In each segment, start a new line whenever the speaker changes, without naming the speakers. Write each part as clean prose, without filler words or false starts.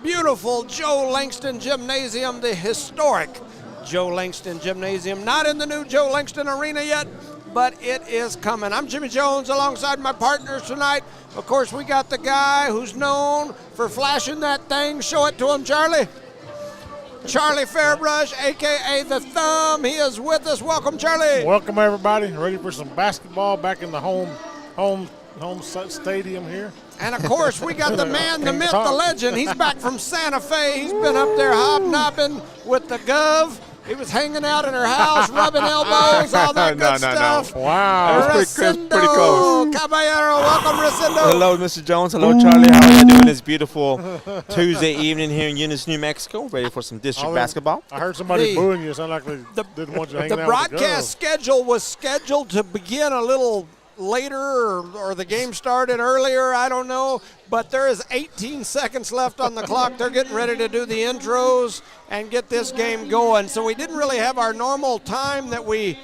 beautiful Joe Langston Gymnasium, the historic Joe Langston Gymnasium. Not in the new Joe Langston Arena yet, but it is coming. I'm Jimmy Jones alongside my partners tonight. Of course, we got the guy who's known for flashing that thing. Show it to him, Charlie. Charlie Fairbrush, a.k.a. The Thumb. He is with us. Welcome, Charlie.
Welcome, everybody. Ready for some basketball back in the home stadium here.
And, of course, we got the man, the myth, the legend. He's back from Santa Fe. He's been up there hobnobbing with the Gov. He was hanging out in her house, rubbing elbows, all that good stuff.
No. Wow.
Recindo
pretty close.
Caballero, welcome, Recindo.
Hello, Mr. Jones. Hello, Charlie. How are you doing this beautiful Tuesday evening here in Eunice, New Mexico? Ready for some district basketball?
I heard somebody booing you. It sounded like they didn't want you hanging out.
The broadcast schedule was scheduled to begin a little later or the game started earlier, I don't know, but there is 18 seconds left on the clock. They're getting ready to do the intros and get this game going. So we didn't really have our normal time that we,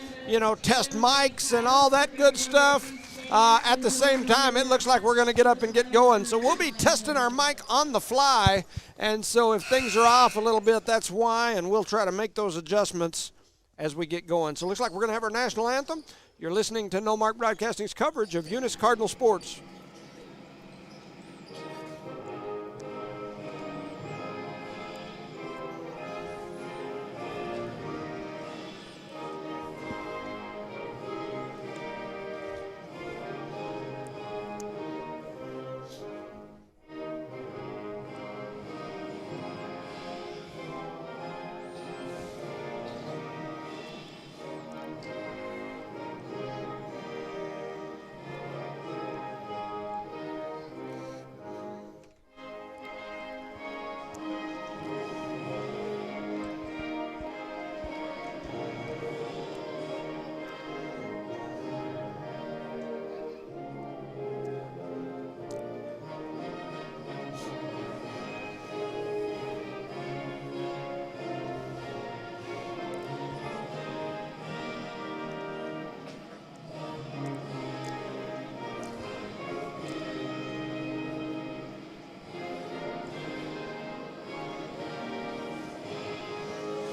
test mics and all that good stuff. At the same time, it looks like we're going to get up and get going. So we'll be testing our mic on the fly. And so if things are off a little bit, that's why, and we'll try to make those adjustments as we get going. So it looks like we're going to have our national anthem. You're listening to No Mark Broadcasting's coverage of Eunice Cardinal sports.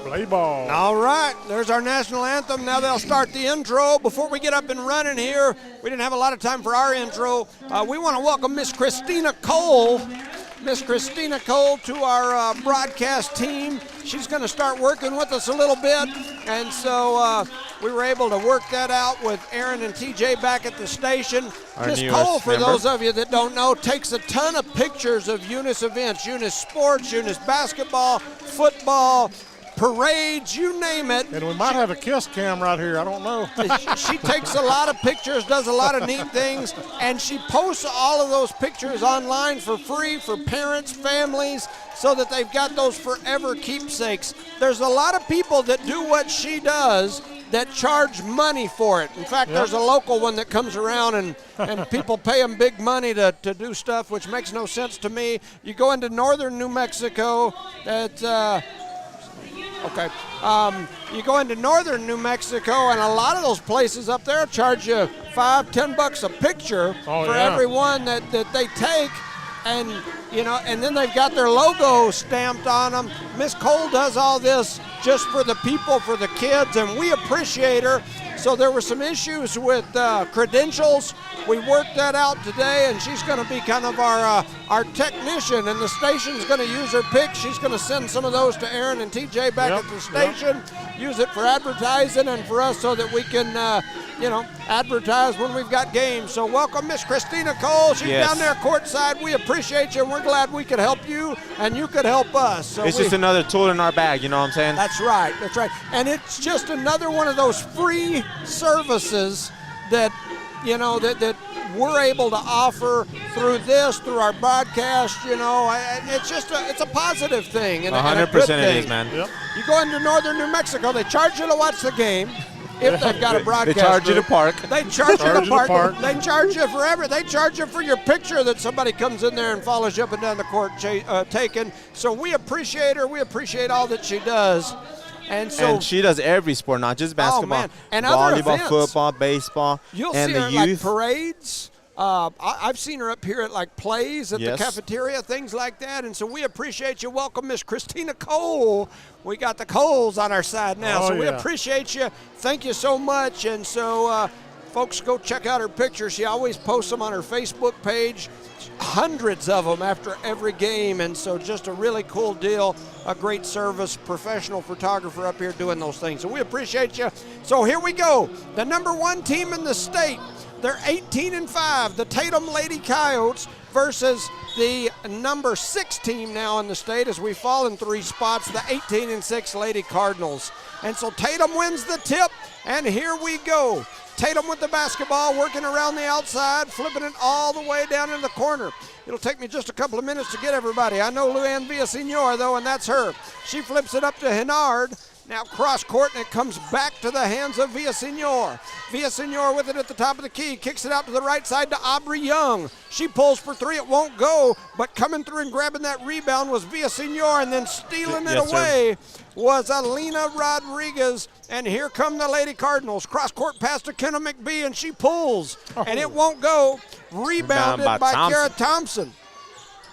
Play ball.
All right, there's our national anthem. Now they'll start the intro. Before we get up and running here, we didn't have a lot of time for our intro. We want to welcome Miss Christina Cole. Miss Christina Cole to our broadcast team. She's going to start working with us a little bit, and so we were able to work that out with Aaron and TJ back at the station. Miss Cole, for those of you that don't know, takes a ton of pictures of Eunice events, Eunice sports, Eunice basketball, football, parades, you name it.
And we might have a kiss cam right here. I don't know.
She takes a lot of pictures, does a lot of neat things, and she posts all of those pictures online for free for parents, families, so that they've got those forever keepsakes. There's a lot of people that do what she does that charge money for it. In fact, There's a local one that comes around and people pay them big money to do stuff, which makes no sense to me. You go into northern New Mexico, you go into northern New Mexico, and a lot of those places up there charge you $5-10 a picture for every one that they take, and and then they've got their logo stamped on them. Miss Cole does all this just for the people, for the kids, and we appreciate her. So there were some issues with credentials. We worked that out today, and she's going to be kind of our technician, and the station's going to use her pics. She's going to send some of those to Aaron and TJ back at the station, use it for advertising and for us so that we can, advertise when we've got games. So welcome, Miss Christina Cole. She's down there courtside. We appreciate you, and we're glad we could help you, and you could help us. So
it's just another tool in our bag, you know what I'm saying?
That's right. And it's just another one of those free services that that we're able to offer through our broadcast. It's a positive thing and
100%
a good thing.
It is, man.
Yep.
You go into northern New Mexico, they charge you to watch the game. If they've got a broadcast,
they charge you to park.
They charge you to park. They charge you forever. They charge you for your picture that somebody comes in there and follows you up and down the court taking. So we appreciate her. We appreciate all that she does. And
she does every sport, not just basketball.
And
volleyball,
other events.
football, baseball,
You'll
and
see
the
her
youth.
like parades. I've seen her up here at like plays at
Yes.
the cafeteria, things like that. And so we appreciate you. Welcome, Miss Christina Cole. We got the Coles on our side now, so we appreciate you. Thank you so much. And so, folks, go check out her pictures. She always posts them on her Facebook page, hundreds of them after every game. And so just a really cool deal, a great service, professional photographer up here doing those things. So we appreciate you. So here we go. The number 1 team in the state. They're 18-5, the Tatum Lady Coyotes versus the number 6 team now in the state as we fall in 3 spots, the 18-6 Lady Cardinals. And so Tatum wins the tip, and here we go. Tatum with the basketball, working around the outside, flipping it all the way down in the corner. It'll take me just a couple of minutes to get everybody. I know Luann Villasenor, though, and that's her. She flips it up to Henard. Now cross court, and it comes back to the hands of Villasenor. Villasenor with it at the top of the key, kicks it out to the right side to Aubrey Young. She pulls for 3, it won't go, but coming through and grabbing that rebound was Villasenor, and then stealing it away was Alina Rodriguez. And here come the Lady Cardinals. Cross court pass to Kenna McBee, and she pulls, and it won't go. Rebounded by Kara Thompson.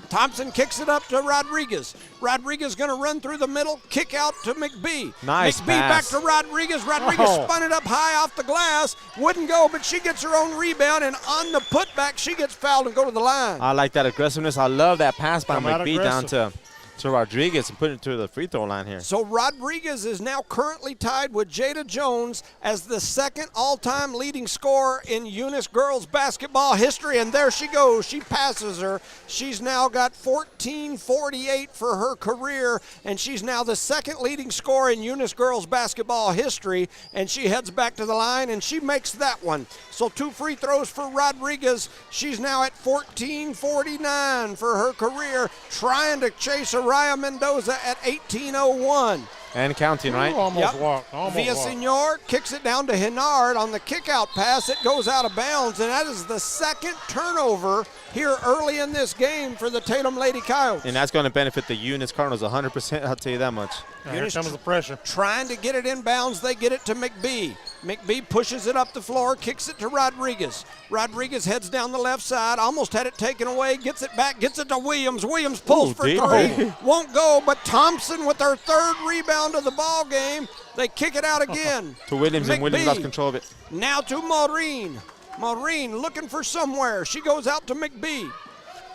Thompson kicks it up to Rodriguez. Rodriguez going to run through the middle, kick out to McBee.
Nice
McBee
pass.
back to Rodriguez. Rodriguez spun it up high off the glass. Wouldn't go, but she gets her own rebound, and on the putback, she gets fouled and go to the line.
I like that aggressiveness. I love that pass by McBee down
aggressive.
to Rodriguez and putting it to the free throw line here.
So Rodriguez is now currently tied with Jada Jones as the 2nd all-time leading scorer in Eunice girls basketball history, and there she goes. She passes her. She's now got 14.48 for her career, and she's now the 2nd leading scorer in Eunice girls basketball history, and she heads back to the line, and she makes that one. So 2 free throws for Rodriguez. She's now at 14.49 for her career, trying to chase Araya Mendoza at 18.01.
And counting, right?
Almost walked.
Villasenor kicks it down to Henard on the kick-out pass. It goes out of bounds, and that is the 2nd turnover here early in this game for the Tatum Lady Coyotes.
And that's going to benefit the Eunice Cardinals 100%, I'll tell you that much.
Here comes the pressure.
Trying to get it inbounds, they get it to McBee. McBee pushes it up the floor, kicks it to Rodriguez. Rodriguez heads down the left side, almost had it taken away, gets it back, gets it to Williams. Williams pulls for 3, won't go, but Thompson with her 3rd rebound of the ball game. They kick it out again.
To Williams, and Williams lost control of it.
Now to Maureen. Maureen looking for somewhere. She goes out to McBee.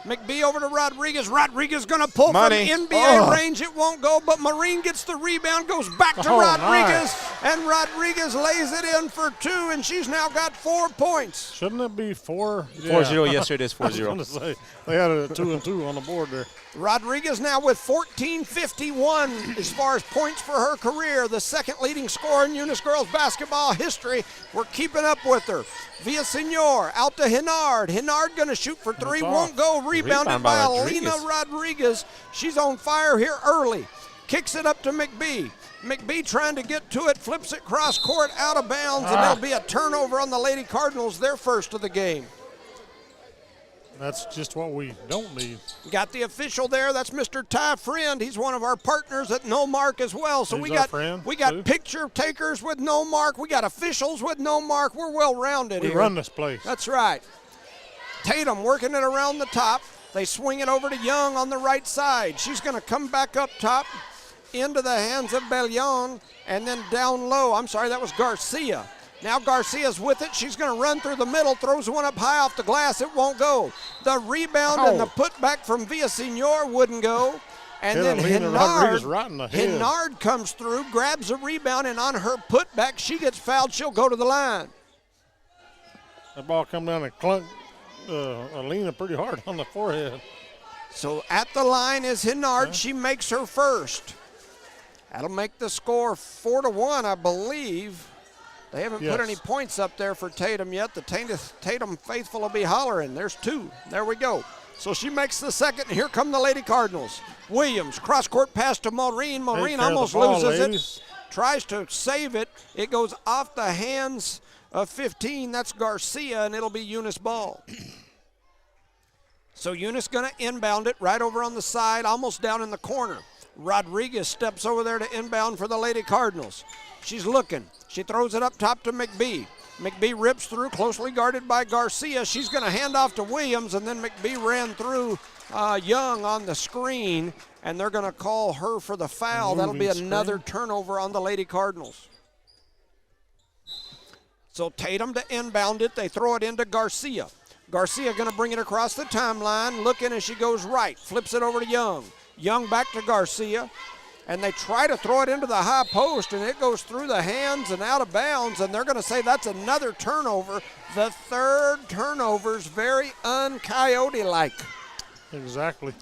McBee over to Rodriguez. Rodriguez going to pull from NBA range. It won't go, but Maureen gets the rebound, goes back to Rodriguez, and Rodriguez lays it in for 2, and she's now got 4 points.
Shouldn't it be 4?
4-0, yes, sir, it is 4-0.
I was going to say, they had a 2 and 2 on the board there.
Rodriguez now with 14.51 as far as points for her career, the 2nd leading scorer in Eunice girls basketball history. We're keeping up with her. Villasenor out to Henard. Henard going to shoot for 3, won't go. Rebounded by Alina Rodriguez. She's on fire here early. Kicks it up to McBee. McBee trying to get to it, flips it cross court out of bounds, and there'll be a turnover on the Lady Cardinals, their first of the game.
That's just what we don't need.
Got the official there. That's Mr. Ty Friend. He's one of our partners at No Mark as well. So we got picture takers with No Mark. We got officials with No Mark. We're well rounded here.
We run this place.
That's right. Tatum working it around the top. They swing it over to Young on the right side. She's going to come back up top into the hands of Bellion, and then down low. I'm sorry, that was Garcia. Now Garcia's with it. She's going to run through the middle, throws one up high off the glass. It won't go. The rebound and the putback from Villasenor wouldn't go. And then Henard comes through, grabs a rebound, and on her putback, she gets fouled. She'll go to the line.
That ball come down and clunk Alina pretty hard on the forehead.
So at the line is Henard. Okay. She makes her first. That'll make the score 4-1, I believe. They haven't put any points up there for Tatum yet. The Tatum faithful will be hollering. There's 2. There we go. So she makes the second, and here come the Lady Cardinals. Williams, cross-court pass to Maureen. Maureen almost loses it. Tries to save it. It goes off the hands of 15. That's Garcia, and it'll be Eunice ball. So Eunice going to inbound it right over on the side, almost down in the corner. Rodriguez steps over there to inbound for the Lady Cardinals. She's looking. She throws it up top to McBee. McBee rips through, closely guarded by Garcia. She's going to hand off to Williams, and then McBee ran through Young on the screen, and they're going to call her for the foul. That'll be another turnover on the Lady Cardinals. So Tatum to inbound it. They throw it into Garcia. Garcia going to bring it across the timeline, looking as she goes right. Flips it over to Young. Young back to Garcia. And they try to throw it into the high post, and it goes through the hands and out of bounds, and they're going to say that's another turnover. The third turnover's very un-Coyote-like.
Exactly.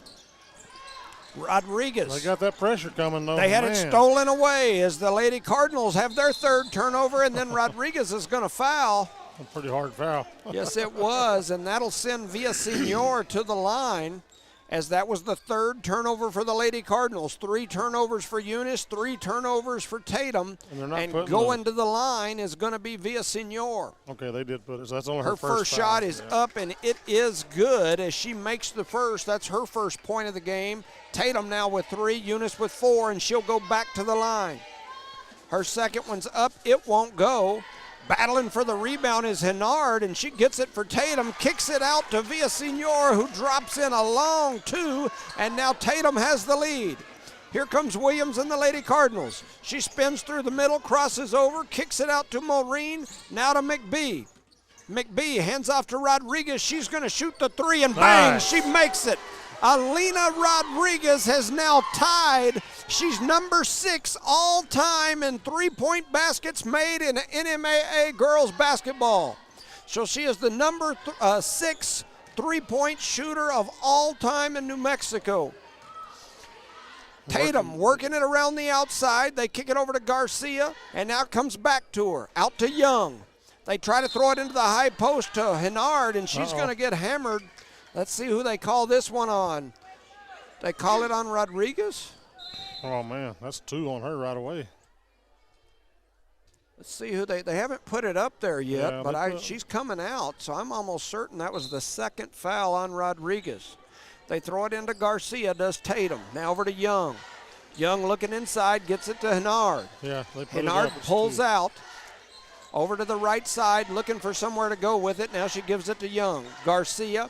Rodriguez.
They got that pressure coming, though.
They had it stolen away as the Lady Cardinals have their third turnover, and then Rodriguez is going to foul.
A pretty hard foul.
Yes, it was, and that'll send Villasenor to the line, as that was the third turnover for the Lady Cardinals. 3 turnovers for Eunice, 3 turnovers for Tatum, and going to the line is going to be Villasenor.
Okay, they did put it. So that's only
her first shot is up, and it is good as she makes the first. That's her first point of the game. Tatum now with 3, Eunice with 4, and she'll go back to the line. Her second one's up. It won't go. Battling for the rebound is Henard, and she gets it for Tatum, kicks it out to Villasenor, who drops in a long 2, and now Tatum has the lead. Here comes Williams and the Lady Cardinals. She spins through the middle, crosses over, kicks it out to Maureen, now to McBee. McBee hands off to Rodriguez. She's going to shoot the 3, and bang, she makes it. Alina Rodriguez has now tied. She's number 6 all time in 3-point baskets made in NMAA girls basketball. So she is the number 6 3-point shooter of all time in New Mexico. Tatum working it around the outside. They kick it over to Garcia, and now it comes back to her. Out to Young. They try to throw it into the high post to Henard, and she's going to get hammered. Let's see who they call this one on. They call it on Rodriguez?
Oh, man, that's 2 on her right away.
Let's see who they haven't put it up there yet, but she's coming out, so I'm almost certain that was the second foul on Rodriguez. They throw it into Garcia, does Tatum. Now over to Young. Young looking inside, gets it to Henard.
Yeah, they put
Henard pulls out. Over to the right side, looking for somewhere to go with it. Now she gives it to Young. Garcia.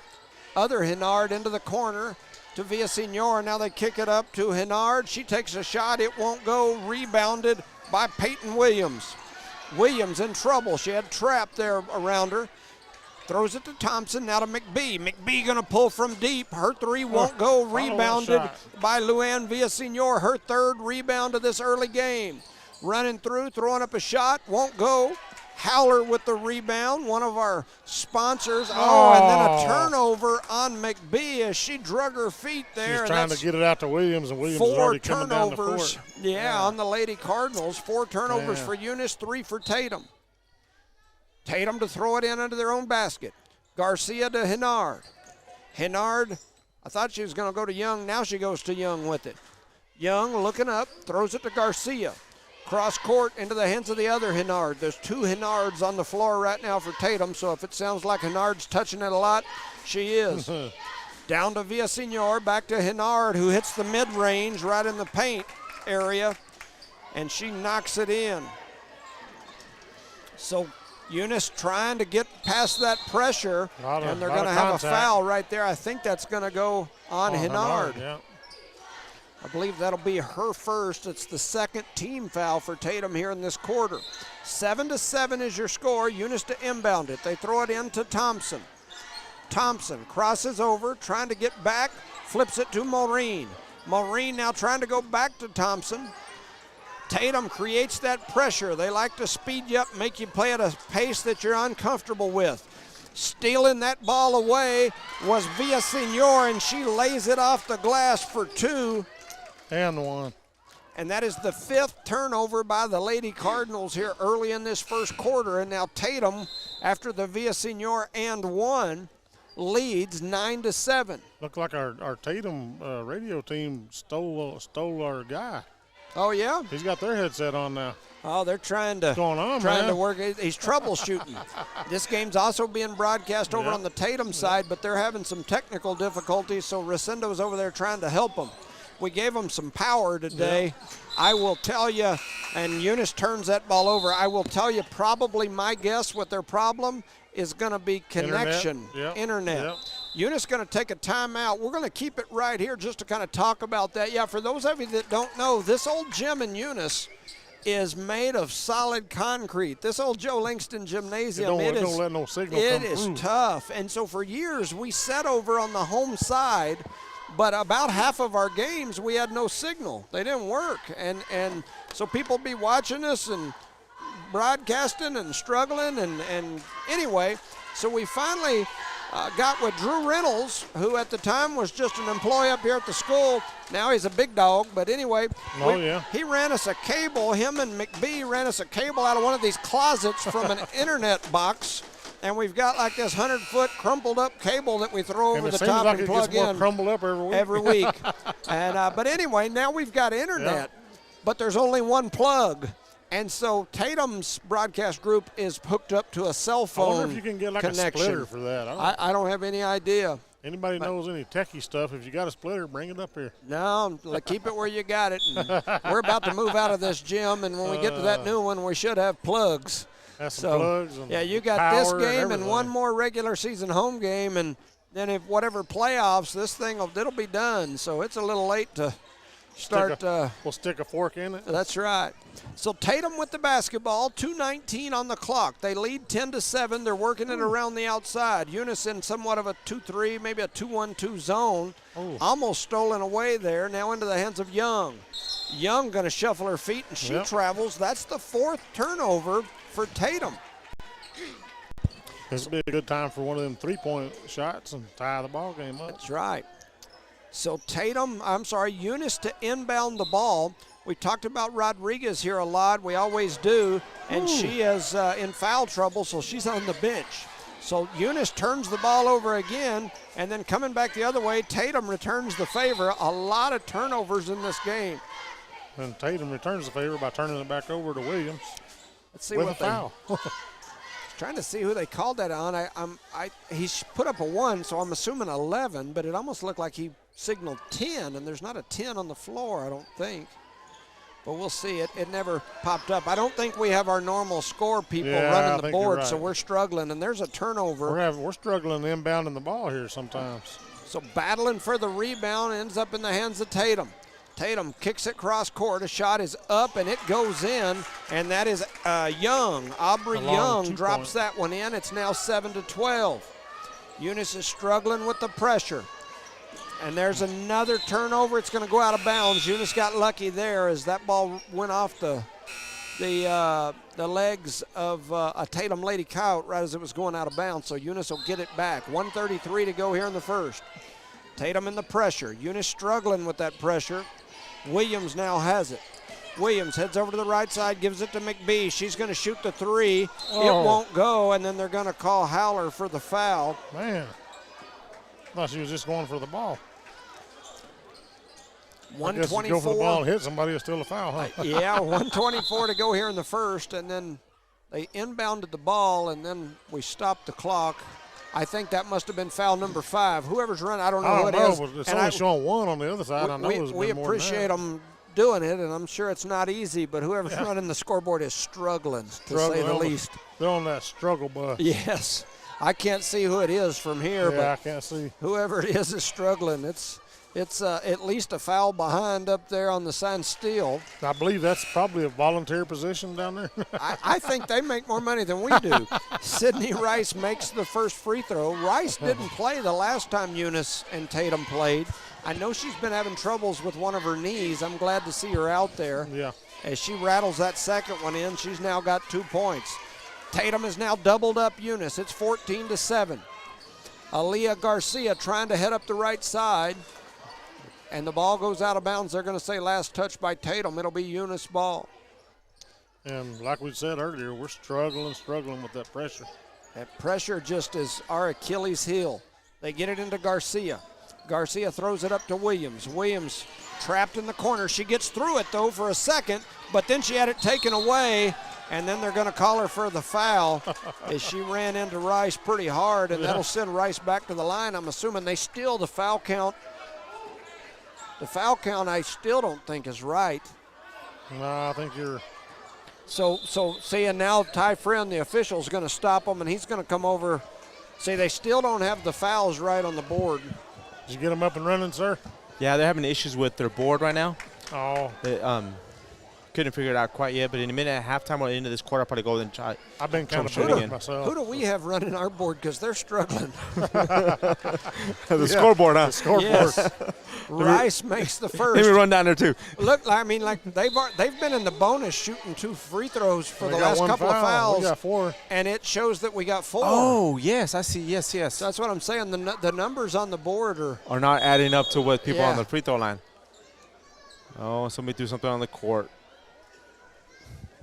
Other Henard into the corner to Villasenor. Now they kick it up to Henard. She takes a shot. It won't go. Rebounded by Peyton Williams. Williams in trouble. She had trap there around her. Throws it to Thompson. Now to McBee. McBee going to pull from deep. Her 3 won't go. Rebounded by Luann Villasenor. Her 3rd rebound of this early game. Running through, throwing up a shot. Won't go. Howler with the rebound, one of our sponsors. And then a turnover on McBee as she drug her feet there.
She's trying to get it out to Williams, and Williams is already coming down the court.
On the Lady Cardinals. 4 turnovers for Eunice, 3 for Tatum. Tatum to throw it in under their own basket. Garcia to Henard. Henard, I thought she was going to go to Young. Now she goes to Young with it. Young looking up, throws it to Garcia. Cross court into the hands of the other Henard. There's 2 Henards on the floor right now for Tatum, so if it sounds like Henard's touching it a lot, she is. Down to Villasenor, back to Henard, who hits the mid-range right in the paint area, and she knocks it in. So Eunice trying to get past that pressure, and they're going to have a foul right there. I think that's going to go on Henard. I believe that'll be her first. It's the 2nd team foul for Tatum here in this quarter. 7-7 is your score. Eunice to inbound it. They throw it into Thompson. Thompson crosses over, trying to get back, flips it to Maureen. Maureen now trying to go back to Thompson. Tatum creates that pressure. They like to speed you up, make you play at a pace that you're uncomfortable with. Stealing that ball away was Villasenor, and she lays it off the glass for 2.
And 1.
And that is the 5th turnover by the Lady Cardinals here early in this first quarter. And now Tatum, after the Villasenor and 1, leads 9-7.
Looked like our Tatum radio team stole our guy.
Oh, yeah?
He's got their headset on now.
Oh, they're trying to work. He's troubleshooting. This game's also being broadcast over on the Tatum side, but they're having some technical difficulties, so Rescindo's over there trying to help them. we gave them some power today. Yeah. I will tell you, and Eunice turns that ball over, I will tell you probably my guess what their problem is going to be connection, internet. Yep. Eunice going to take a timeout. We're going to keep it right here just to kind of talk about that. Yeah, for those of you that don't know, this old gym in Eunice is made of solid concrete. This old Joe Langston Gymnasium,
it don't let no signal come
is
through.
Tough. And so for years we sat over on the home side, but about half of our games we had no signal. They didn't work. And so people be watching us and broadcasting and struggling. And anyway, so we finally got with Drew Reynolds, who at the time was just an employee up here at the school. Now he's a big dog, but anyway, he ran us a cable. Him and McBee ran us a cable out of one of these closets from an internet box, and we've got like this 100-foot crumpled up cable that we throw over the top and plug in.
More crumbled up every week.
Every week. And but anyway, now we've got internet, but there's only one plug. And so Tatum's broadcast group is hooked up to a cell phone connection.
I wonder if you can get like a splitter for that.
I don't have any idea.
Anybody knows any techie stuff, if you got a splitter, bring it up here.
No, keep it where you got it. And we're about to move out of this gym, and when we get to that new one, we should have plugs.
Have some plugs and
you got this game and one more regular season home game, and then if whatever playoffs, this thing it'll be done. So it's a little late to start.
We'll stick a fork in it.
That's right. So Tatum with the basketball, 2:19 on the clock. They lead 10-7. They're working it around the outside. Eunice in somewhat of a 2-3, maybe a 2-1-2 zone. Almost stolen away there. Now into the hands of Young. Young going to shuffle her feet, and she travels. That's the fourth turnover for Tatum.
This will be a good time for one of them three-point shots and tie the ball game up.
That's right. So Eunice to inbound the ball. We talked about Rodriguez here a lot. We always do. And she is in foul trouble, so she's on the bench. So Eunice turns the ball over again, and then coming back the other way, Tatum returns the favor. A lot of turnovers in this game.
And Tatum returns the favor by turning it back over to Williams.
Let's see
with
what
a foul.
Trying to see who they called that on. He's put up a 1, so I'm assuming 11, but it almost looked like he signaled 10, and there's not a 10 on the floor, I don't think. But we'll see. It never popped up. I don't think we have our normal score people running the board, so we're struggling, and there's a turnover.
We're struggling inbounding the ball here sometimes.
So battling for the rebound ends up in the hands of Tatum. Tatum kicks it cross court. A shot is up, and it goes in, and that is Young. Aubrey Young drops that one in. It's now 7-12. Eunice is struggling with the pressure. And there's another turnover. It's going to go out of bounds. Eunice got lucky there as that ball went off the legs of a Tatum Lady Coyote right as it was going out of bounds. So Eunice will get it back. 1:33 to go here in the first. Tatum in the pressure. Eunice struggling with that pressure. Williams now has it. Williams heads over to the right side, gives it to McBee. She's going to shoot the three. It won't go, and then they're going to call Howler for the foul.
Man, I thought she was just going for the ball.
124.
Go for the ball and hit somebody, is still a foul, huh?
Yeah, 124 to go here in the first, and then they inbounded the ball, and then we stopped the clock. I think that must have been foul number 5. Whoever's running, I don't know what it is.
But it's only showing 1 on the other side. I know
we appreciate them doing it, and I'm sure it's not easy, but whoever's running the scoreboard is struggling, to say the least.
They're on that struggle bus.
Yes. I can't see who it is from here, but
I can't see.
Whoever it is struggling. It's at least a foul behind up there on the sand steel.
I believe that's probably a volunteer position down there.
I think they make more money than we do. Sydney Rice makes the first free throw. Rice didn't play the last time Eunice and Tatum played. I know she's been having troubles with one of her knees. I'm glad to see her out there.
Yeah.
As she rattles that second one in, she's now got 2 points. Tatum has now doubled up Eunice. It's 14-7. Aaliyah Garcia trying to head up the right side. And the ball goes out of bounds. They're going to say last touch by Tatum. It'll be Eunice ball.
And like we said earlier, we're struggling with that pressure.
That pressure just is our Achilles heel. They get it into Garcia. Garcia throws it up to Williams. Williams trapped in the corner. She gets through it, though, for a second, but then she had it taken away, and then they're going to call her for the foul as she ran into Rice pretty hard, and that'll send Rice back to the line. I'm assuming they steal the foul count. The foul count I still don't think is right.
No, I think you're.
So see, and now Ty Friend, the official, is going to stop them, and he's going to come over. See, they still don't have the fouls right on the board.
Did you get them up and running, sir?
Yeah, they're having issues with their board right now.
Oh.
They couldn't figure it out quite yet, but in a minute at halftime or into this quarter, I'll probably go and try.
I've been kind of
troubleshooting
bored
again.
myself.
Who do we have running our board? Because they're struggling.
The scoreboard, huh?
The scoreboard.
Yes. Rice makes the first.
Let me run down there, too.
Look, I mean, like they've been in the bonus shooting 2 free throws for
We
the
got
last
one
couple
foul.
of fouls.
We got 4.
And it shows that we got 4.
Oh, yes, I see. Yes.
So that's what I'm saying. The numbers on the board are
not adding up to what people
Yeah.
on the free throw line. Oh, somebody threw something on the court.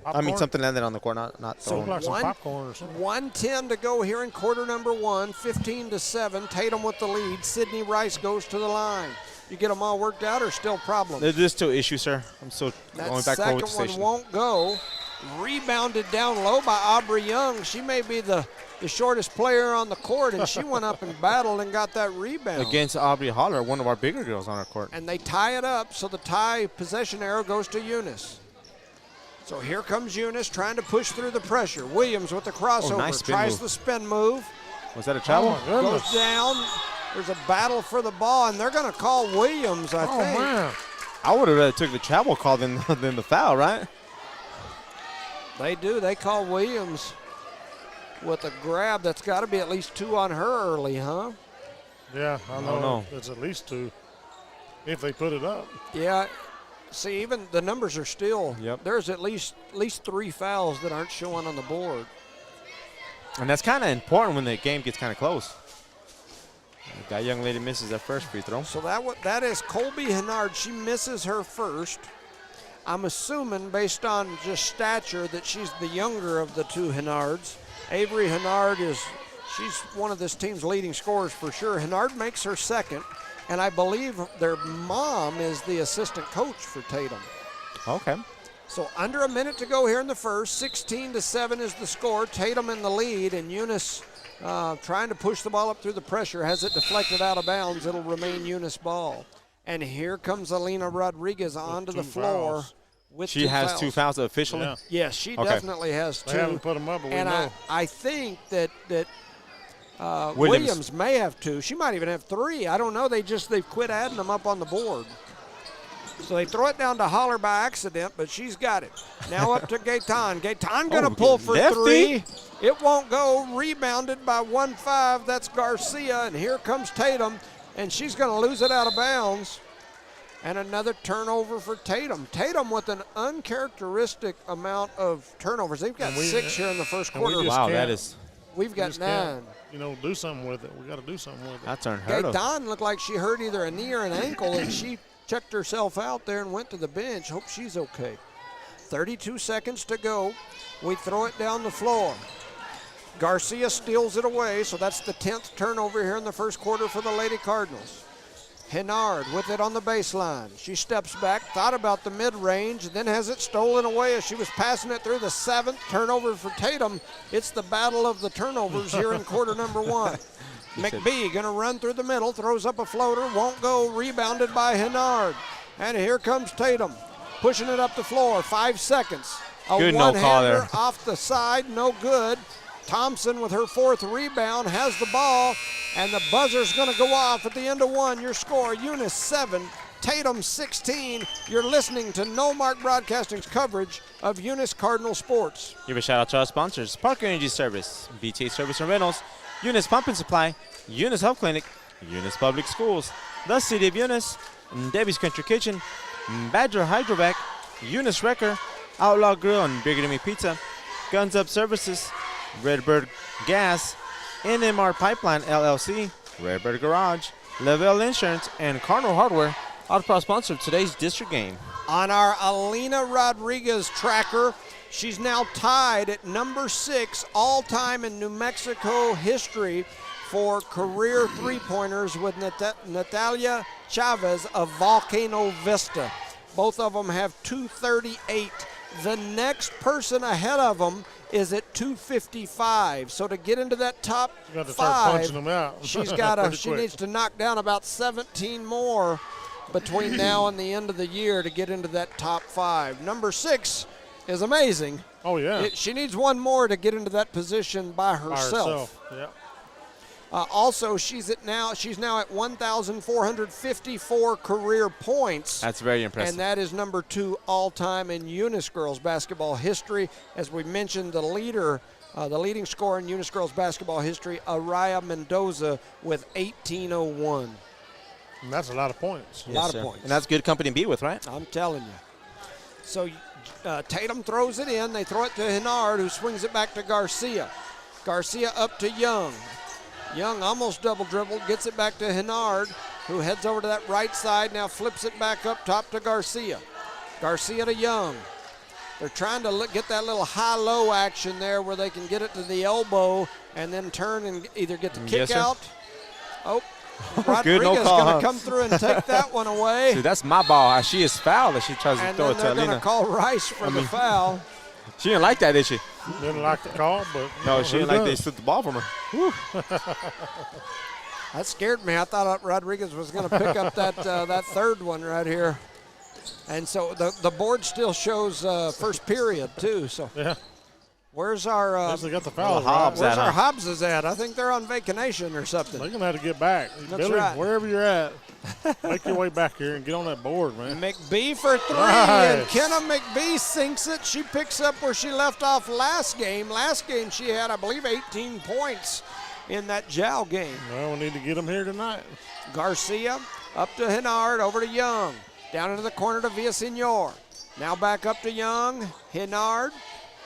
Popcorn?
Something landed on the court, not
So
thrown.
Looked like some
One-
popcorn or something.
1:10 to go here in quarter number 1, 15-7. Tatum with the lead. Sidney Rice goes to the line. You get them all worked out or still problems?
There's still issues, sir. I'm still
That
going back forward
second
with the
one
station.
won't go. Rebounded down low by Aubrey Young. She may be the shortest player on the court, and she went up and battled and got that rebound.
Against Aubrey Holler, one of our bigger girls on our court.
And they tie it up, so the tie possession arrow goes to Eunice. So here comes Eunice trying to push through the pressure. Williams with the crossover.
Nice spin
tries
move.
the spin move.
Was that a travel?
Oh, my goodness.
Goes down. There's a battle for the ball, and they're going to call Williams, I
Oh,
think.
man.
I would have rather took the travel call than the foul, right?
They do. They call Williams with a grab. That's got to be at least 2 on her early, huh?
Yeah, I
don't
know.
know.
It's at least 2 if they put it up.
Yeah. See, even the numbers are still.
Yep.
There's at least 3 fouls that aren't showing on the board.
And that's kind of important when the game gets kind of close. That young lady misses that first free throw.
So that is Colby Hennard. She misses her first. I'm assuming, based on just stature, that she's the younger of the 2 Hennards. Avery Hennard she's one of this team's leading scorers for sure. Hennard makes her second, and I believe their mom is the assistant coach for Tatum.
Okay.
So under a minute to go here in the first. 16-7 is the score. Tatum in the lead, and Eunice trying to push the ball up through the pressure. Has it deflected out of bounds, it'll remain Eunice ball. And here comes Alina Rodriguez onto the
2
floor.
fouls.
With
She
2
has
fouls.
2 fouls officially?
Yeah.
Yes, she
Okay.
definitely has 2.
They haven't put them up, but we
and
know.
I think that Williams may have 2. She might even have 3. I don't know. They've quit adding them up on the board. So they throw it down to Holler by accident, but she's got it. Now up to Gaetan. Gaetan going to pull for
lefty.
3. It won't go. Rebounded by 1-5. That's Garcia, and here comes Tatum, and she's going to lose it out of bounds. And another turnover for Tatum. Tatum with an uncharacteristic amount of turnovers. They've got 6 here in the first
and we
quarter.
just
Wow,
can't-
that is
We've
We
got
just
9.
can't, do something with it. We got to do something with it.
that's unheard of.
Gaetan looked like she hurt either a knee or an ankle, and she checked herself out there and went to the bench. Hope she's okay. 32 seconds to go. We throw it down the floor. Garcia steals it away, so that's the 10th turnover here in the first quarter for the Lady Cardinals. Hennard with it on the baseline. She steps back, thought about the mid-range, then has it stolen away as she was passing it through the 7th turnover for Tatum. It's the battle of the turnovers here in quarter number 1. McBee going to run through the middle, throws up a floater, won't go, rebounded by Hennard. And here comes Tatum, pushing it up the floor, 5 seconds. A
Good no call
one-hander
there.
off the side, no good. Thompson with her 4th rebound has the ball, and the buzzer's going to go off at the end of 1. Your score, Eunice 7, Tatum 16. You're listening to No Mark Broadcasting's coverage of Eunice Cardinal Sports.
Give a shout out to our sponsors: Parker Energy Service, BTA Service and Rentals, Eunice Pump and Supply, Eunice Health Clinic, Eunice Public Schools, the City of Eunice, Debbie's Country Kitchen, Badger Hydrovac, Eunice Wrecker, Outlaw Grill and Bigger Than Me Pizza, Guns Up Services, Redbird Gas, NMR Pipeline LLC, Redbird Garage, Lavelle Insurance, and Cardinal Hardware. Our proud sponsor of today's district game.
On our Alina Rodriguez tracker, she's now tied at number 6 all-time in New Mexico history for career three-pointers with Natalia Chavez of Volcano Vista. Both of them have 238. The next person ahead of them is at 255. So to get into that top
You got to start
5,
punching them out.
she's got
Pretty
she
quick.
needs to knock down about 17 more between now and the end of the year to get into that top 5. Number 6 is amazing.
Oh, yeah.
She needs one more to get into that position by herself.
Yeah.
Also, she's now at 1,454 career points.
That's very impressive.
And that is number 2 all-time in Eunice girls basketball history. As we mentioned, the leading scorer in Eunice girls basketball history, Araya Mendoza, with 1801.
And that's a lot of points.
A lot of points.
And that's good company to be with, right?
I'm telling you. So Tatum throws it in. They throw it to Hennard, who swings it back to Garcia. Garcia up to Young. Young almost double dribbled, gets it back to Hennard, who heads over to that right side, now flips it back up top to Garcia. Garcia to Young. They're trying to get that little high-low action there where they can get it to the elbow and then turn and either get the kick out. Oh, Rodriguez is going to come through and take that one away.
See, that's my ball. She is fouled as she tries to throw it to
And then they're going
Alina.
to call Rice for the foul.
She didn't like that, did she?
Didn't like the call, but
No, she didn't like they slipped the ball from her.
That scared me. I thought Rodriguez was going to pick up that third one right here. And so the board still shows first period, too. So
yeah.
Where's our
They got the foul.
Hobbs
where's our Hobbses at? I think they're on vacation or something.
They're going to have to get back.
That's
Billy,
right.
wherever you're at, make your way back here and get on that board, man.
McBee for 3,
Nice.
and Kenna McBee sinks it. She picks up where she left off last game. Last game she had, I believe, 18 points in that Jow game.
Well, we need to get them here tonight.
Garcia up to Hennard, over to Young. Down into the corner to Villasenor. Now back up to Young. Hennard,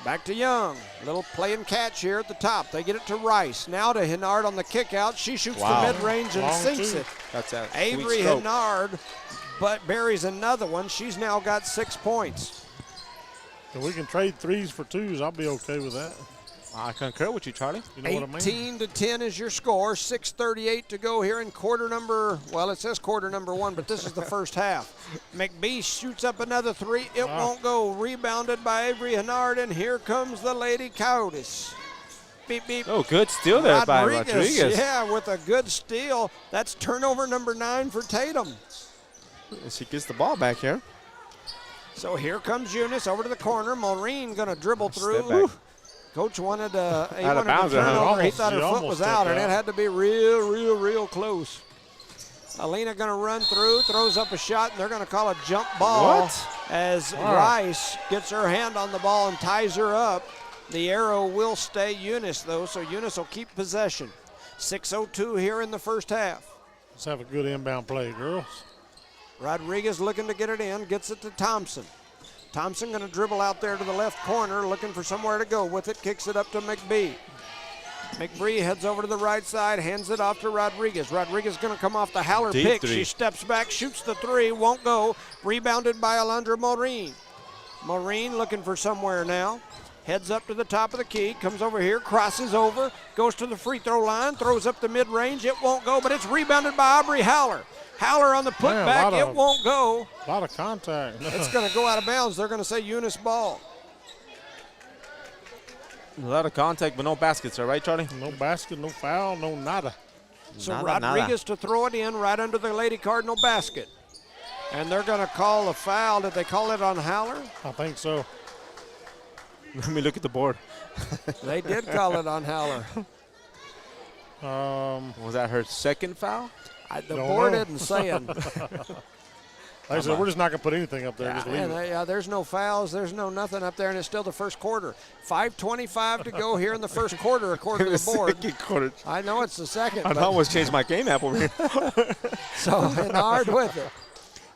back to Young. Little play and catch here at the top. They get it to Rice. Now to Hennard on the kick out. She shoots the mid-range and
Long
sinks
two.
it.
That's a
Avery
sweet stroke.
Hennard but buries another one. She's now got 6 points.
If we can trade 3s for 2s, I'll be okay with that.
I concur with you, Charlie.
You know what I mean?
18-10 is your score. 6:38 to go here in quarter number, well, it says quarter number 1, but this is the first half. McBee shoots up another 3. It won't go. Rebounded by Avery Hennard, and here comes the Lady Coyotes. Beep, beep.
Oh, good steal there by Rodriguez.
Yeah, with a good steal. That's turnover number 9 for Tatum.
She gets the ball back here.
So here comes Eunice over to the corner. Maureen going to dribble
Step
through.
back.
Coach wanted
Out
a
of bounds,
turnover. He
almost-
thought her
she
foot
almost
was out, and
stepped
it
out.
had to be real close. Alina going to run through, throws up a shot, and they're going to call a jump ball as Rice gets her hand on the ball and ties her up. The arrow will stay Eunice, though, so Eunice will keep possession. 6:02 here in the first half.
Let's have a good inbound play, girls.
Rodriguez looking to get it in, gets it to Thompson. Thompson going to dribble out there to the left corner, looking for somewhere to go with it, kicks it up to McBee. McBee heads over to the right side, hands it off to Rodriguez. Rodriguez going to come off the Haller
Deep
pick.
three.
She steps back, shoots the 3, won't go. Rebounded by Alondra Maureen. Maureen looking for somewhere now. Heads up to the top of the key, comes over here, crosses over, goes to the free throw line, throws up the mid-range. It won't go, but it's rebounded by Aubrey Howler. Howler on the putback, it won't go.
A lot of contact.
It's going to go out of bounds. They're going to say Eunice ball.
A lot of contact, but no baskets, all right, Charlie?
No basket, no foul, no nada.
So
Nada,
Rodriguez to throw it in right under the Lady Cardinal basket. And they're going to call a foul. Did they call it on Howler?
I think so.
Let me look at the board.
They did call it on Howler.
Was that her second foul?
The
Don't
board
know.
isn't saying.
Like I said, we're just not going to put anything up there. Just leave it.
There's no fouls. There's no nothing up there, and it's still the first quarter. 5:25 to go here in the first quarter, according to the board.
Second quarter.
I know it's the second.
I
but-
almost changed my game app over here.
So Hennard with it.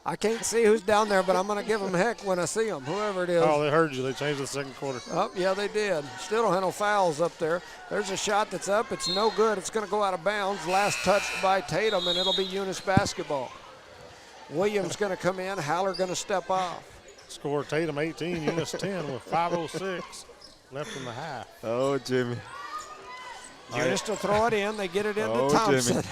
I can't see who's down there, but I'm going to give them heck when I see them, whoever it is.
Oh, they heard you. They changed the second quarter.
Oh, yeah, they did. Still don't have no fouls up there. There's a shot that's up. It's no good. It's going to go out of bounds. Last touched by Tatum, and it'll be Eunice basketball. Williams going to come in. Howler going to step off.
Score Tatum 18, Eunice 10 with 5:06 left in the half.
Oh, Jimmy.
Eunice to throw it in. They get it into
Oh,
Thompson.
Jimmy.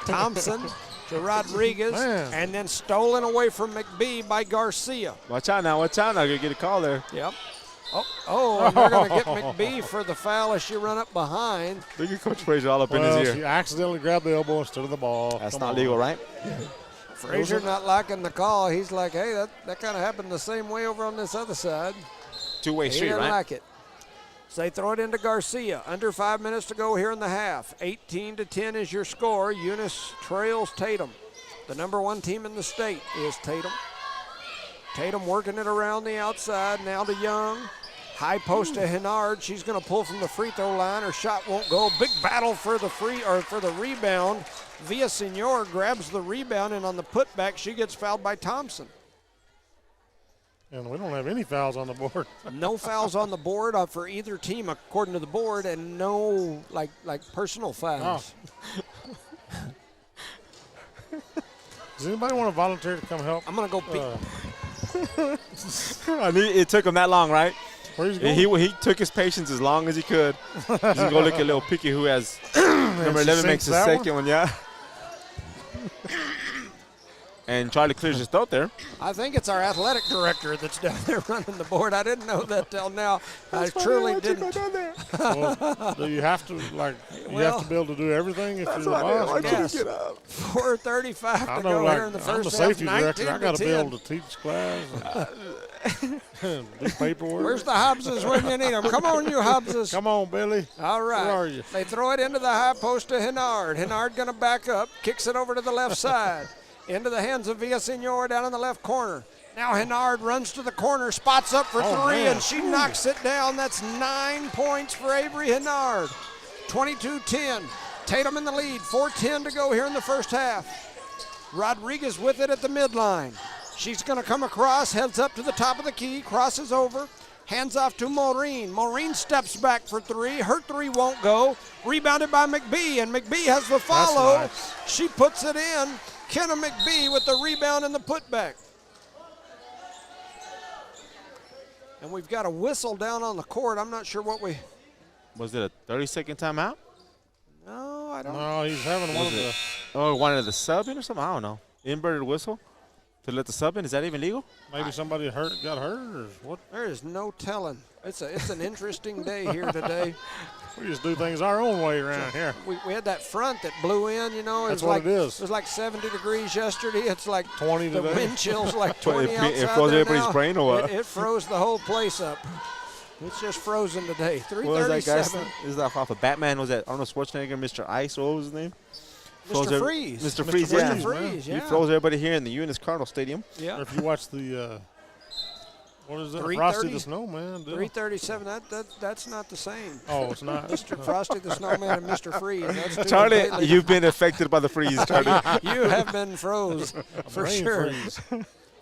Thompson to Rodriguez,
Man.
and then stolen away from McBee by Garcia.
Watch out now. Watch out now. You're going to get a call there.
Yep. Oh, and they're going to get McBee for the foul as she run up behind.
Look at Coach Frazier all up in
Well,
his
she
ear.
accidentally grabbed the elbow instead of the ball.
That's
Come
not
on.
legal, right?
Frazier not liking the call. He's like, hey, that kind of happened the same way over on this other side.
Two-way
He
street,
didn't
right?
like it. So they throw it into Garcia. Under 5 minutes to go here in the half. 18-10 is your score. Eunice trails Tatum. The number 1 team in the state is Tatum. Tatum working it around the outside. Now to Young. High post to Henard. She's going to pull from the free throw line. Her shot won't go. Big battle for the rebound. Villasenor grabs the rebound, and on the putback, she gets fouled by Thompson.
And we don't have any fouls on the board.
No fouls on the board for either team, according to the board, and no like personal fouls.
Oh. Does anybody want to volunteer to come help?
I'm going to go peek.
It took him that long, right?
Where he's going?
He took his patience as long as he could. He's going to go look at little Picky, who has number 11 makes his second one, yeah. And Charlie clears his throat there.
I think it's our athletic director that's down there running the board. I didn't know that till now. I truly didn't.
Well, do you have to you have to be able to do everything if you're the boss?
Yes. 4:35 to go here in the first half.
I'm the safety director. I got to be
19-10.
able to teach class. And do paperwork.
Where's the Hobbses when you need them? Come on, you Hobbses.
Come on, Billy.
All right.
Where are you?
They throw it into the high post to Henard. Henard going to back up, kicks it over to the left side. Into the hands of Villasenor down in the left corner. Now Henard runs to the corner, spots up for three, and she knocks it down. That's 9 points for Avery Henard. 22-10. Tatum in the lead. 4:10 to go here in the first half. Rodriguez with it at the midline. She's going to come across, heads up to the top of the key, crosses over, hands off to Maureen. Maureen steps back for three. Her three won't go. Rebounded by McBee, and McBee has the follow.
Nice.
She puts it in. Kenna McBee with the rebound and the putback. And we've got a whistle down on the court. I'm not sure what we...
Was it a 30-second timeout?
No, I don't...
No, he's having one of the...
Oh, wanted the sub in or something? I don't know. Inverted whistle to let the sub in? Is that even legal?
Maybe somebody got hurt or what?
There is no telling. It's an interesting day here today.
We just do things our own way around here.
We had that front that blew in, you know.
That's what it is.
It was like 70 degrees yesterday. It's like
20
the
today.
wind chill's like 20 outside
It froze
there
everybody's
now.
brain or what?
It froze the whole place up. It's just frozen today. 3:37.
What was that guy? Is that off of Batman? Was that Arnold Schwarzenegger, Mr. Ice? What was his name?
Mr. Freeze.
Mr. Freeze, yeah.
Mr. Freeze, yeah.
He froze everybody here in the Eunice Cardinals Stadium.
Yeah.
Or if you watch the, what is that?
3:30?
Frosty the Snowman.
3:37. That's not the same.
Oh, it's not.
Mr. Frosty the Snowman and Mr. Freeze. That's two
Charlie,
completely-
you've been affected by the freeze, Charlie.
You have been froze for
Brain
sure.
freeze.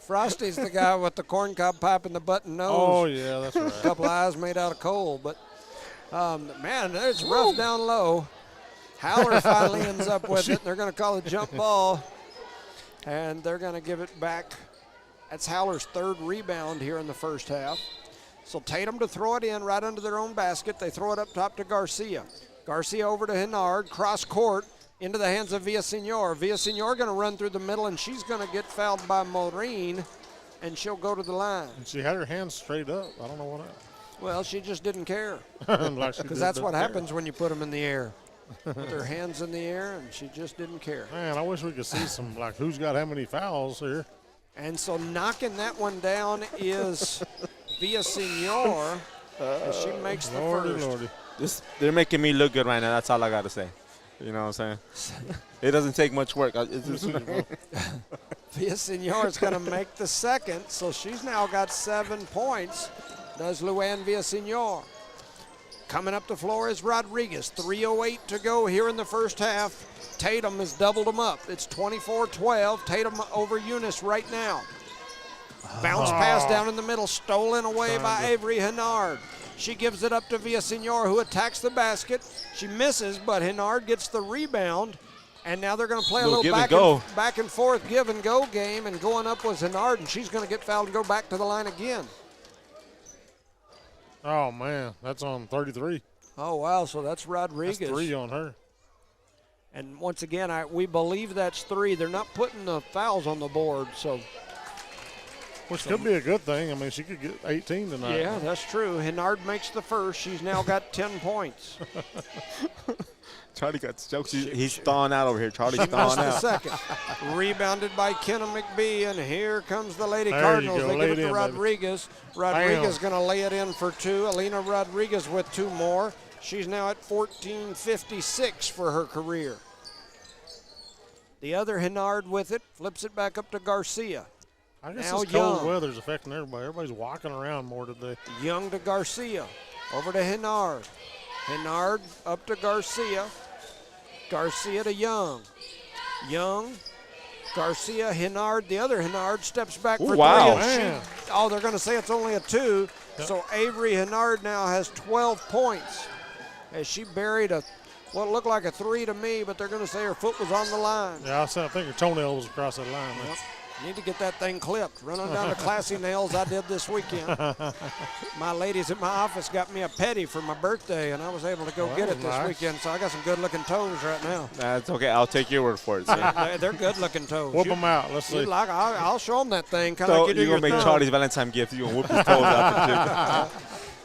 Frosty's the guy with the corncob pipe and the button nose.
Oh, yeah, that's
A
right.
couple eyes made out of coal. But, man, it's rough down low. Howler finally ends up with it. They're going to call a jump ball, and they're going to give it back. That's Howler's third rebound here in the first half. So Tatum to throw it in right under their own basket. They throw it up top to Garcia. Garcia over to Henard, cross court into the hands of Villasenor. Villasenor going to run through the middle, and she's going to get fouled by Maureen, and she'll go to the line.
And she had her hands straight up. I don't know what
Well, she just didn't care,
Like she
because
did
that's
up
what
there.
happens when you put them in the air. With her hands in the air, and she just didn't care.
Man, I wish we could see some, who's got how many fouls here.
And so knocking that one down is Villasenor as she makes the
Lordy,
first.
Lordy.
They're making me look good right now. That's all I got to say. You know what I'm saying? It doesn't take much work.
Villasenor is going to make the second, so she's now got 7 points, does Luann Villasenor. Coming up the floor is Rodriguez. 3:08 to go here in the first half. Tatum has doubled them up. It's 24-12. Tatum over Eunice right now. Bounce pass down in the middle, stolen away by Avery Henard. She gives it up to Villasenor, who attacks the basket. She misses, but Henard gets the rebound. And now they're going to play a little back and forth give and go game. And going up was Henard, and she's going to get fouled and go back to the line again.
Oh, man, that's on 33.
Oh, wow, so that's Rodriguez.
That's 3 on her.
And once again, we believe that's 3. They're not putting the fouls on the board, so
Which could be a good thing. I mean, she could get 18 tonight.
Yeah, that's true. Hennard makes the first. She's now got 10 points.
Charlie got jokes. He's thawing out over here. Charlie's
She
thawing
missed the
out.
second. Rebounded by Kenna McBee, and here comes the Lady
There
Cardinals.
you go.
They
Lay
give it
it
to
in,
Rodriguez. Rodriguez going to lay it in for two. Alina Rodriguez with two more. She's now at 14.56 for her career. The other Hennard with it, flips it back up to Garcia.
I guess
Now
this cold
Young.
weather's affecting everybody. Everybody's walking around more today.
Young to Garcia. Over to Hennard. Hennard up to Garcia. Garcia to Young. Young. Garcia, Hennard. The other Hennard steps back for
wow.
three. And
Man.
they're going to say it's only a two.
Yep.
So Avery Hennard now has 12 points as she buried what looked like a three to me, but they're going to say her foot was on the line.
Yeah, I think her toenail was across that line.
Yep. Need to get that thing clipped. Running down to Classy Nails I did this weekend. My ladies at my office got me a pedi for my birthday, and I was able to go get it this
nice.
weekend. So I got some good-looking toes right now.
That's okay. I'll take your word for it. Sir.
They're good-looking toes.
Whoop them out. Let's see.
I'll show them that thing. Kind of
So
like you do
you're
your
going to make
thumb.
Charlie's Valentine gift. You're going to whoop his toes out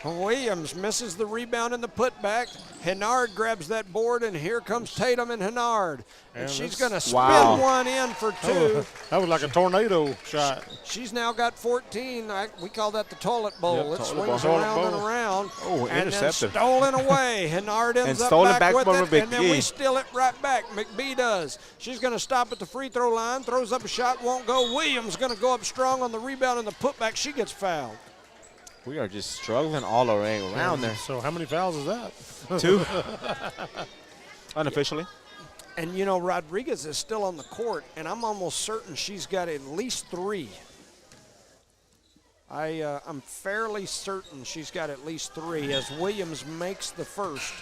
the
Williams misses the rebound and the putback. Hennard grabs that board, and here comes Tatum and Hennard. And
And
she's
that's-
going to spin
Wow.
one in for two.
That was like a tornado shot.
She's now got 14. We call that the toilet bowl.
Yep,
It
toilet
swings
bowl.
around
Toilet
and
bowl.
around.
Oh,
and
intercepted.
then stolen away. Hennard ends
And
up
stolen
back
back
with
from
it, and then we
McBee.
steal it right back. McBee does. She's going to stop at the free throw line, throws up a shot, won't go. Williams going to go up strong on the rebound and the putback. She gets fouled.
We are just struggling all around there.
So how many fouls is that?
2. Unofficially.
And, you know, Rodriguez is still on the court, and I'm almost certain she's got at least 3. I'm fairly certain she's got at least 3 as Williams makes the first.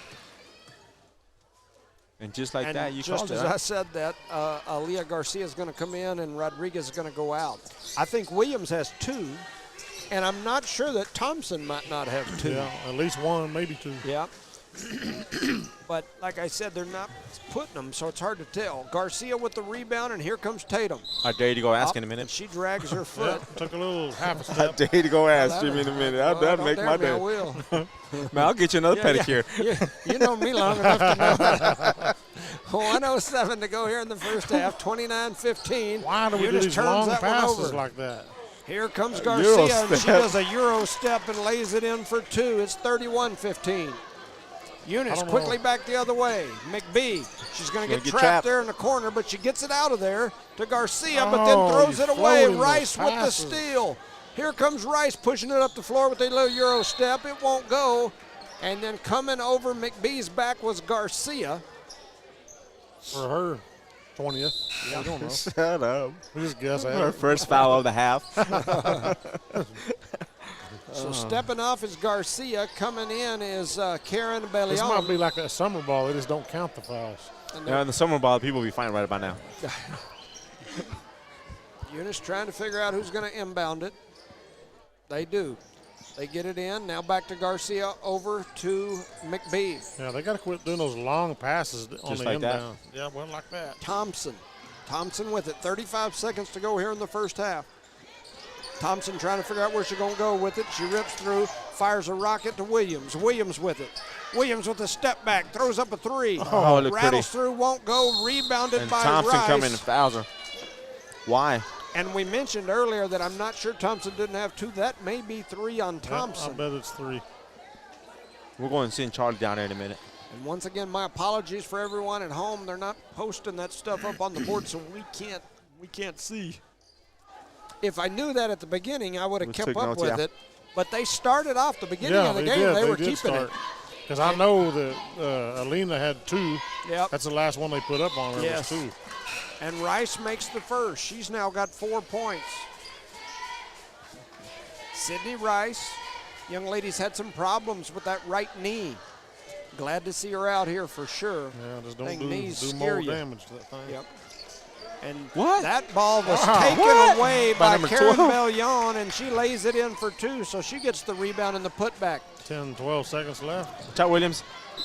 And just like
And
that, you
just
called it.
as
Huh?
I said that, Aaliyah Garcia is going to come in and Rodriguez is going to go out. I think Williams has 2, and I'm not sure that Thompson might not have 2.
Yeah, at least one, maybe 2.
Yeah. But like I said, they're not putting them, so it's hard to tell. Garcia with the rebound, and here comes Tatum.
I dare you to go ask
Up,
in a
and
minute.
she drags her
Yeah,
foot.
took a little half a
I
step.
dare you to go ask Jimmy in a minute. That'd
Don't
make my
dare me, I
day.
will.
Man, I'll get you another pedicure.
You know me long enough to know that. 1:07 to go here in the first half, 29-15.
Why do we do
Eunice
these
turns
long
that one
passes
over.
like that?
Here comes
Euro
Garcia, and she
step.
does a Euro step and lays it in for 2. It's 31-15. Eunice
don't
quickly
know.
back the other way. McBee, she's going to
Gonna
get
get
trapped
trapped.
there in the corner, but she gets it out of there to Garcia, but then throws
you
it away.
floating those
Rice with the
passes.
steal. Here comes Rice pushing it up the floor with a little Euro step. It won't go. And then coming over McBee's back was Garcia.
For her 20th. Yeah, I don't know.
Shut up.
We just guess at
Our
it.
first foul of the half.
So stepping off is Garcia. Coming in is Karen
This
Bellion.
might be like that summer ball. They just don't count the fouls.
Now in the summer ball, people will be fine right about now.
Eunice trying to figure out who's going to inbound it. They do. They get it in. Now back to Garcia, over to McBee.
Yeah, they got to quit doing those long passes on
Just
the
like that?
inbound. Yeah, well, like that.
Thompson. Thompson with it. 35 seconds to go here in the first half. Thompson trying to figure out where she's going to go with it. She rips through, fires a rocket to Williams. Williams with it. Williams with a step back, throws up a 3.
Oh, it looked
Rattles
pretty.
through, won't go. Rebounded
And
by
Thompson
Rice.
coming and fouls her. Why?
And we mentioned earlier that I'm not sure Thompson didn't have 2. That may be 3 on
Yeah,
Thompson.
I bet it's 3.
We're going to send Charlie down there in a minute.
And once again, my apologies for everyone at home. They're not posting that stuff up on the board, so we can't see. If I knew that at the beginning, I would have
We
kept
took
up
notes,
with
yeah.
it. But they started off the beginning
Yeah,
of the
they
game.
did.
They were
did
keeping
start.
it.
Because I know that Alina had 2.
Yep.
That's the last one they put up on her.
Yes.
Was 2.
And Rice makes the first. She's now got 4 points. Sydney Rice, young lady's had some problems with that right knee. Glad to see her out here for sure.
Yeah, just
Dang,
don't
knees
do
scare
more
you.
damage to that thing.
Yep. And
What?
that ball was
Wow.
taken
What?
away
By
by
number
Karen
12.
Bellion, and she lays it in for 2, so she gets the rebound and the putback.
10, 12 seconds left.
Chuck Williams.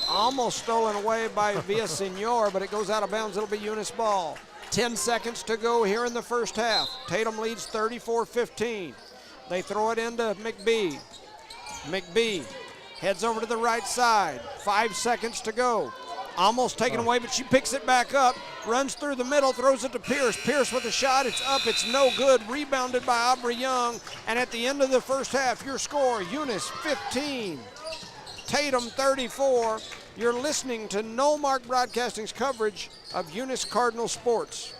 Almost stolen away by Villasenor, but it goes out of bounds. It'll be Eunice ball. 10 seconds to go here in the first half. Tatum leads 34-15. They throw it into McBee. McBee heads over to the right side. 5 seconds to go. Almost taken away, but she picks it back up, runs through the middle, throws it to Pierce. Pierce with a shot. It's up. It's no good. Rebounded by Aubrey Young. And at the end of the first half, your score, Eunice 15, Tatum 34. You're listening to Nomark Broadcasting's coverage of Eunice Cardinal sports.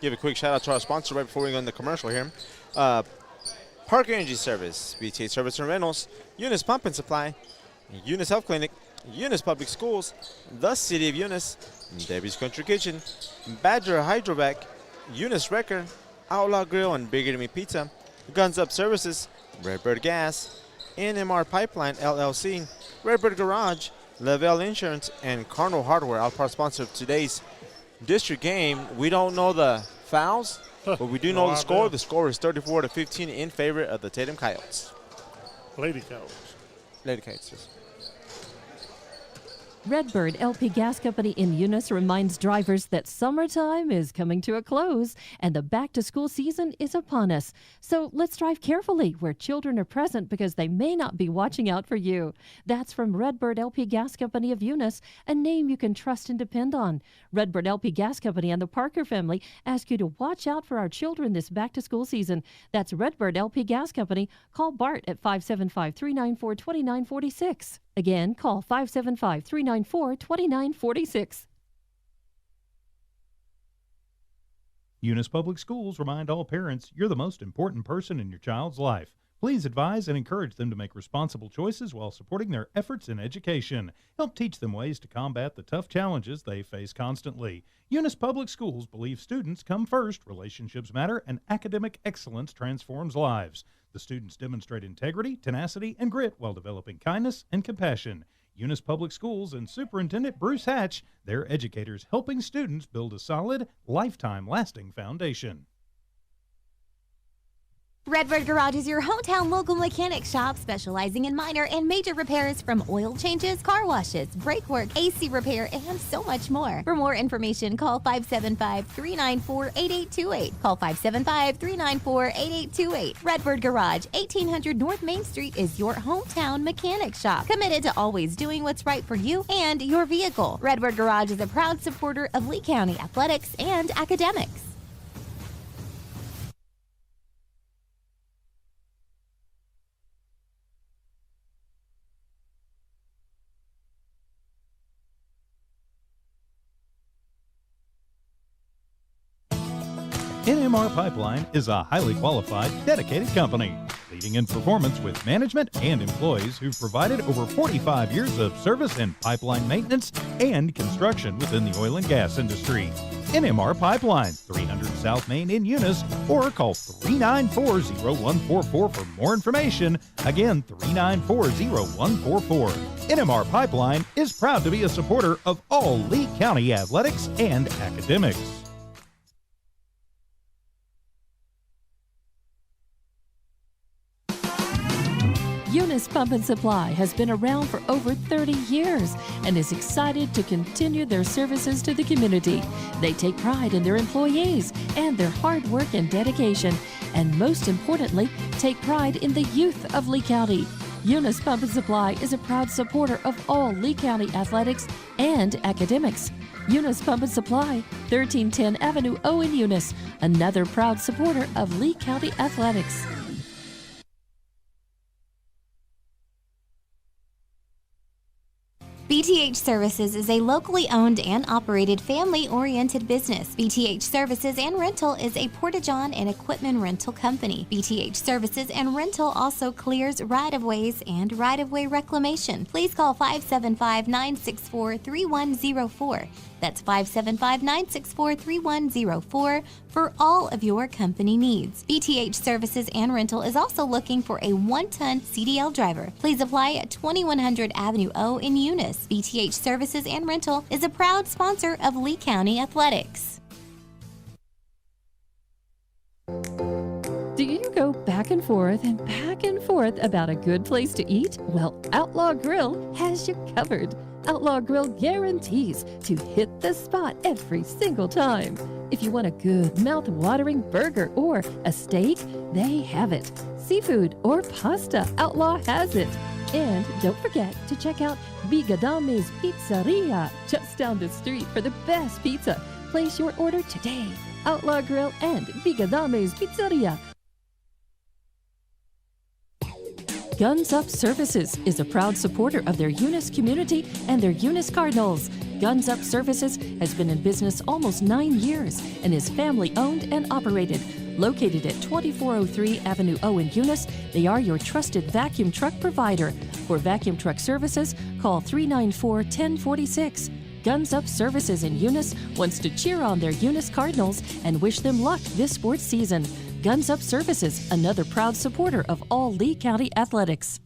Give a quick shout out to our sponsor right before we go into commercial here. Parker Energy Service, BTA Service and Rentals, Eunice Pump and Supply, Eunice Health Clinic, Eunice Public Schools, the City of Eunice, Debbie's Country Kitchen, Badger Hydrovac, Eunice Wrecker, Outlaw Grill and Bigger Than Me Pizza, Guns Up Services, Redbird Gas, NMR Pipeline LLC, Redbird Garage, Lavelle Insurance, and Cardinal Hardware. Our part sponsor of today's district game. We don't know the fouls, but we do know the score. The score is 34-15 in favor of the Tatum Coyotes.
Lady Coyotes.
Lady Coyotes, yes.
Redbird LP Gas Company in Eunice reminds drivers that summertime is coming to a close and the back-to-school season is upon us. So let's drive carefully where children are present because they may not be watching out for you. That's from Redbird LP Gas Company of Eunice, a name you can trust and depend on. Redbird LP Gas Company and the Parker family ask you to watch out for our children this back-to-school season. That's Redbird LP Gas Company. Call Bart at 575-394-2946. Again, call 575-394-2946.
Eunice Public Schools remind all parents you're the most important person in your child's life. Please advise and encourage them to make responsible choices while supporting their efforts in education. Help teach them ways to combat the tough challenges they face constantly. Eunice Public Schools believe students come first, relationships matter, and academic excellence transforms lives. The students demonstrate integrity, tenacity, and grit while developing kindness and compassion. Eunice Public Schools and Superintendent Bruce Hatch, their educators helping students build a solid, lifetime-lasting foundation.
Redbird Garage is your hometown local mechanic shop specializing in minor and major repairs from oil changes, car washes, brake work, AC repair, and so much more. For more information, call 575-394-8828. Call 575-394-8828. Redbird Garage, 1800 North Main Street is your hometown mechanic shop, committed to always doing what's right for you and your vehicle. Redbird Garage is a proud supporter of Lee County athletics and academics.
NMR Pipeline is a highly qualified, dedicated company, leading in performance with management and employees who've provided over 45 years of service in pipeline maintenance and construction within the oil and gas industry. NMR Pipeline, 300 South Main in Eunice, or call 394-0144 for more information. Again, 394-0144. NMR Pipeline is proud to be a supporter of all Lee County athletics and academics.
Eunice Pump and Supply has been around for over 30 years and is excited to continue their services to the community. They take pride in their employees and their hard work and dedication, and most importantly, take pride in the youth of Lee County. Eunice Pump and Supply is a proud supporter of all Lee County athletics and academics. Eunice Pump and Supply, 1310 Avenue O in Eunice, another proud supporter of Lee County athletics.
BTH Services is a locally owned and operated family-oriented business. BTH Services and Rental is a Porta-John and equipment rental company. BTH Services and Rental also clears right-of-ways and right-of-way reclamation. Please call 575-964-3104. That's 575-964-3104 for all of your company needs. BTH Services and Rental is also looking for a 1-ton CDL driver. Please apply at 2100 Avenue O in Eunice. BTH Services and Rental is a proud sponsor of Lee County Athletics.
Do you go back and forth about a good place to eat? Well, Outlaw Grill has you covered. Outlaw Grill guarantees to hit the spot every single time. If you want a good mouth-watering burger or a steak, they have it. Seafood or pasta, Outlaw has it. And don't forget to check out Bigadame's Pizzeria just down the street for the best pizza. Place your order today. Outlaw Grill and Bigadame's Pizzeria. Guns Up Services is a proud supporter of their Eunice community and their Eunice Cardinals. Guns Up Services has been in business almost 9 years and is family owned and operated. Located at 2403 Avenue O in Eunice, they are your trusted vacuum truck provider. For vacuum truck services, call 394-1046. Guns Up Services in Eunice wants to cheer on their Eunice Cardinals and wish them luck this sports season. Guns Up Services, another proud supporter of all Lee County athletics.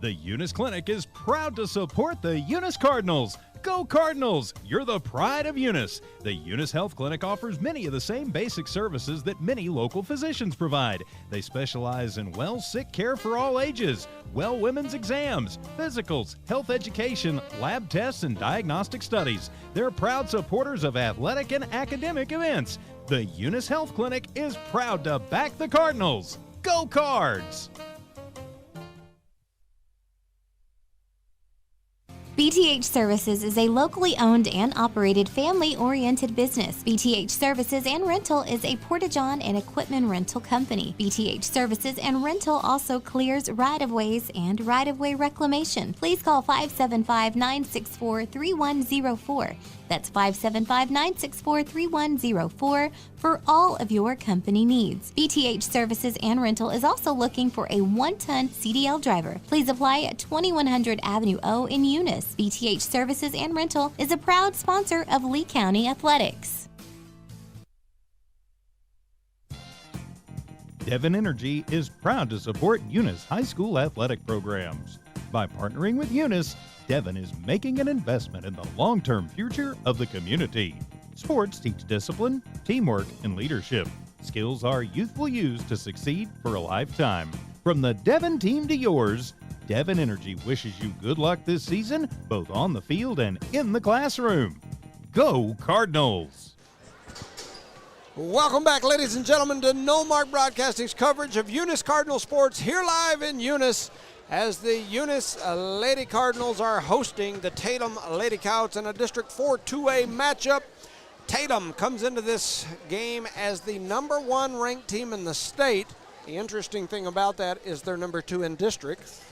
The Eunice Clinic is proud to support the Eunice Cardinals. Go Cardinals! You're the pride of Eunice. The Eunice Health Clinic offers many of the same basic services that many local physicians provide. They specialize in sick care for all ages, women's exams, physicals, health education, lab tests, and diagnostic studies. They're proud supporters of athletic and academic events. The Eunice Health Clinic is proud to back the Cardinals. Go Cards!
BTH Services is a locally owned and operated family-oriented business. BTH Services and Rental is a Porta-John and equipment rental company. BTH Services and Rental also clears right-of-ways and right-of-way reclamation. Please call 575-964-3104. That's 575-964-3104 for all of your company needs. BTH Services and Rental is also looking for a 1-ton CDL driver. Please apply at 2100 Avenue O in Eunice. BTH Services and Rental is a proud sponsor of Lee County Athletics.
Devon Energy is proud to support Eunice High School athletic programs. By partnering with Eunice, Devon is making an investment in the long-term future of the community. Sports teach discipline, teamwork, and leadership. Skills our youth will use to succeed for a lifetime. From the Devon team to yours, Devon Energy wishes you good luck this season, both on the field and in the classroom. Go Cardinals!
Welcome back, ladies and gentlemen, to No Mark Broadcasting's coverage of Eunice Cardinal Sports here live in Eunice, as the Eunice Lady Cardinals are hosting the Tatum Lady Cowts in a District 4 2A matchup. Tatum comes into this game as the number 1 ranked team in the state. The interesting thing about that is they're number 2 in district.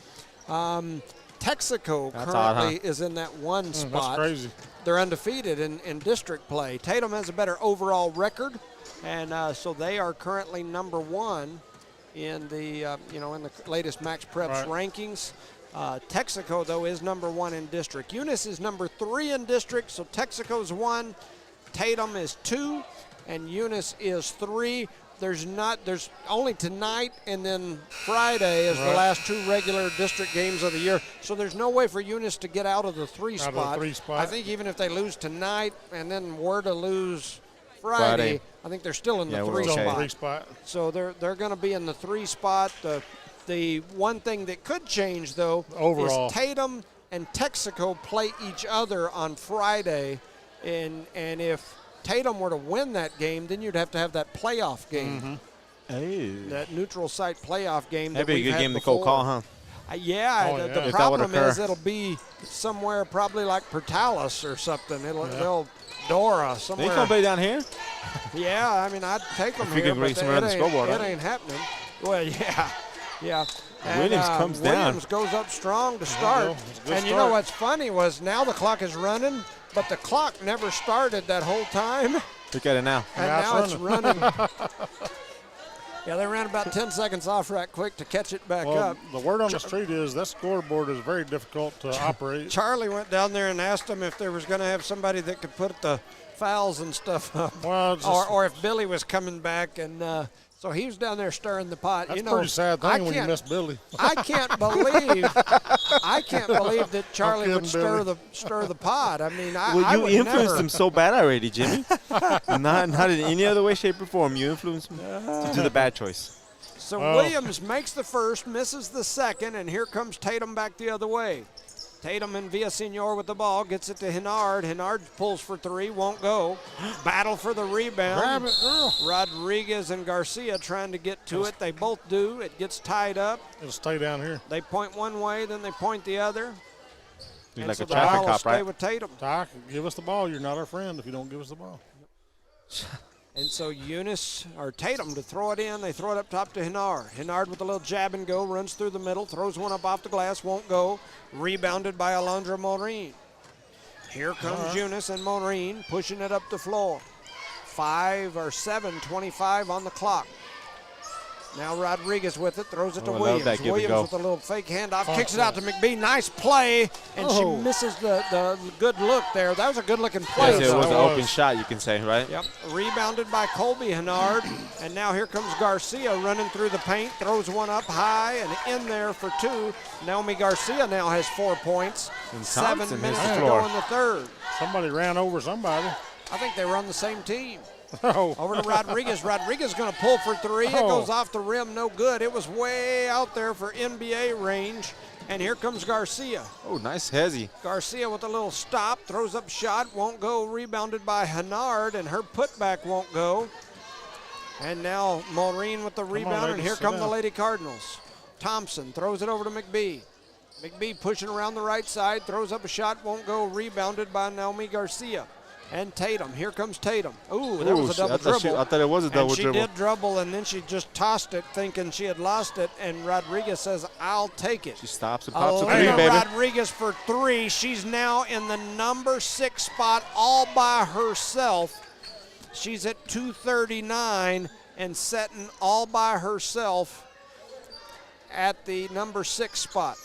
Texaco currently is in that 1 spot.
That's crazy.
They're undefeated in district play. Tatum has a better overall record, and so they are currently number 1 in the in the latest Max Preps rankings. Texaco, though, is number 1 in district. Eunice is number 3 in district, so Texaco's 1, Tatum is 2, and Eunice is 3. There's only tonight and then Friday is the last 2 regular district games of the year. So there's no way for Eunice to get out of the 3 spot. I think even if they lose tonight and then were to lose Friday, I think they're still in the 3 spot. So they're going to be in the 3 spot. The one thing that could change, though, is Tatum and Texaco play each other on Friday, and if Tatum were to win that game, then you'd have to have that playoff game. That neutral site playoff game.
That'd be a good game to call, huh?
The problem is it'll be somewhere probably like Portales or something. They'll Dora somewhere.
They gonna be down here?
Yeah, I mean, I'd take them here, but it ain't happening. Well, yeah. And,
Williams comes down.
Williams goes up strong to start. And you know what's funny was now the clock is running, but the clock never started that whole time.
Look at it now.
And now it's running. Yeah, they ran about 10 seconds off right quick to catch it back up.
The word on the street is that scoreboard is very difficult to operate.
Charlie went down there and asked him if there was going to have somebody that could put the fouls and stuff up, or if Billy was coming back, and so he was down there stirring the pot.
That's a pretty sad thing when you miss Billy.
I can't believe that Charlie would stir the pot. I mean,
you influenced him so bad already, Jimmy. not in any other way, shape, or form. You influenced him to do the bad choice.
So Williams makes the first, misses the second, and here comes Tatum back the other way. Tatum and Villasenor with the ball, gets it to Henard. Henard pulls for three, won't go. Battle for the rebound.
Grab it, girl.
Rodriguez and Garcia trying to get to it. They both do. It gets tied up.
It'll stay down here.
They point one way, then they point the other.
You're
And
like
so
a
the
traffic
ball will
cop,
stay
right?
with Tatum.
Ty, give us the ball. You're not our friend if you don't give us the ball.
And so Eunice, or Tatum, to throw it in, they throw it up top to Henard. Henard with a little jab and go, runs through the middle, throws one up off the glass, won't go. Rebounded by Alondra Maureen. Here comes Eunice and Maureen pushing it up the floor. 7:25 on the clock. Now Rodriguez with it, throws it to
I love
Williams.
that give and
Williams
go.
with a little fake handoff, kicks it out to McBee. Nice play, and she misses the good look there. That was a good-looking play.
Yes, it was an
though.
open shot, you can say, right?
Yep, rebounded by Colby Henard, and now here comes Garcia running through the paint, throws one up high and in there for two. Naomi Garcia now has 4 points.
And
7
Thompson
minutes
hits
to
the
go
floor.
in the third.
Somebody ran over somebody.
I think they were on the same team.
Oh.
Over to Rodriguez. Rodriguez going to pull for three. It goes off the rim, no good. It was way out there for NBA range. And here comes Garcia.
Oh, nice hezzy.
Garcia with a little stop, throws up shot, won't go. Rebounded by Henard, and her putback won't go. And now Maureen with the rebound, and
ladies,
here
sit
come the
down.
Lady Cardinals. Thompson throws it over to McBee. McBee pushing around the right side, throws up a shot, won't go. Rebounded by Naomi Garcia. And Tatum. Here comes Tatum. Ooh, there was a double dribble.
I thought it was a double
and she
dribble.
did dribble, and then she just tossed it thinking she had lost it, and Rodriguez says, I'll take it.
She stops and pops a three,
Elena
baby.
Rodriguez for three. She's now in the number 6 spot all by herself. She's at 239 and setting all by herself at the number 6 spot.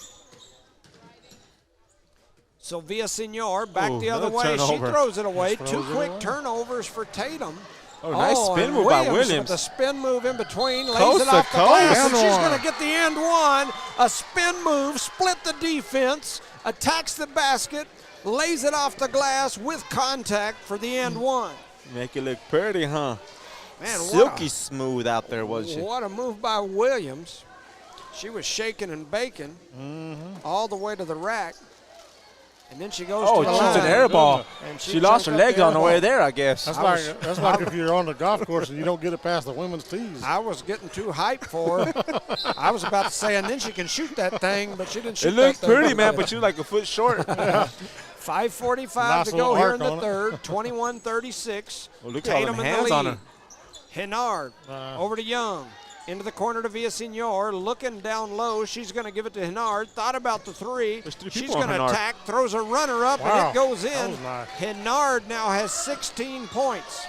So Villasenor back
Ooh,
the other
another
way. She
turnover.
throws it away.
Just
2
throws it
quick
away.
turnovers for Tatum.
Oh, nice spin
and
move by
With
Williams.
the spin move in between, lays
Coast
it
to
off the
coast.
glass, and
And
she's
one.
going to get the and one. A spin move, split the defense, attacks the basket, lays it off the glass with contact for the and one.
Make it look pretty, huh?
Man,
Silky smooth out there, wasn't she?
What a move by Williams. She was shaking and baking all the way to the rack. And then she goes
Oh,
to the
shoots
line.
an air ball.
And
She lost her
jumped up
legs
the
on the
air
way
ball.
there, I guess.
That's like if you're on the golf course and you don't get it past the women's tees.
I was getting too hyped for her. I was about to say, and then she can shoot that thing, but she didn't shoot
It looked
that thing.
pretty, man, but you like a foot short.
5:45
Nice
to
little
go here
arc
in the
on it.
third. 21-36.
Well, look at all
Tatum
them
in the
hands
lead.
on her.
Henard over to Young. Into the corner to Villasenor, looking down low. She's going to give it to Henard. Thought about the three.
There's 3
She's
people on
going to
Henard.
attack, throws a runner up, and
Wow,
it goes
that
in.
was nice.
Henard now has 16 points.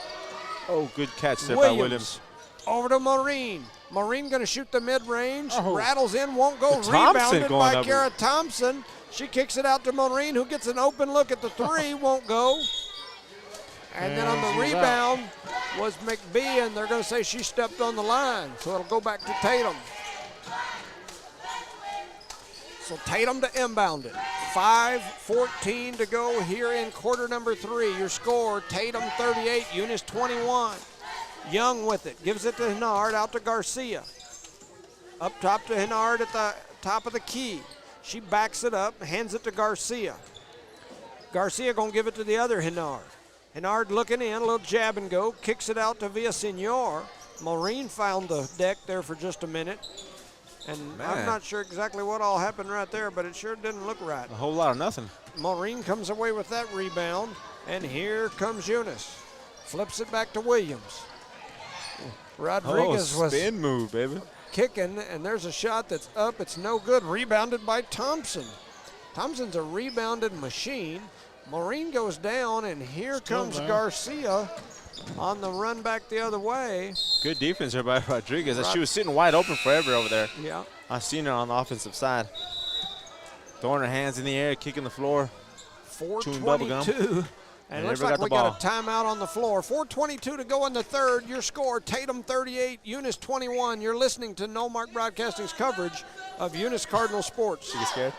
Oh, good catch there by Williams.
Over to Maureen. Maureen going to shoot the mid-range.
Oh.
Rattles in, won't go.
Thompson
Rebounded
going
by
up.
Kara Thompson. She kicks it out to Maureen, who gets an open look at the three, won't go. And then on the
she's
rebound was McBee, and they're going to say she stepped on the line. So it'll go back to Tatum. So Tatum to inbound it. 5:14 to go here in quarter number 3. Your score, Tatum 38, Eunice 21. Young with it, gives it to Henard, out to Garcia. Up top to Henard at the top of the key. She backs it up, hands it to Garcia. Garcia gonna give it to the other Henard. Henard looking in, a little jab and go, kicks it out to Villasenor. Maureen found the deck there for just a minute. And I'm
Man.
not sure exactly what all happened right there, but it sure didn't look right.
A whole lot of nothing.
Maureen comes away with that rebound, and here comes Eunice. Flips it back to Williams. Rodriguez was
spin move, baby.
kicking, and there's a shot that's up. It's no good. Rebounded by Thompson. Thompson's a rebounded machine. Maureen goes down, and here comes
down.
Garcia on the run back the other way.
Good defense there by Rodriguez. She was sitting wide open forever over there.
Yeah.
I seen her on the offensive side. Throwing her hands in the air, kicking the floor. Chewing bubble gum.
4:22. And it
They
looks
never
like
got
we
the
got a timeout on the floor. 4:22 to go in the third. Your score, Tatum 38, Eunice 21. You're listening to No Mark Broadcasting's coverage of Eunice Cardinal Sports.
You get scared?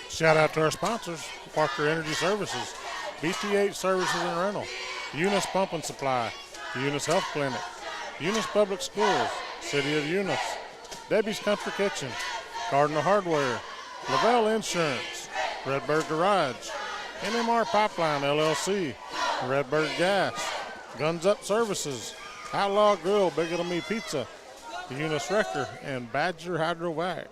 Shout out to our sponsors, Parker Energy Services, BTH Services and Rental, Eunice Pump and Supply, Eunice Health Clinic, Eunice Public Schools, City of Eunice, Debbie's Country Kitchen, Cardinal Hardware, Lavelle Insurance, Redbird Garage, NMR Pipeline LLC, Redbird Gas, Guns Up Services, Outlaw Grill, Big Little Me Pizza, Eunice Wrecker, and Badger Hydrovac.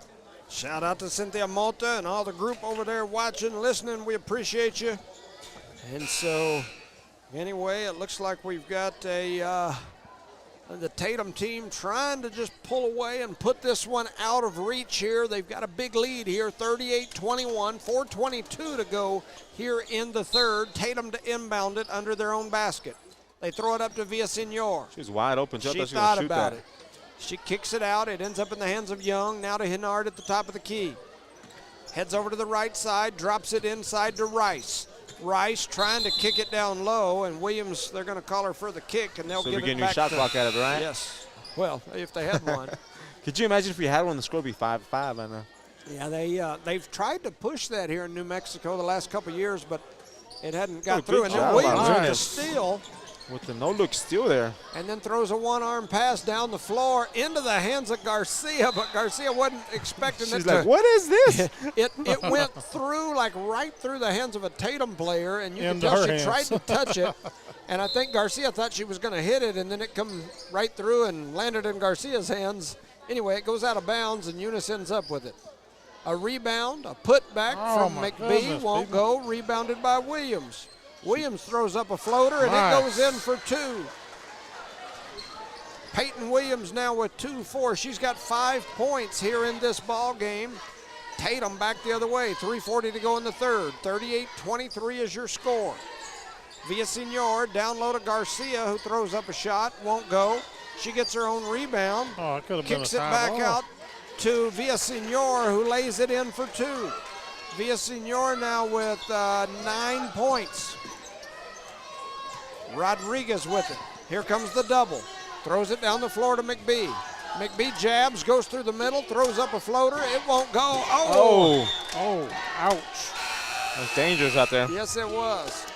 Shout out to Cynthia Malta and all the group over there watching, listening. We appreciate you. And so, anyway, it looks like we've got the Tatum team trying to just pull away and put this one out of reach here. They've got a big lead here, 38-21, 4:22 to go here in the third. Tatum to inbound it under their own basket. They throw it up to Villasenor.
She was wide open.
She thought about it. She kicks it out. It ends up in the hands of Young. Now to Hennard at the top of the key. Heads over to the right side, drops it inside to Rice. Rice trying to kick it down low, and Williams, they're going to call her for the kick, and they'll give it back. So we're getting a
shot clock out of it, right?
Yes. Well, if they had one.
Could you imagine if we had one, the score would be 5-5, I know.
Yeah, they've tried to push that here in New Mexico the last couple of years, but it hadn't got through. And then Williams with the steal.
With the no-look steal there.
And then throws a one-arm pass down the floor into the hands of Garcia, but Garcia wasn't expecting it to.
She's like, what is this?
It went through, like right through the hands of a Tatum player, and you can tell she tried to touch it. And I think Garcia thought she was going to hit it, and then it come right through and landed in Garcia's hands. Anyway, it goes out of bounds, and Eunice ends up with it. A rebound, a putback from McBee, won't go, rebounded by Williams. Williams throws up a floater, and it goes in for two. Peyton Williams now with 2-4. She's got 5 points here in this ball game. Tatum back the other way. 3:40 to go in the third. 38-23 is your score. Villasenor down low to Garcia, who throws up a shot. Won't go. She gets her own rebound.
Oh, it could have been a
kicks it back out to Villasenor, who lays it in for two. Villasenor now with 9 points. Rodriguez with it. Here comes the double. Throws it down the floor to McBee. McBee jabs, goes through the middle, throws up a floater. It won't go.
Oh, ouch.
That's dangerous out there.
Yes, it was.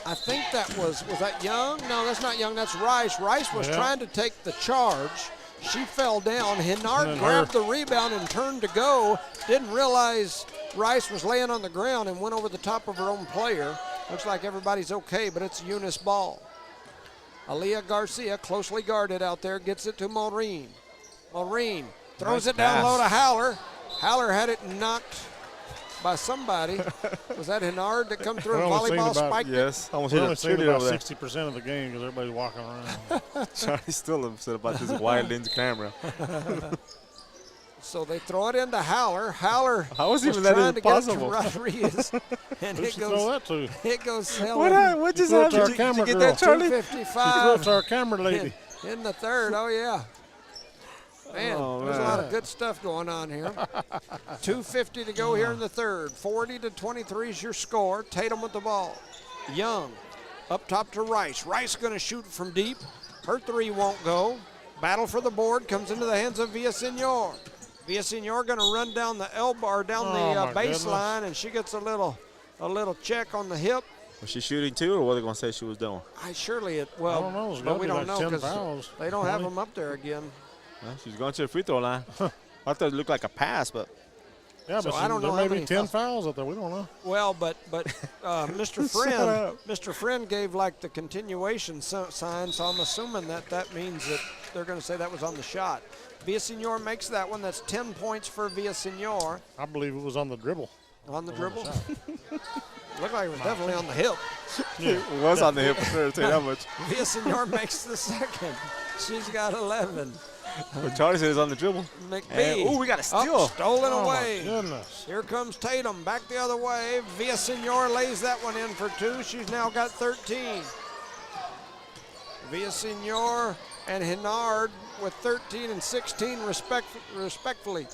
I think that was that Young? No, that's not Young. That's Rice. Rice was trying to take the charge. She fell down. Hennard grabbed the rebound and turned to go. Didn't realize Rice was laying on the ground and went over the top of her own player. Looks like everybody's okay, but it's Eunice ball. Aaliyah Garcia, closely guarded out there, gets it to Maureen. Maureen throws it down low to Haller. Haller had it knocked by somebody. Was that Hennard that come through and volleyball spiked it?
Yes.
Almost hit about 60% of the game because everybody's walking around.
Charlie's still upset about this wide lens camera.
So they throw it into Haller. Haller
How was even
trying
that
to get it to
impossible?
Rodriguez. And it goes sailing.
What just happened? Did you get that, Charlie?
255
to our camera lady.
in the third. Oh, yeah. Man, there's a lot of good stuff going on here. 2:50 to go here in the third. 40-23 is your score. Tatum with the ball. Young up top to Rice. Rice going to shoot from deep. Her three won't go. Battle for the board comes into the hands of Villasenor. Villasenor going to run down the elbow or down the baseline, and she gets a little check on the hip.
Was she shooting too, or what are they going to say she was doing?
I don't know,
but
we don't know because they don't have them up there again.
Well, she's going to the free throw line. I thought it looked like a pass, but.
Yeah, but
I don't know.
There may be 10 fouls out there. We don't know.
Well, but Mr. Friend gave like the continuation sign, so I'm assuming that means that they're going to say that was on the shot. Villasenor makes that one. That's 10 points for Villasenor.
I believe it was on the dribble.
On the dribble? Looked like it was definitely on the hip.
It was on the hip, for sure, I'll tell you that much.
Villasenor makes the second. She's got 11.
But Charlie said it's on the dribble.
McBee.
We got a steal.
Stolen away.
My goodness.
Here comes Tatum back the other way. Villasenor lays that one in for two. She's now got 13. Villasenor and Hennard with 13 and 16 respectfully.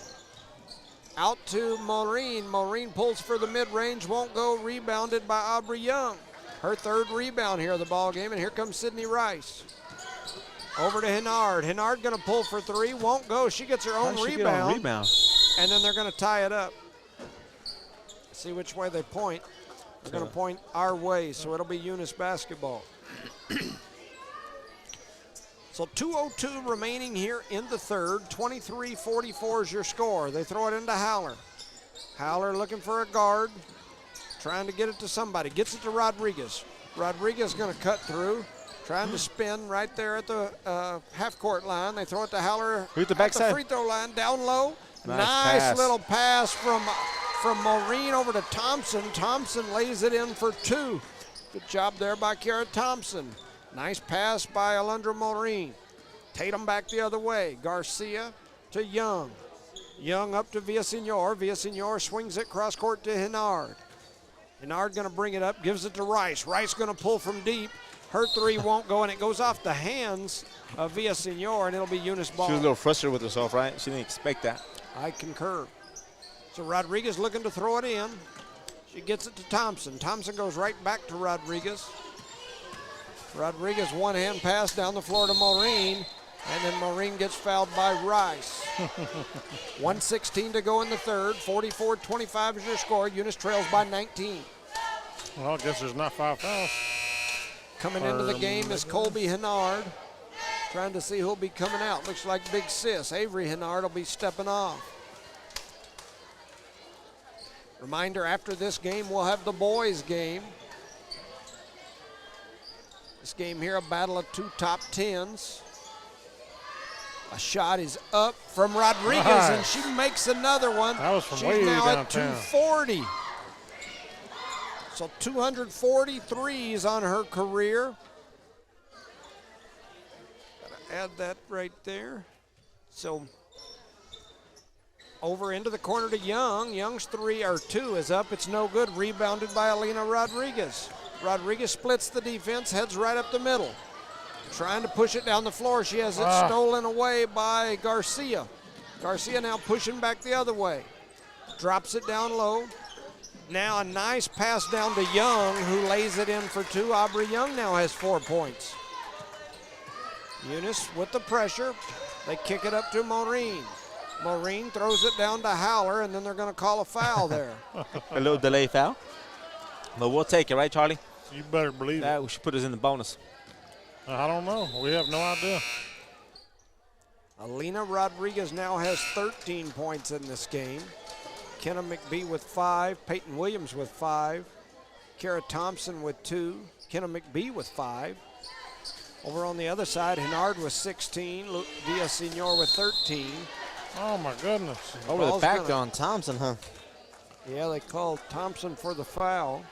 Out to Maureen. Maureen pulls for the mid-range, won't go. Rebounded by Aubrey Young. Her third rebound here of the ball game, and here comes Sydney Rice. Over to Hennard. Hennard going to pull for three, won't go. She gets her own rebound. And then they're going to tie it up. See which way they point. They're going to point our way, so it'll be Eunice basketball. So 2:02 remaining here in the third. 23-44 is your score. They throw it into Howler. Howler looking for a guard, trying to get it to somebody. Gets it to Rodriguez. Rodriguez going to cut through, trying to spin right there at the half-court line. They throw it to Howler
Who's the
at
backside?
the free throw line, down low.
Nice pass.
Little pass from Maureen over to Thompson. Thompson lays it in for two. Good job there by Kara Thompson. Nice pass by Alundra Maureen. Tatum back the other way. Garcia to Young. Young up to Villasenor. Villasenor swings it cross court to Henard. Henard going to bring it up, gives it to Rice. Rice going to pull from deep. Her three won't go, and it goes off the hands of Villasenor, and it'll be Eunice ball.
She was a little frustrated with herself, right? She didn't expect that.
I concur. So Rodriguez looking to throw it in. She gets it to Thompson. Thompson goes right back to Rodriguez. Rodriguez one-hand pass down the floor to Maureen, and then Maureen gets fouled by Rice. 1:16 to go in the third. 44-25 is your score. Eunice trails by 19.
Well, I guess there's not 5 fouls.
Coming into the game is Colby Henard. Trying to see who'll be coming out. Looks like Big Sis. Avery Henard will be stepping off. Reminder, after this game, we'll have the boys game. This game here, a battle of two top 10s. A shot is up from Rodriguez, and she makes another one.
That was from
She's
way
now at
downtown.
240. So 243s on her career. Gotta add that right there. So over into the corner to Young. Young's two is up. It's no good. Rebounded by Alina Rodriguez. Rodriguez splits the defense, heads right up the middle. Trying to push it down the floor. She has it stolen away by Garcia. Garcia now pushing back the other way. Drops it down low. Now a nice pass down to Young, who lays it in for two. Aubrey Young now has 4 points. Eunice with the pressure. They kick it up to Maureen. Maureen throws it down to Howler, and then they're going to call a foul there.
A little delay foul. But we'll take it, right, Charlie?
You better believe
That
it.
we should put us in the bonus.
I don't know. We have no idea.
Alina Rodriguez now has 13 points in this game. Kenna McBee with 5. Peyton Williams with 5. Kara Thompson with 2. Kenna McBee with 5. Over on the other side, Henard with 16. Villasenor with 13.
Oh, my goodness.
Over the
Ball's
back
gonna-
on Thompson, huh?
Yeah, they called Thompson for the foul.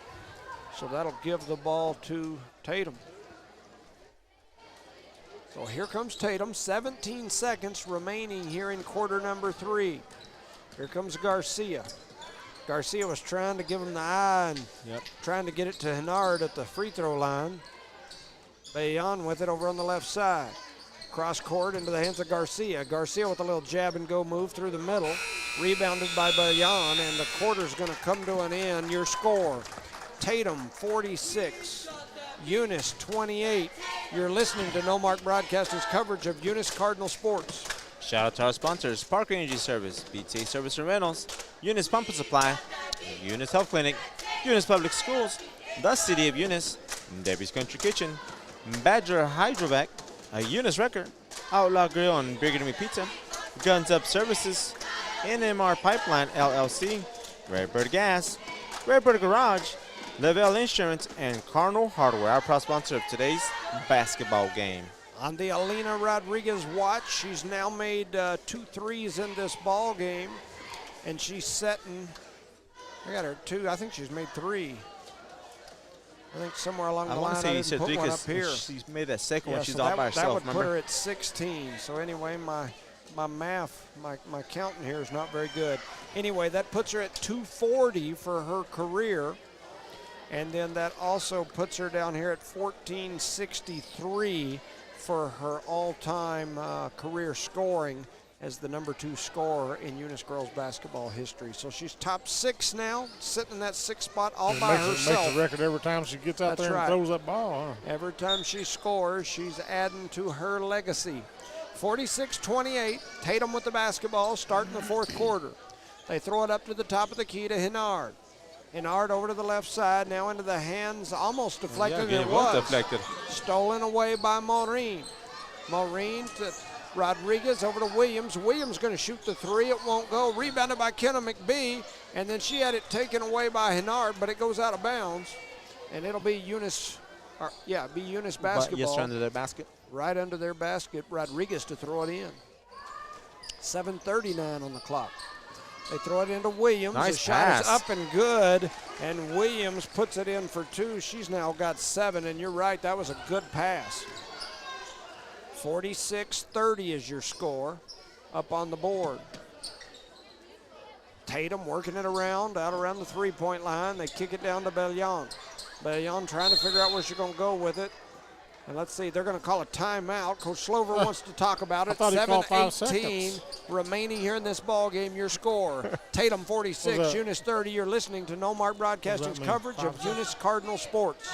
So that'll give the ball to Tatum. So here comes Tatum. 17 seconds remaining here in quarter number 3. Here comes Garcia. Garcia was trying to give him the eye and trying to get it to Henard at the free throw line. Bayon with it over on the left side. Cross court into the hands of Garcia. Garcia with a little jab and go move through the middle. Rebounded by Bayon, and the quarter's going to come to an end. Your score, Tatum 46, Eunice 28. You're listening to No Mark Broadcasting's coverage of Eunice Cardinal Sports.
Shout out to our sponsors, Parker Energy Service, BTA Service and Rentals, Eunice Pump and Supply, Eunice Health Clinic, Eunice Public Schools, the City of Eunice, Debbie's Country Kitchen, Badger Hydrovac, Eunice Record, Outlaw Grill and Burger Meat Pizza, Guns Up Services, NMR Pipeline LLC, Redbird Gas, Redbird Garage, Lavelle Insurance, and Cardinal Hardware, our proud sponsor of today's basketball game.
On the Alina Rodriguez watch, she's now made 2 threes in this ball game, and she's setting, I got her 2, I think she's made 3. I think somewhere along the
I
line
want to say
I
you
didn't
said
put
3
one up here.
because she's made that second one.
Yeah,
She's
so
all by
that
herself,
would put
remember?
her at 16. So anyway, my math, my counting here is not very good. Anyway, that puts her at 240 for her career. And then that also puts her down here at 1463 for her all-time career scoring as the number 2 scorer in Eunice girls basketball history. So she's top 6 now, sitting in that 6th spot all by herself.
Makes a record every time she gets out
That's
there
right.
and throws that ball, huh?
Every time she scores, she's adding to her legacy. 46-28, Tatum with the basketball, starting the 4th quarter. They throw it up to the top of the key to Henard. Henard over to the left side, now into the hands, almost deflected.
Yeah,
it was
deflected.
stolen away by Maureen. Maureen to Rodriguez over to Williams. Williams going to shoot the three. It won't go. Rebounded by Kenna McBee. And then she had it taken away by Hennard, but it goes out of bounds. And it'll be Eunice, Eunice basketball.
Yes, under their basket.
Right under their basket. Rodriguez to throw it in. 7:39 on the clock. They throw it into Williams.
Nice
the shot
pass.
is up and good, and Williams puts it in for two. She's now got 7, and you're right, that was a good pass. 46-30 is your score up on the board. Tatum working it around, out around the three-point line. They kick it down to Bellion. Bellion trying to figure out where she's going to go with it. And let's see, they're going to call a timeout. Coach Slover wants to talk about it. 7:18 remaining here in this ball game. Your score, Tatum 46, Eunice 30. You're listening to No Mark Broadcasting's coverage of Eunice Cardinal sports.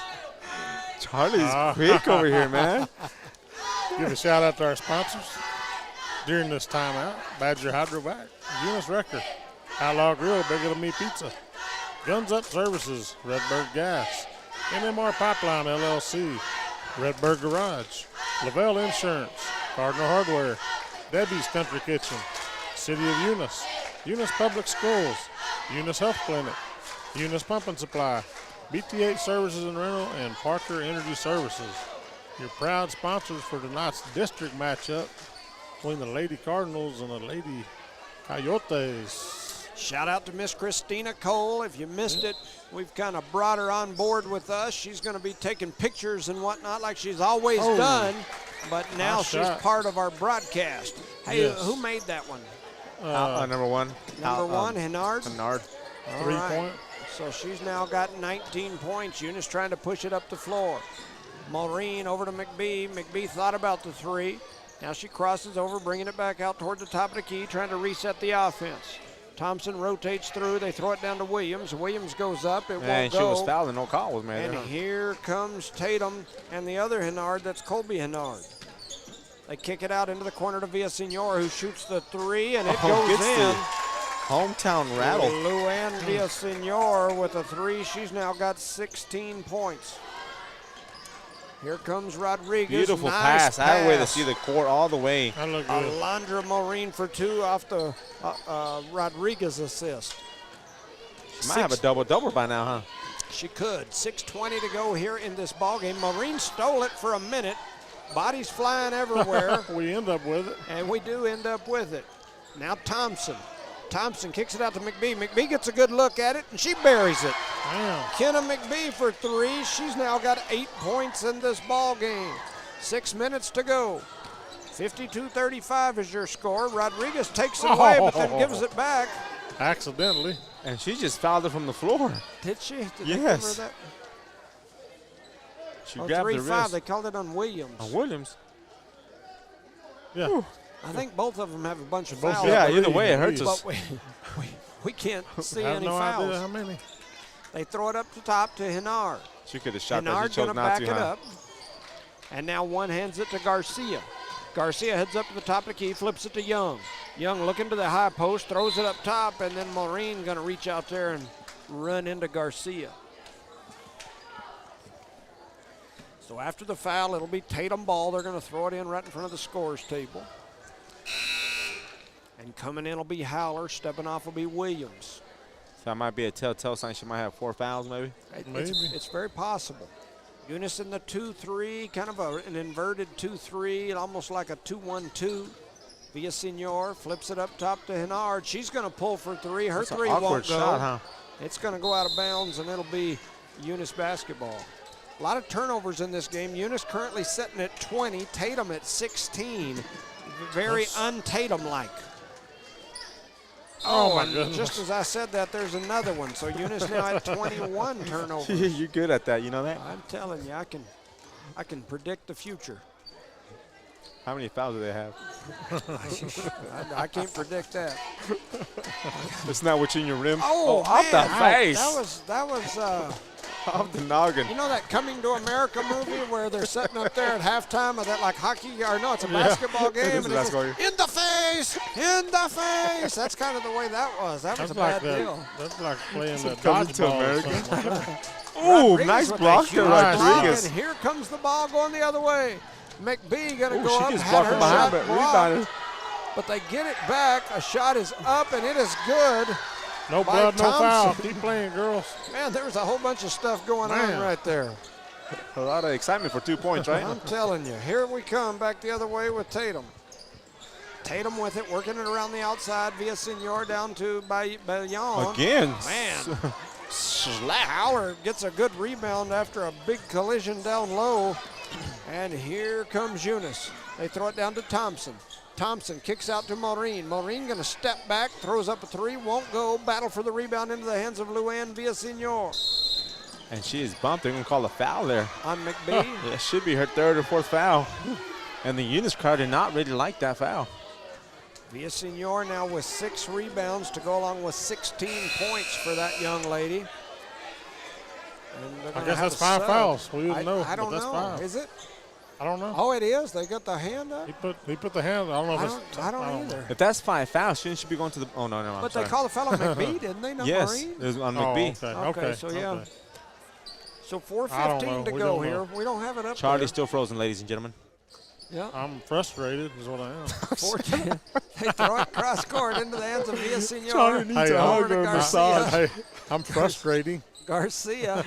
Charlie's quick over here, man.
Give a shout out to our sponsors during this timeout. Badger Hydrovac, Eunice Wrecker, Outlaw Grill, Bigger Than Me Pizza, Guns Up Services, Redbird Gas, NMR Pipeline LLC, Redbird Garage, Lavelle Insurance, Cardinal Hardware, Debbie's Country Kitchen, City of Eunice, Eunice Public Schools, Eunice Health Clinic, Eunice Pump and Supply, BTH Services and Rental, and Parker Energy Services. Your proud sponsors for tonight's district matchup between the Lady Cardinals and the Lady Coyotes.
Shout out to Miss Christina Cole. If you missed it, we've kind of brought her on board with us. She's going to be taking pictures and whatnot like she's always done, but now she's part of our broadcast. Hey, who made that one?
Number one.
Number one, Hennard?
Hennard.
3-point.
So she's now got 19 points. Eunice trying to push it up the floor. Maureen over to McBee. McBee thought about the three. Now she crosses over, bringing it back out toward the top of the key, trying to reset the offense. Thompson rotates through. They throw it down to Williams. Williams goes up. It won't go.
And she was fouled and no call was made.
And here comes Tatum and the other Hennard. That's Colby Hennard. They kick it out into the corner to Villasenor, who shoots the three, and it goes in.
Hometown rattle.
Luann Villasenor with a three. She's now got 16 points. Here comes Rodriguez.
Beautiful
nice
pass. I had a way to see the court all the way.
That looked good.
Alondra Maureen for two off the Rodriguez assist.
She might have a double-double by now, huh?
She could. 6:20 to go here in this ballgame. Maureen stole it for a minute. Bodies flying everywhere.
We end up with it.
And we do end up with it. Now Thompson. Thompson kicks it out to McBee. McBee gets a good look at it, and she buries it.
Damn.
Kenna McBee for three. She's now got 8 points in this ball game. 6 minutes to go. 52-35 is your score. Rodriguez takes it away, but then gives it back.
Accidentally.
And she just fouled it from the floor.
Did she? Did
Yes.
they give her that?
She grabbed the
3-5.
wrist.
They called it on Williams.
On Williams.
Yeah.
Whew.
I think both of them have a bunch of
Both
fouls.
Yeah, either way, it hurts us.
But we can't see
I have
any
no
fouls.
idea how many.
They throw it up the top to Hennard.
She could have shot that.
Hennard
She chose
going to
not
back
to,
it
huh?
up. And now one hands it to Garcia. Garcia heads up to the top of the key, flips it to Young. Young looking to the high post, throws it up top, and then Maureen going to reach out there and run into Garcia. So after the foul, it'll be Tatum ball. They're going to throw it in right in front of the scorer's table. And coming in will be Howler. Stepping off will be Williams.
So that might be a telltale sign she might have 4 fouls, maybe.
It's very possible. Eunice in the 2-3, kind of an inverted 2-3, almost like a 2-1-2. Villasenor flips it up top to Hennard. She's going to pull for three. Her
That's an
three
awkward
won't go.
shot, huh?
It's going to go out of bounds, and it'll be Eunice basketball. A lot of turnovers in this game. Eunice currently sitting at 20, Tatum at 16. Very un-Tatum-like.
Oh, my
and
goodness.
just as I said that, there's another one. So Eunice now at 21 turnovers.
You're good at that, you know that?
I'm telling you, I can predict the future.
How many fouls do they have?
I can't predict that.
It's not what's in your rim.
Oh,
off
man.
the face.
That was
Off the noggin.
you know that Coming to America movie where they're sitting up there at halftime of that like hockey, or no, it's a basketball game.
It is
And
a
it's
basketball
just, in the face, in the face. That's kind of the way that was. That was
That's
a
like
bad deal.
That's like playing the
Coming to
dodgeball or
America.
something like that.
Ooh,
Rodriguez
nice
with a
block
huge
there,
block,
Rodriguez.
And here comes the ball going the other way. McBee going to
Ooh,
go
she
up,
gets
had
blocked
her
from behind,
shot
but
blocked,
rebounded.
but they get it back. A shot is up, and it is good.
No
by
blood, no foul.
Thompson.
Keep playing, girls.
Man, there was a whole bunch of stuff going on right there.
A lot of excitement for 2 points, right?
I'm telling you. Here we come back the other way with Tatum. Tatum with it, working it around the outside. Villasenor down to Bayon.
Again.
Man. Howard gets a good rebound after a big collision down low. And here comes Eunice. They throw it down to Thompson. Thompson kicks out to Maureen. Maureen going to step back, throws up a three, won't go. Battle for the rebound into the hands of Luann Villasenor.
And she is bumped. They're going to call a foul there.
On McBee.
Yeah, it should be her 3rd or 4th foul. And the Eunice crowd did not really like that foul.
Villasenor now with 6 rebounds to go along with 16 points for that young lady.
I guess that's 5 fouls. We wouldn't know.
I don't
but that's
know.
5.
Is it?
I don't know.
Oh, it is. They got the hand up.
He put the hand. I don't know if it's.
I don't either.
If that's 5 fouls, shouldn't she be going to the? Oh no, I'm
But
sorry.
they called the foul on McBee, didn't they? Not
Yes,
Maureen?
it was on
Oh,
McBee.
Okay, so yeah.
Okay.
So
I don't
4:15
know.
to
We
go
don't
here.
know.
We don't have it up
Charlie's
there.
still frozen, ladies and gentlemen.
Yeah.
I'm frustrated, is what I am.
14. They throw it cross court into the hands of Villasenor.
Charlie needs
a
Over to Garcia.
Hey, I'm frustrating.
Garcia.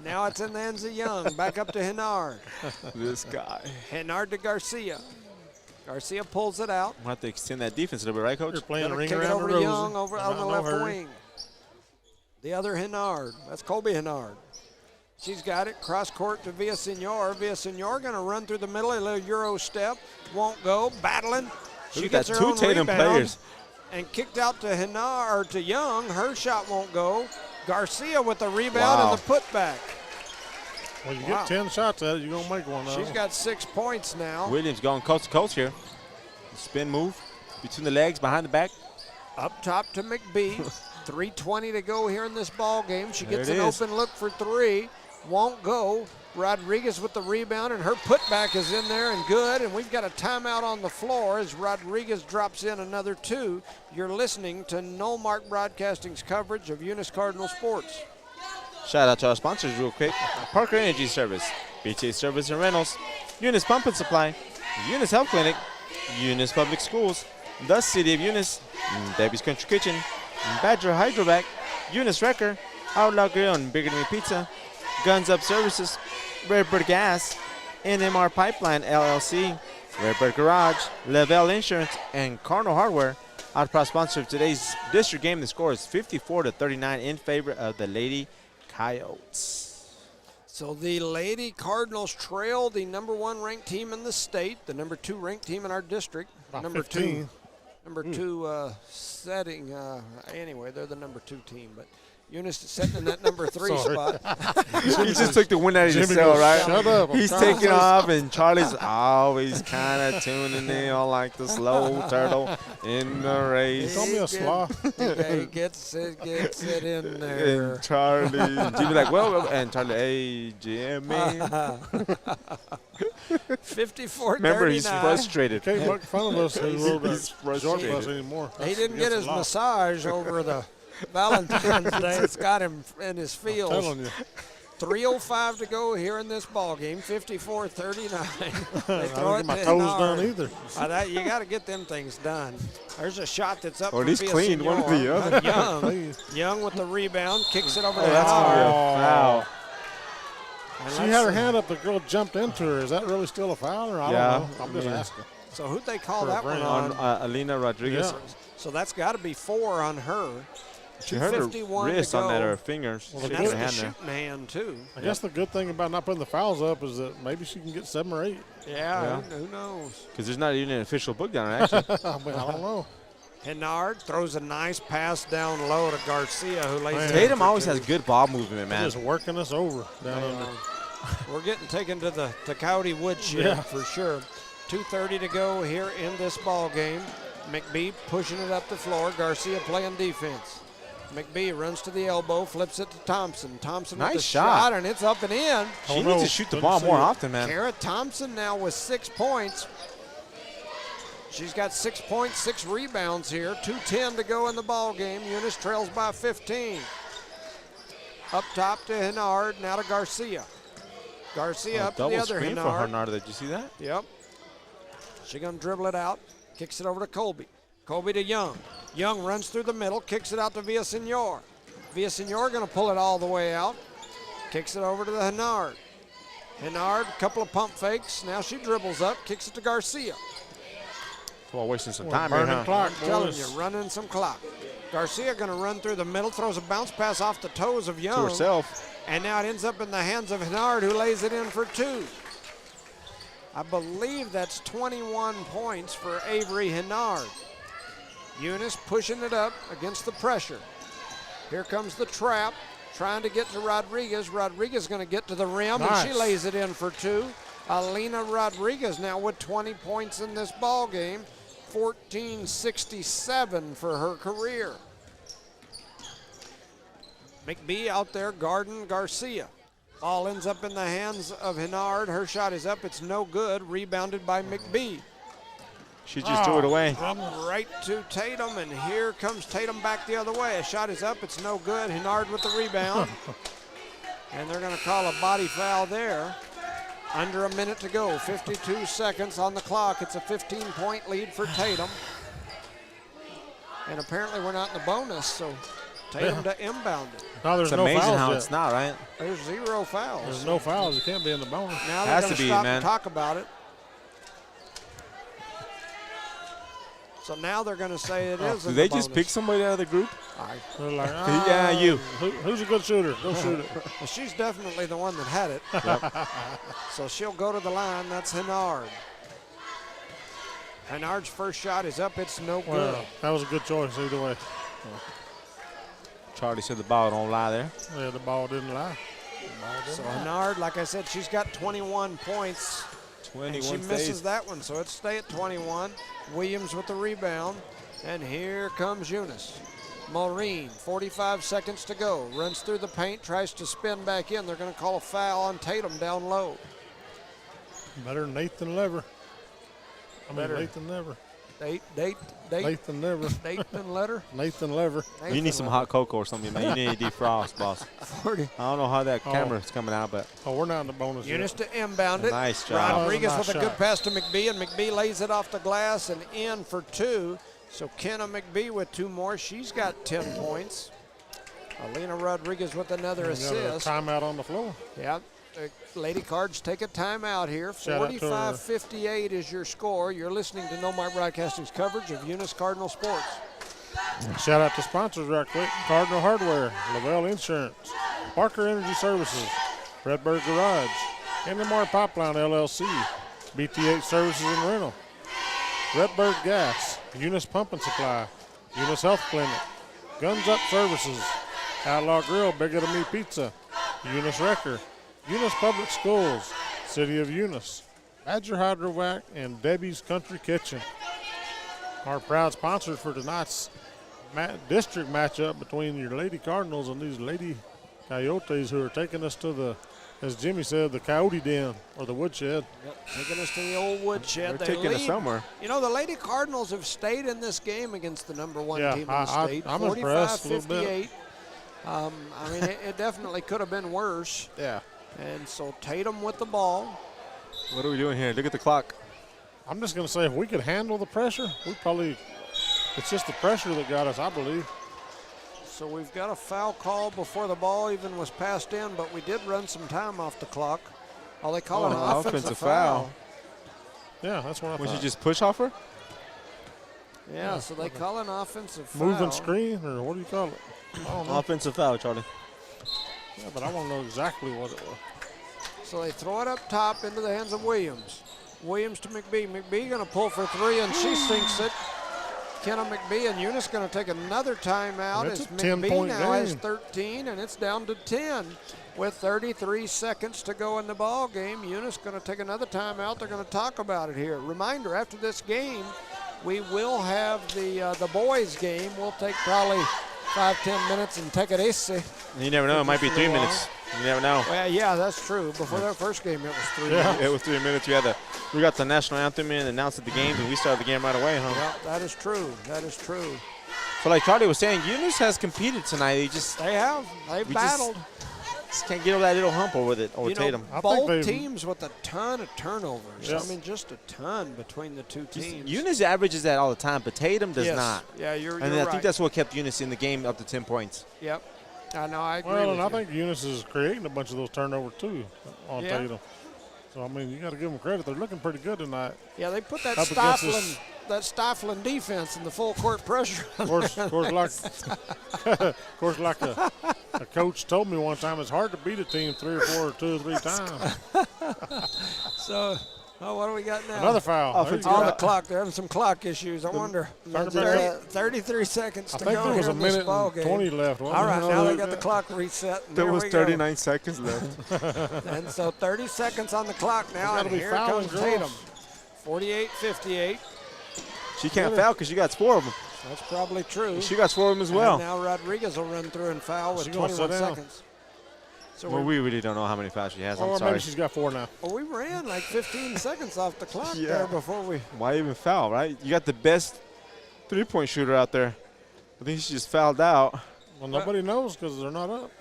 Now it's in the hands of Young. Back up to Henard.
This guy.
Henard to Garcia. Garcia pulls it out.
We'll have to extend that defense a little bit, right, Coach?
You're playing
Gonna
ring
kick it
around
over
the
to
rosy.
Young over on the
No
left
hurry.
wing. The other Henard. That's Colby Henard. She's got it. Cross court to Villasenor. Villasenor going to run through the middle. A little Euro step. Won't go. Battling. She
Look at
gets
that,
her own
2 Tatum
rebound.
players.
And kicked out to Henard or to Young. Her shot won't go. Garcia with the rebound and the putback.
Well, you get 10 shots at it, you're going to make one.
She's got 6 points now.
Williams going coast to coast here. Spin move between the legs, behind the back.
Up top to McBee. 3:20 to go here in this ball game. She
There
gets
it
an
is.
open look for 3. Won't go. Rodriguez with the rebound, and her putback is in there and good. And we've got a timeout on the floor as Rodriguez drops in another 2. You're listening to Nomark Broadcasting's coverage of Eunice Cardinal Sports.
Shout out to our sponsors real quick. Parker Energy Service, BTA Service and Rentals, Eunice Pump and Supply, Eunice Health Clinic, Eunice Public Schools, the City of Eunice, Debbie's Country Kitchen, Badger Hydrovac, Eunice Wrecker, Outlaw Grill and Bigger Than Me Pizza, Guns Up Services, Redbird Gas, NMR Pipeline LLC, Redbird Garage, Lavelle Insurance, and Cardinal Hardware. Our proud sponsor of today's district game. The score is 54-39 in favor of the Lady Coyotes.
So the Lady Cardinals trail the number 1 ranked team in the state, the number 2 ranked team in our district.
About
number
15.
2. Number 2 setting. Anyway, they're the number 2 team, but Eunice is sitting in that number 3 spot.
He just took the wind out of his
Jimmy
sail,
goes,
right?
"Shut up, I'm
He's
trying to
taking
say
off, and Charlie's always kind of tuning in on like the slow turtle in the race.
Don't be a sloth.
He gets it in there.
And Charlie, Jimmy like, well, and Charlie, hey, Jimmy.
54-39.
Remember, he's frustrated.
Can't make fun of us who wrote
He's
that
frustrated.
short bus anymore.
He didn't get
That's
his
a lot.
massage over the Valentine's Day. It's got him in his
I'm
feels.
telling you.
3:05 to go here in this ball game. 54-39. They
I
throw
didn't
it
get
to
my toes done
Henard.
either.
You got to get them things done. There's a shot that's up.
Or at
for
least cleaned one or the other.
Young.
Please.
Young with the rebound. Kicks it over to
That's going to be
Henard.
a foul.
And
She
let's
had her
see.
hand up. The girl jumped into her. Is that really still a foul? Or I
Yeah.
don't know. I'm just
Yeah.
asking.
So who'd they call
For a
that one
friend.
on?
On Alina Rodriguez.
Yeah.
So that's got to be 4 on her.
She hurt her
2:51 to
wrist on that,
go.
or her fingers.
Well,
She
And
had
that's
her
the
hand there.
shooting hand, too.
I guess the good thing about not putting the fouls up is that maybe she can get 7 or 8.
Yeah, who knows?
Because there's not even an official book down there, actually.
I mean, I don't know.
Henard throws a nice pass down low to Garcia, who lays it in
Tatum
for
always
2.
has good ball movement,
They're
man.
just working us over down under.
We're getting taken to the Coyote woodshed
Yeah.
for sure. 2:30 to go here in this ball game. McBee pushing it up the floor. Garcia playing defense. McBee runs to the elbow, flips it to Thompson. Thompson with
Nice
the
shot.
and it's up and in.
She
Oh,
needs
no.
to shoot the
Couldn't
ball
see
more
it.
often, man.
Kara Thompson now with 6 points. She's got 6 points, 6 rebounds here. 2:10 to go in the ball game. Eunice trails by 15. Up top to Henard, now to Garcia. Garcia up to the
double
other
screen for
Henard.
Henard. Did you see that?
Yep. She's going to dribble it out. Kicks it over to Colby. Colby to Young. Young runs through the middle. Kicks it out to Villasenor. Villasenor going to pull it all the way out. Kicks it over to the Henard. Henard, couple of pump fakes. Now she dribbles up. Kicks it to Garcia.
Well, wasting some
We're
time here,
burning
huh?
clock,
I'm telling
boys.
you, running some clock. Garcia going to run through the middle. Throws a bounce pass off the toes of Young.
To herself.
And now it ends up in the hands of Henard, who lays it in for 2. I believe that's 21 points for Avery Henard. Eunice pushing it up against the pressure. Here comes the trap, trying to get to Rodriguez. Rodriguez going to get to the rim,
Nice.
and she lays it in for 2. Alina Rodriguez now with 20 points in this ball game, 1467 for her career. McBee out there guarding Garcia. Ball ends up in the hands of Henard. Her shot is up. It's no good. Rebounded by McBee.
She just threw it away.
Up right to Tatum, and here comes Tatum back the other way. A shot is up. It's no good. Henard with the rebound. And they're going to call a body foul there. Under a minute to go. 52 seconds on the clock. It's a 15-point lead for Tatum. And apparently we're not in the bonus, so Tatum to inbound it.
No, there's
It's
no
amazing
fouls
how
yet.
it's not, right?
There's 0 fouls.
There's no fouls. You can't be in the bonus.
Now they're
Has
going
to be,
stop
man.
and talk about it. So now they're going to say it is.
Do
in
they
the
just
bonus.
pick somebody out of the group?
They're like,
Yeah, you.
Who's a good shooter? Go shoot it.
Well, she's definitely the one that had it. So she'll go to the line. That's Henard. Henard's first shot is up. It's no good.
Well, that was a good choice either way.
Charlie said the ball don't lie there.
Yeah, the ball didn't lie.
So Henard, like I said, she's got 21 points.
21
And she
stays.
misses that one, so it's stay at 21. Williams with the rebound. And here comes Eunice. Maureen, 45 seconds to go. Runs through the paint, tries to spin back in. They're going to call a foul on Tatum down low.
Better than Nathan Lever.
Better.
Nathan Lever. Nathan Lever.
Nathan Letter.
Nathan Lever.
You need some hot cocoa or something, man. You need to defrost, boss.
40.
I don't know how that camera's coming out, but
Oh, we're not in the bonus
Eunice
yet.
to inbound it.
Nice job.
Rodriguez
Nice
with a good
shot.
pass to McBee, and McBee lays it off the glass and in for 2. So Kenna McBee with 2 more. She's got 10 points. Alina Rodriguez with another
We got a
assist.
timeout on the floor.
Yeah, the Lady Cards take a timeout here.
Shout out to her.
45-58 is your score. You're listening to Nomar Broadcasting's coverage of Eunice Cardinal Sports.
Shout out to sponsors right quick. Cardinal Hardware, Lavelle Insurance, Parker Energy Services, Redbird Garage, NMR Pipeline LLC, BTH Services and Rental, Redbird Gas, Eunice Pump and Supply, Eunice Health Clinic, Guns Up Services, Outlaw Grill, Bigger Than Me Pizza, Eunice Wrecker, Eunice Public Schools, City of Eunice, Badger Hydrovac, and Debbie's Country Kitchen. Our proud sponsors for tonight's district matchup between your Lady Cardinals and these Lady Coyotes, who are taking us to the, as Jimmy said, the Coyote Den or the Woodshed.
Yep, taking us to the old woodshed.
They're
They
taking us
lead.
somewhere.
You know, the Lady Cardinals have stayed in this game against the number 1
Yeah,
team in the state.
I'm impressed a little bit.
45-58. I mean, it definitely could have been worse.
yeah.
And so Tatum with the ball.
What are we doing here? Look at the clock.
I'm just going to say if we could handle the pressure, we probably, it's just the pressure that got us, I believe.
So we've got a foul call before the ball even was passed in, but we did run some time off the clock. Oh, they call it an offensive foul.
Yeah, that's what I
Was
thought.
you just push off her?
Yeah, so they call an offensive foul.
Moving screen, or what do you call it? I don't know.
Offensive foul, Charlie.
Yeah, but I want to know exactly what it was.
So they throw it up top into the hands of Williams. Williams to McBee. McBee going to pull for 3, and she sinks it. Kenna McBee and Eunice going to take another timeout
That's
as
a
McBee
10-point
now has
game.
13, and it's down to 10 with 33 seconds to go in the ball game. Eunice going to take another timeout. They're going to talk about it here. Reminder, after this game, we will have the boys game. We'll take probably 5-10 minutes and take it easy.
You never know. It might be 3
Just a little
minutes. You never know.
Well, yeah, that's true. Before that first game, it was 3
Yeah.
minutes.
It was 3 minutes. We got the national anthem in, announced at the game, and we started the game right away, huh?
Yeah, that is true. That is true.
So like Charlie was saying, Eunice has competed tonight.
They have. They've
We just-
battled.
Just can't get over that little hump over Tatum.
Both teams with a ton of turnovers.
Yes.
I mean, just a ton between the two teams.
Eunice averages that all the time, but Tatum does not.
Yeah, you're
And
right.
I think that's what kept Eunice in the game up to 10 points.
Yep. I know, I agree
Well,
with
and I
you.
think Eunice is creating a bunch of those turnovers too on Tatum. So I mean, you got to give them credit. They're looking pretty good tonight.
Yeah, they put that
Up against
stifling defense in the full court pressure.
Of course, like a coach told me one time, it's hard to beat a team 2 or 3 times.
So, what do we got now?
Another foul.
On the clock. They're having some clock issues. I wonder. 33 seconds to go.
I think there was
here
a
in this
minute
ball
and
game.
20 left.
All right, now they got the clock reset. And
There
here
was
we go.
39 seconds left.
And so 30 seconds on the clock now, and here comes Tatum. 48-58.
She can't foul because she got 4 of them.
That's probably true.
She got 4 of them as well.
And now Rodriguez will run through and foul with 21 seconds. So
well, we really don't know how many fouls she has. I'm
or
sorry.
maybe she's got 4 now.
Well, we ran like 15 seconds off the clock there before we.
Why even foul, right? You got the best 3-point shooter out there. I think she just fouled out.
Well, nobody knows because they're not up.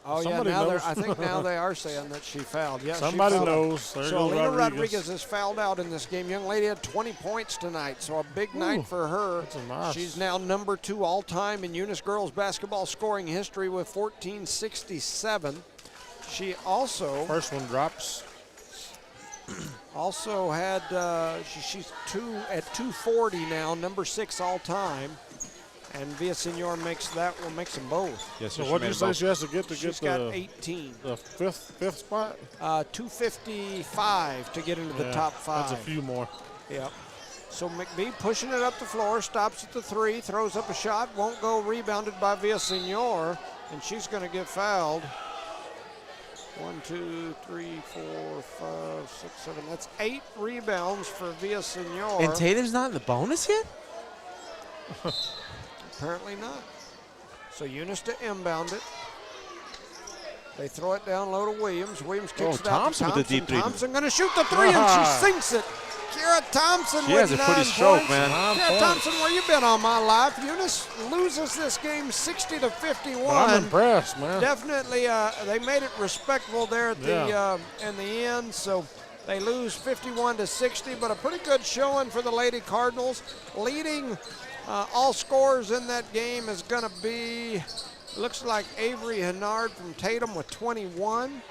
Oh,
Somebody
yeah,
knows.
I think now they are saying that she fouled. Yeah,
Somebody
she fouled.
knows. There
So
goes
Alina
Rodriguez.
Rodriguez is fouled out in this game. Young lady had 20 points tonight, so a big night for her.
That's a nice.
She's now number 2 all-time in Eunice girls basketball scoring history with 1467. She also
First one drops.
also had she's at 240 now, number 6 all-time. And Villasenor makes them both.
Yes,
So what did you say she has to get
She's got 18.
the fifth spot?
255 to get into the top 5.
That's a few more.
Yep. So McBee pushing it up the floor, stops at the 3, throws up a shot, won't go, rebounded by Villasenor, and she's going to get fouled. 1, 2, 3, 4, 5, 6, 7. That's 8 rebounds for Villasenor.
And Tatum's not in the bonus yet?
Apparently not. So Eunice to inbound it. They throw it down low to Williams. Williams kicks it out to
Thompson with the deep three.
Thompson going to shoot the 3, and she sinks it. Kira Thompson
She
with
has a
9
pretty stroke,
points.
man.
Kira Thompson, where you been all my life? Eunice loses this game 60-51.
I'm impressed, man.
Definitely, they made it respectable there at in the end. So they lose 51-60, but a pretty good showing for the Lady Cardinals. Leading all scorers in that game is going to be, looks like Avery Hennard from Tatum with 21.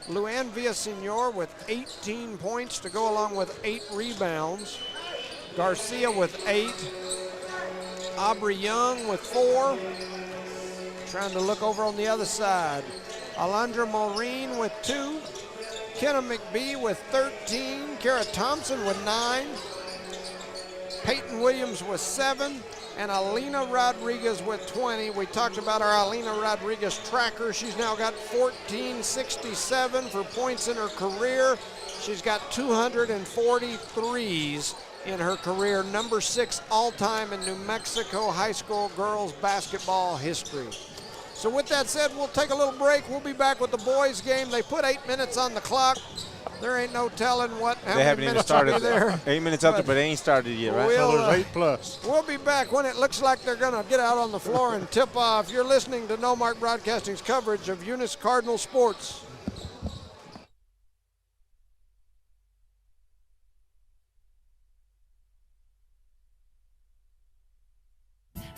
Luann Villasenor with 18 points to go along with 8 rebounds. Garcia with 8. Aubrey Young with 4. Trying to look over on the other side. Alondra Maureen with 2. Kenna McBee with 13. Kara Thompson with 9. Peyton Williams with 7. And Alina Rodriguez with 20. We talked about our Alina Rodriguez tracker. She's now got 1467 for points in her career. She's got 243s in her career, number 6 all-time in New Mexico high school girls basketball history. So with that said, we'll take a little break. We'll be back with the boys game. They put 8 minutes on the clock. There ain't no telling how
They
many
haven't even
minutes will be
started.
there.
8 minutes up there, but they ain't started yet, right?
We'll,
So there's 8 plus.
We'll be back when it looks like they're going to get out on the floor and tip off. You're listening to No Mark Broadcasting's coverage of Eunice Cardinal sports.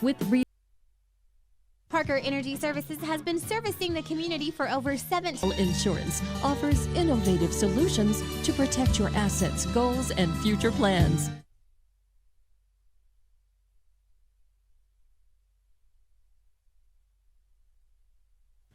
With
Parker Energy Services has been servicing the community for over 17
Insurance offers innovative solutions to protect your assets, goals, and future plans.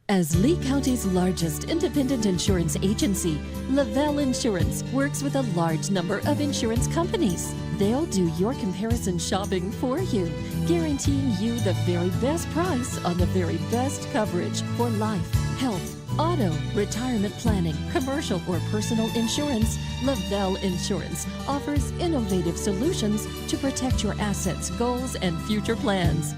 As Lee County's largest independent insurance agency, Lavelle Insurance works with a large number of insurance companies. They'll do your comparison shopping for you, guaranteeing you the very best price on the very best coverage for life, health, auto, retirement planning, commercial or personal insurance. Lavelle Insurance offers innovative solutions to protect your assets, goals, and future plans.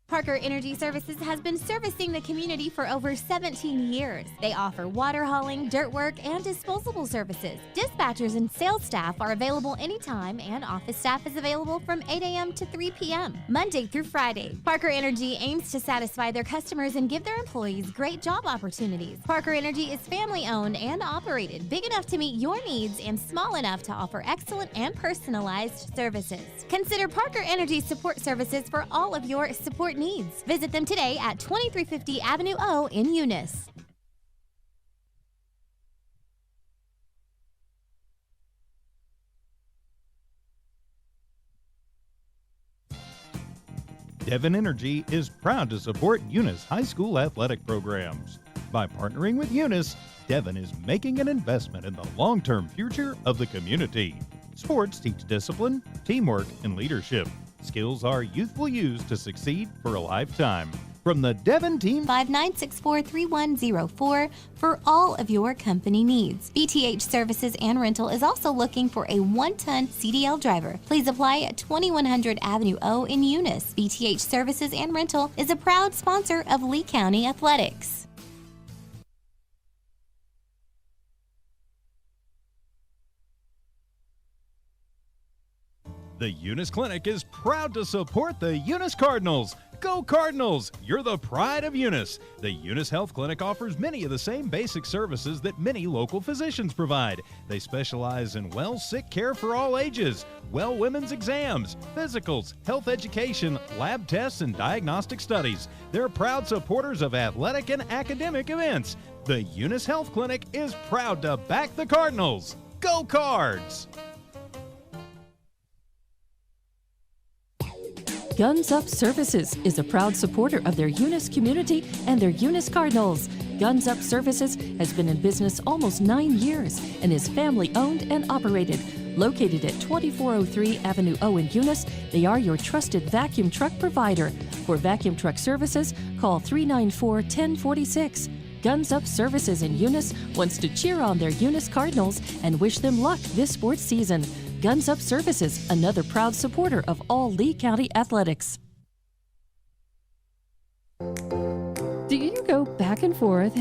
Parker Energy Services has been servicing the community for over 17 years. They offer water hauling, dirt work, and disposable services. Just dispatchers and sales staff are available anytime, and office staff is available from 8 a.m. to 3 p.m., Monday through Friday. Parker Energy aims to satisfy their customers and give their employees great job opportunities. Parker Energy is family-owned and operated, big enough to meet your needs and small enough to offer excellent and personalized services. Consider Parker Energy support services for all of your support needs. Visit them today at 2350 Avenue O in Eunice.
Devon Energy is proud to support Eunice High School athletic programs. By partnering with Eunice, Devon is making an investment in the long-term future of the community. Sports teach discipline, teamwork, and leadership. Skills our youth will use to succeed for a lifetime. From the Devon team,
5964-3104 for all of your company needs. BTH Services and Rental is also looking for a 1-ton CDL driver. Please apply at 2100 Avenue O in Eunice. BTH Services and Rental is a proud sponsor of Lee County Athletics.
the Eunice Clinic is proud to support the Eunice Cardinals. Go Cardinals! You're the pride of Eunice. The Eunice Health Clinic offers many of the same basic services that many local physicians provide. They specialize in sick care for all ages, women's exams, physicals, health education, lab tests, and diagnostic studies. They're proud supporters of athletic and academic events. The Eunice Health Clinic is proud to back the Cardinals. Go Cards!
Guns Up Services is a proud supporter of their Eunice community and their Eunice Cardinals. Guns Up Services has been in business almost 9 years and is family-owned and operated. Located at 2403 Avenue O in Eunice, they are your trusted vacuum truck provider. For vacuum truck services, call 394-1046. Guns Up Services in Eunice wants to cheer on their Eunice Cardinals and wish them luck this sports season. Guns Up Services, another proud supporter of all Lee County athletics. Do you go back and forth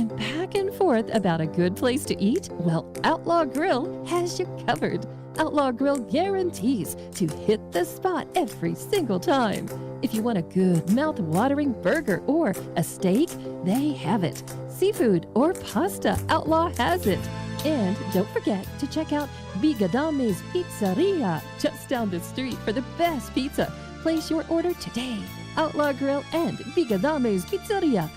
about a good place to eat? Well, Outlaw Grill has you covered. Outlaw Grill guarantees to hit the spot every single time. If you want a good mouth-watering burger or a steak, they have it. Seafood or pasta, Outlaw has it. And don't forget to check out Bigadame's Pizzeria just down the street for the best pizza. Place your order today. Outlaw Grill and Bigadame's Pizzeria.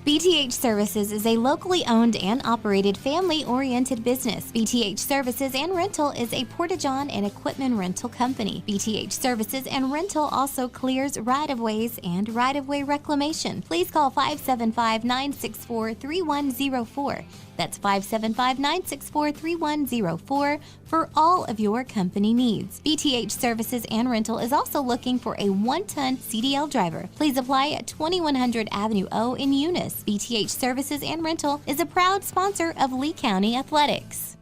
BTH Services is a locally owned and operated family-oriented business. BTH Services and Rental is a Porta-John and equipment rental company. BTH Services and Rental also clears right-of-ways and right-of-way reclamation. Please call 575-964-3104. That's 575-964-3104 for all of your company needs. BTH Services and Rental is also looking for a 1-ton CDL driver. Please apply at 2100 Avenue O in Eunice. BTH Services and Rental is a proud sponsor of Lee County Athletics.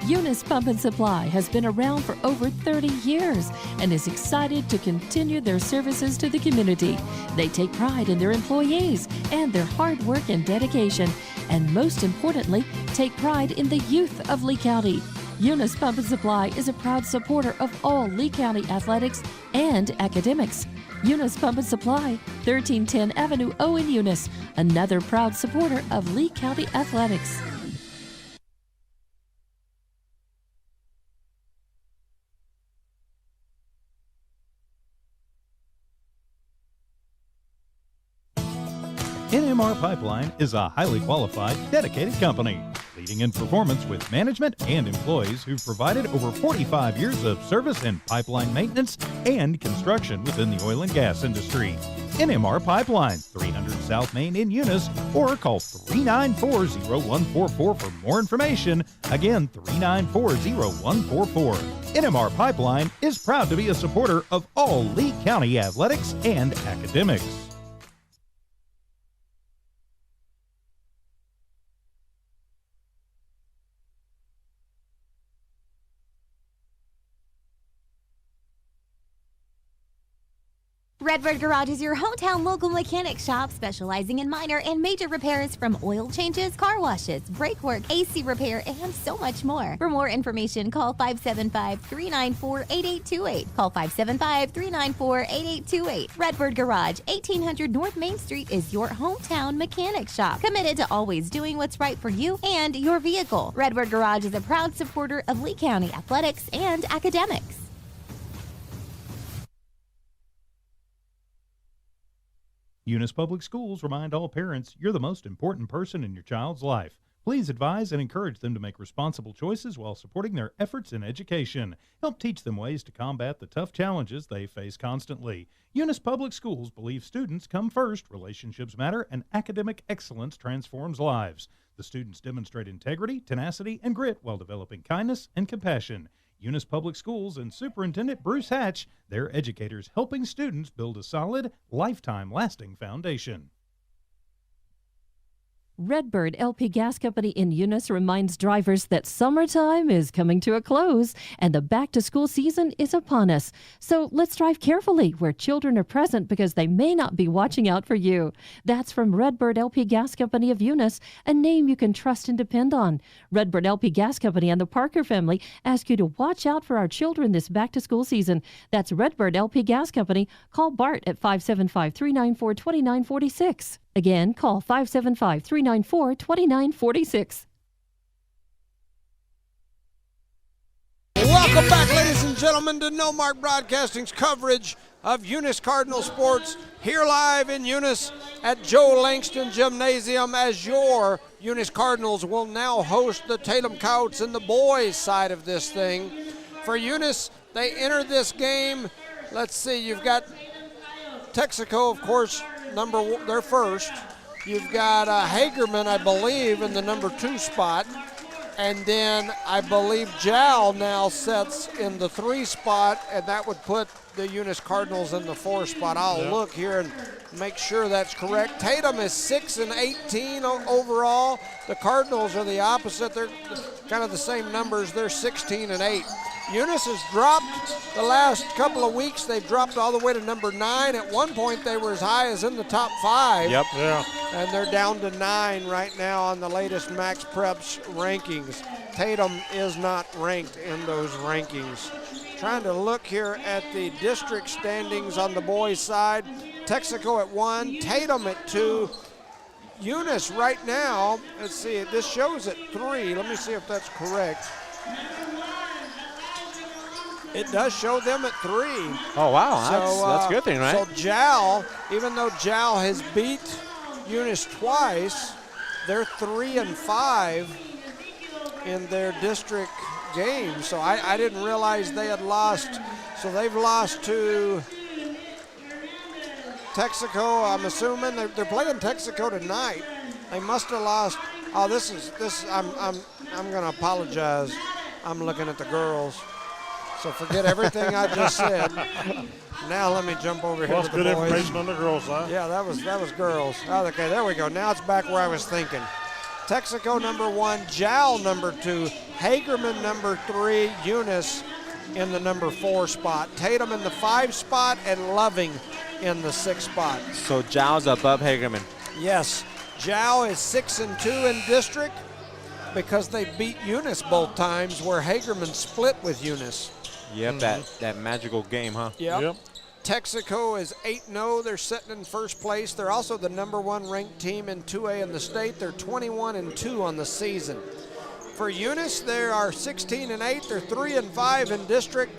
Eunice Pump and Supply has been around for over 30 years and is excited to continue their services to the community. They take pride in their employees and their hard work and dedication, and most importantly, take pride in the youth of Lee County. Eunice Pump and Supply is a proud supporter of all Lee County athletics and academics. Eunice Pump and Supply, 1310 Avenue O in Eunice, another proud supporter of Lee County athletics.
NMR Pipeline is a highly qualified, dedicated company, leading in performance with management and employees who've provided over 45 years of service in pipeline maintenance and construction within the oil and gas industry. NMR Pipeline, 300 South Main in Eunice, or call 394-0144 for more information. Again, 394-0144. NMR Pipeline is proud to be a supporter of all Lee County athletics and academics.
Redbird Garage is your hometown local mechanic shop specializing in minor and major repairs from oil changes, car washes, brake work, AC repair, and so much more. For more information, call 575-394-8828. Call 575-394-8828. Redbird Garage, 1800 North Main Street is your hometown mechanic shop, committed to always doing what's right for you and your vehicle. Redbird Garage is a proud supporter of Lee County athletics and academics.
Eunice Public Schools remind all parents you're the most important person in your child's life. Please advise and encourage them to make responsible choices while supporting their efforts in education. Help teach them ways to combat the tough challenges they face constantly. Eunice Public Schools believe students come first, relationships matter, and academic excellence transforms lives. The students demonstrate integrity, tenacity, and grit while developing kindness and compassion. Eunice Public Schools and Superintendent Bruce Hatch, their educators helping students build a solid, lifetime-lasting foundation.
Redbird LP Gas Company in Eunice reminds drivers that summertime is coming to a close and the back-to-school season is upon us. So let's drive carefully where children are present because they may not be watching out for you. That's from Redbird LP Gas Company of Eunice, a name you can trust and depend on. Redbird LP Gas Company and the Parker family ask you to watch out for our children this back-to-school season. That's Redbird LP Gas Company. Call Bart at 575-394-2946. Again, call 575-394-2946.
Welcome back, ladies and gentlemen, to No Mark Broadcasting's coverage of Eunice Cardinal sports here live in Eunice at Joe Langston Gymnasium, as your Eunice Cardinals will now host the Tatum Coyotes in the boys' side of this thing. For Eunice, they enter this game. Let's see, you've got Texaco, of course, they're first. You've got Hagerman, I believe, in the number 2 spot. And then I believe Jal now sets in the 3 spot, and that would put the Eunice Cardinals in the 4 spot. I'll look here and make sure that's correct. Tatum is 6-18 overall. The Cardinals are the opposite. They're kind of the same numbers. They're 16-8. Eunice has dropped the last couple of weeks. They've dropped all the way to number 9. At one point, they were as high as in the top 5.
Yep.
Yeah.
And they're down to 9 right now on the latest Max Preps rankings. Tatum is not ranked in those rankings. Trying to look here at the district standings on the boys' side. Texaco at 1, Tatum at 2. Eunice right now, let's see, this shows at 3. Let me see if that's correct. It does show them at 3.
Oh, wow. That's a good thing, right?
So Jal, even though Jal has beat Eunice twice, they're 3-5 in their district game. So I didn't realize they had lost. So they've lost to Texaco. I'm assuming they're playing Texaco tonight. They must have lost. Oh, this. I'm going to apologize. I'm looking at the girls. So forget everything I just said. Now let me jump over here to the boys.
Good information on the girls' side.
Yeah, that was girls. Oh, okay, there we go. Now it's back where I was thinking. Texaco number 1, Jal number 2, Hagerman number 3, Eunice in the number 4 spot, Tatum in the 5 spot, and Loving in the 6 spot.
So Jal's above Hagerman.
Yes, Jal is 6-2 in district because they beat Eunice both times, where Hagerman split with Eunice.
Yep, that magical game, huh?
Yep. Texaco is 8-0. They're sitting in first place. They're also the number 1 ranked team in 2A in the state. They're 21-2 on the season. For Eunice, they are 16-8. They're 3-5 in district.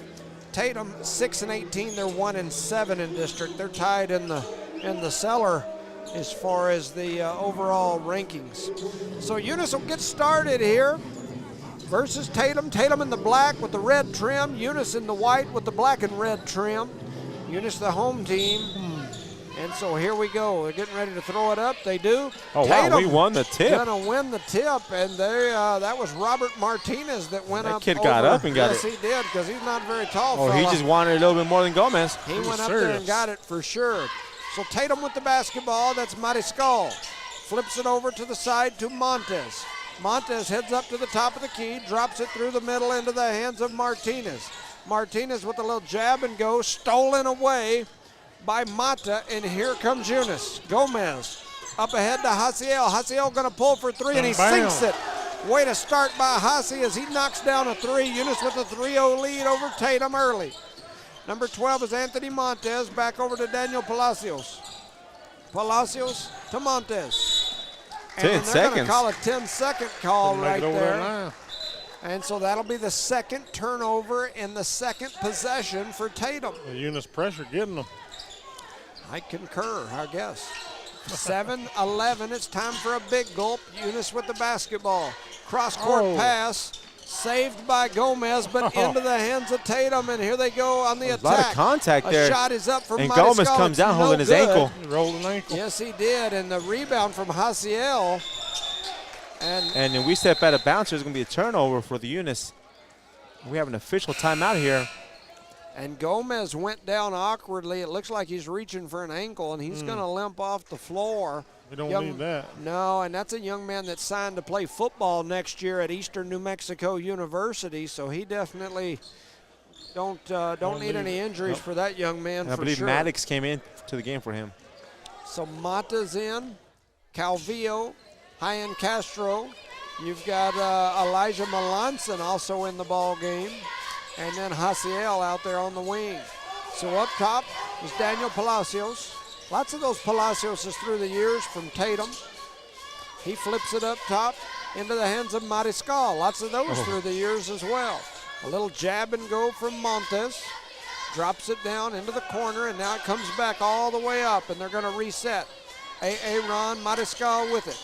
Tatum 6-18. They're 1-7 in district. They're tied in the cellar as far as the overall rankings. So Eunice will get started here versus Tatum. Tatum in the black with the red trim. Eunice in the white with the black and red trim. Eunice the home team. And so here we go. They're getting ready to throw it up. They do.
Oh,
Tatum,
wow, we won the tip.
Going to win the tip, and that was Robert Martinez that went up.
That kid got up and got it.
Yes, he did, because he's not very tall.
Oh, he just wanted a little bit more than Gomez.
He went up there and got it for sure. So Tatum with the basketball. That's Mariscal. Flips it over to the side to Montes. Montes heads up to the top of the key, drops it through the middle into the hands of Martinez. Martinez with a little jab and go, stolen away by Mata, and here comes Eunice. Gomez up ahead to Hasiel. Hasiel going to pull for three, and he sinks it. Way to start by Hasi as he knocks down a three. Eunice with a 3-0 lead over Tatum early. Number 12 is Anthony Montez. Back over to Daniel Palacios. Palacios to Montez.
10
and they're
seconds.
going to call a 10-second call right there.
There.
And so that'll be the second turnover in the second possession for Tatum.
Eunice pressure getting them.
I concur, I guess. 7-11, it's time for a big gulp. Eunice with the basketball. Cross-court pass, saved by Gomez, but into the hands of Tatum, and here they go on the attack.
A lot of contact there.
A shot is up from
And
Mariscal.
Gomez comes down holding his ankle.
He rolled an ankle.
Yes, he did, and the rebound from Hasiel.
And then we step out of bounds. There's going to be a turnover for the Eunice. We have an official timeout here.
And Gomez went down awkwardly. It looks like he's reaching for an ankle, and he's going to limp off the floor.
We don't need that.
No, and that's a young man that's signed to play football next year at Eastern New Mexico University, so he definitely don't need any injuries for that young man for sure.
I believe Maddox came in to the game for him.
So Mata's in, Calvillo, Hyan Castro. You've got Elijah Melanson also in the ball game. And then Hasiel out there on the wing. So up top is Daniel Palacios. Lots of those Palacios through the years from Tatum. He flips it up top into the hands of Mariscal. Lots of those through the years as well. A little jab and go from Montes. Drops it down into the corner, and now it comes back all the way up, and they're going to reset. Ron Mariscal with it.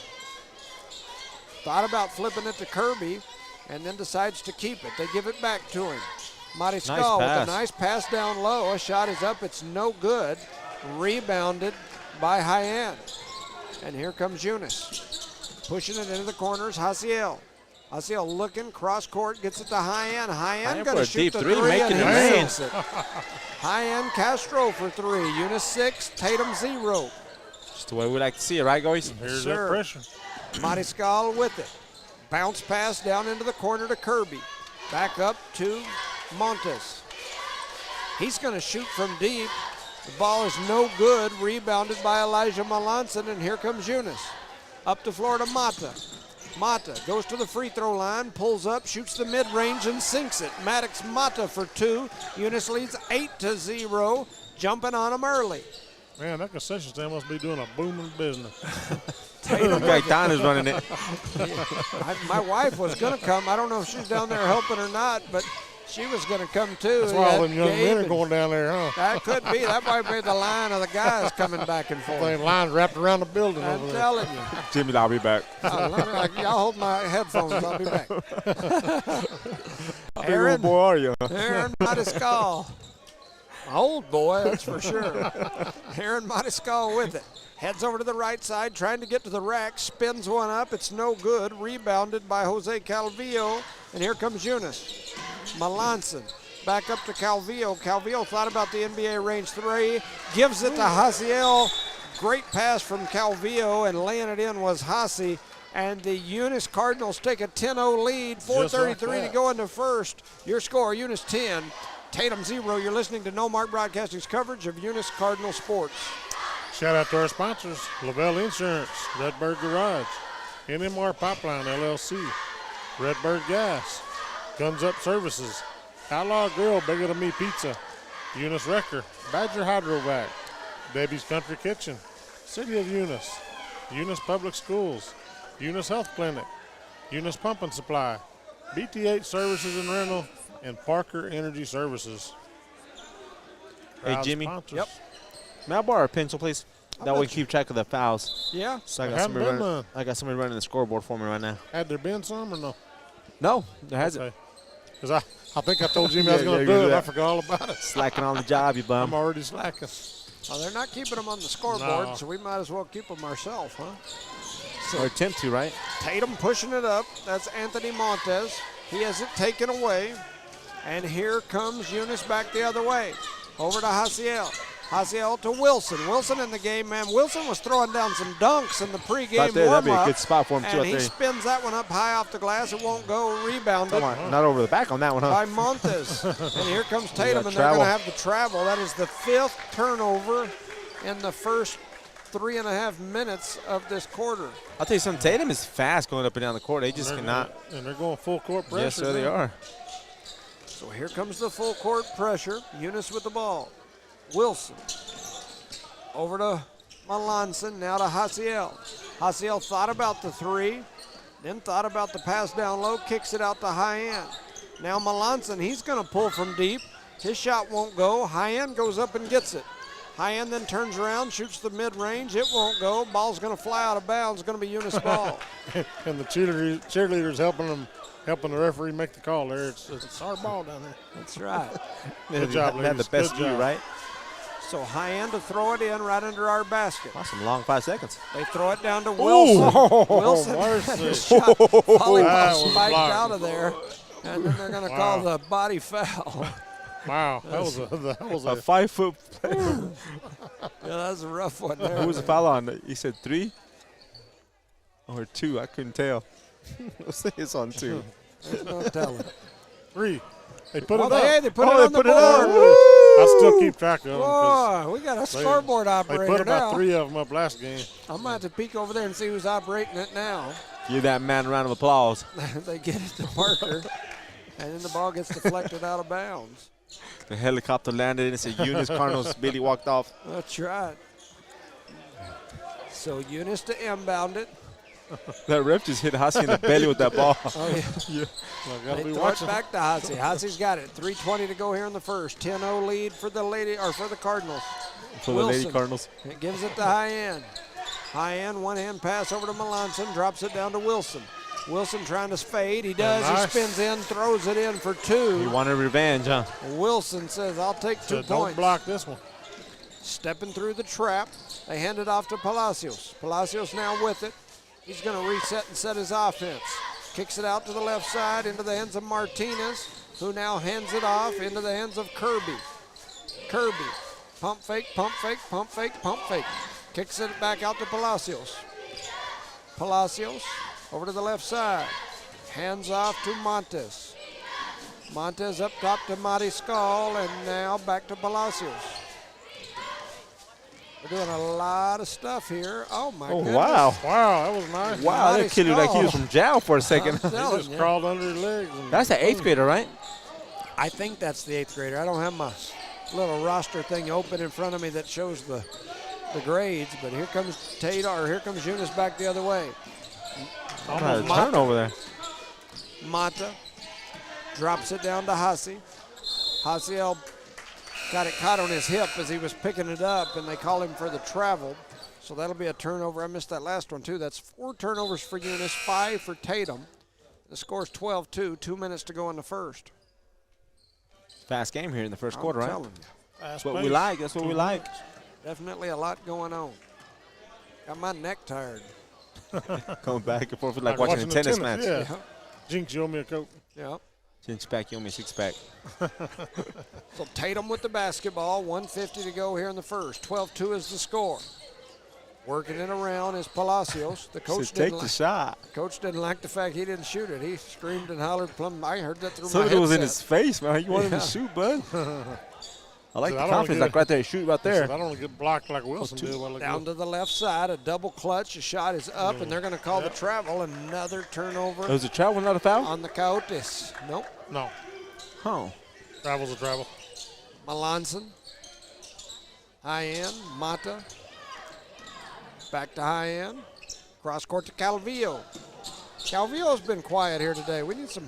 Thought about flipping it to Kirby, and then decides to keep it. They give it back to him. Mariscal with a nice pass down low. A shot is up. It's no good. Rebounded by Hyan. And here comes Eunice. Pushing it into the corners. Hasiel. Hasiel looking, cross court, gets it to Hyan. Hyan got to shoot the three,
making it rain.
Hyan Castro for three. Eunice 6, Tatum 0.
Just the way we like to see it, right, guys?
Here's that pressure.
Mariscal with it. Bounce pass down into the corner to Kirby. Back up to Montes. He's going to shoot from deep. The ball is no good. Rebounded by Elijah Melanson, and here comes Eunice. Up the floor to Mata. Mata goes to the free throw line, pulls up, shoots the mid-range, and sinks it. Maddox Mata for two. Eunice leads 8-0, jumping on him early.
Man, that concession stand must be doing a booming business.
Don is running it.
My wife was going to come. I don't know if she's down there helping or not, but she was going to come too.
That's why all them young men are going down there, huh?
That could be. That might be the line of the guys coming back and forth.
Playing lines wrapped around the building over there.
I'm telling you.
Jimmy, I'll be back.
Y'all hold my headphones. I'll be back.
How big of a boy are you?
Aaron Mariscal. Old boy, that's for sure. Aaron Mariscal with it. Heads over to the right side, trying to get to the rack. Spins one up. It's no good. Rebounded by Jose Calvillo. And here comes Eunice. Melanson back up to Calvillo. Calvillo thought about the NBA range three. Gives it to Hasiel. Great pass from Calvillo, and laying it in was Hasi. And the Eunice Cardinals take a 10-0 lead. 4:33 to go in the first. Your score, Eunice 10, Tatum 0. You're listening to No Mark Broadcasting's coverage of Eunice Cardinal sports.
Shout out to our sponsors, Lavelle Insurance, Redbird Garage, NMR Pipeline LLC, Redbird Gas, Guns Up Services, Outlaw Grill, Bigger Than Me Pizza, Eunice Wrecker, Badger Hydrovac, Debbie's Country Kitchen, City of Eunice, Eunice Public Schools, Eunice Health Clinic, Eunice Pump and Supply, BTH Services and Rental, and Parker Energy Services.
Hey, Jimmy.
Sponsors.
Yep.
May I borrow a pencil, please? That way we keep track of the fouls.
Yeah.
So I got somebody running the scoreboard for me right now.
Had there been some or no?
No, there hasn't.
Because I think I told Jimmy I was going to do it. I forgot all about it.
Slacking on the job, you bum.
I'm already slacking.
Well, they're not keeping them on the scoreboard, so we might as well keep them ourselves, huh?
Or attempt to, right?
Tatum pushing it up. That's Anthony Montes. He has it taken away. And here comes Eunice back the other way. Over to Hasiel. Haziel to Wilson. Wilson in the game, man. Wilson was throwing down some dunks in the pregame
Right there, that'd be a
warm-up,
good spot for him, too.
and he spins that one up high off the glass. It won't go. Rebounded
Not over the back on that one, huh?
by Montes. And here comes Tatum, and they're
travel.
going to have the travel. That is the 5th turnover in the first 3.5 minutes of this quarter.
I'll tell you something. Tatum is fast going up and down the court. They just cannot.
And they're going full court pressure.
Yes, sir, they are.
So here comes the full court pressure. Eunice with the ball. Wilson. Over to Melanson, now to Haziel. Haziel thought about the 3, then thought about the pass down low, kicks it out to high end. Now Melanson, he's going to pull from deep. His shot won't go. High end goes up and gets it. High end then turns around, shoots the mid-range. It won't go. Ball's going to fly out of bounds. It's going to be Eunice ball.
And the cheerleaders helping the referee make the call there. It's our ball down there.
That's right.
Good job,
They had the
ladies.
best
Good
view,
job.
right?
So high end to throw it in right under our basket.
That's some long 5 seconds.
They throw it down to Wilson. Wilson
mercy.
his shot volleyball
That was
spiked
blocked.
out of there. And then they're going to call the body foul.
Wow, that was
A
a
5-foot.
Yeah, that's a rough one there.
Who was the foul on? He said 3 or 2. I couldn't tell. Let's say it's on 2.
There's no telling.
3. They put it up.
Hey, they put
Oh,
it
they
on the
put it up.
board.
I still keep track of them. 'cause
Boy, we got a scoreboard
They
operator
put about
now.
3 of them up last game.
I'm going to have to peek over there and see who's operating it now.
Give that man a round of applause.
They get it to Parker, and then the ball gets deflected out of bounds.
The helicopter landed and said Eunice Cardinals. Billy walked off.
That's right. So Eunice to inbound it.
That ref just hit Hasi in the belly with that ball.
Oh, yeah.
I gotta
They
be
throw
watching.
it back to Hasi. Hasi's got it. 3:20 to go here in the first. 10-0 lead for the for the Cardinals.
For the
Wilson.
Lady Cardinals.
It gives it to high end. High end, one-hand pass over to Melanson. Drops it down to Wilson. Wilson trying to fade. He does.
Nice.
He spins in, throws it in for
He
2.
wanted revenge, huh?
Wilson says, I'll take 2
So
points.
don't block this one.
Stepping through the trap. They hand it off to Palacios. Palacios now with it. He's going to reset and set his offense. Kicks it out to the left side into the hands of Martinez, who now hands it off into the hands of Kirby. Kirby. Pump fake, pump fake, pump fake, pump fake. Kicks it back out to Palacios. Palacios over to the left side. Hands off to Montes. Montes up top to Mariscal, and now back to Palacios. They're doing a lot of stuff here. Oh, my goodness.
Wow.
Wow, that was nice.
Wow, that kid looked like he was from jail for a second.
I'm
He
telling
just
you.
crawled under his legs. And
That's the 8th grader, right?
I think that's the 8th grader. I don't have my little roster thing open in front of me that shows the grades, but here comes here comes Eunice back the other way.
Almost a turnover there.
Mata drops it down to Hasi. Hasiel got it caught on his hip as he was picking it up, and they call him for the travel. So that'll be a turnover. I missed that last one, too. That's 4 turnovers for Eunice, 5 for Tatum. The score's 12-2, 2 minutes to go in the first.
Fast game here in the 1st quarter,
I'm
right?
telling you.
That's what we like. That's what we like.
Definitely a lot going on. Got my neck tired.
Going back and forth like watching a tennis match.
Yeah. Jinx, you owe me a coat.
Yep.
6-pack, you owe me a 6-pack.
So Tatum with the basketball, 1:50 to go here in the first. 12-2 is the score. Working it around is Palacios. The coach
So take the shot.
Coach didn't like the fact he didn't shoot it. He screamed and hollered plumb. I heard that through
Some
my
of it was in
headset.
his face, man. You wanted him
Yeah.
to shoot, bud. I like
So
the
I don't
confidence,
get-
like right there, shoot right
I
there.
don't want to get blocked like Wilson did. While
Down to the left side, a double clutch. The shot is up, and they're going to call the travel. Another
It
turnover
was a travel, not a foul?
on the Coyotes. Nope.
No,
Oh.
travel's a travel.
Melanson. High end. Mata. Back to high end. Cross court to Calvillo. Calvillo's been quiet here today. We need some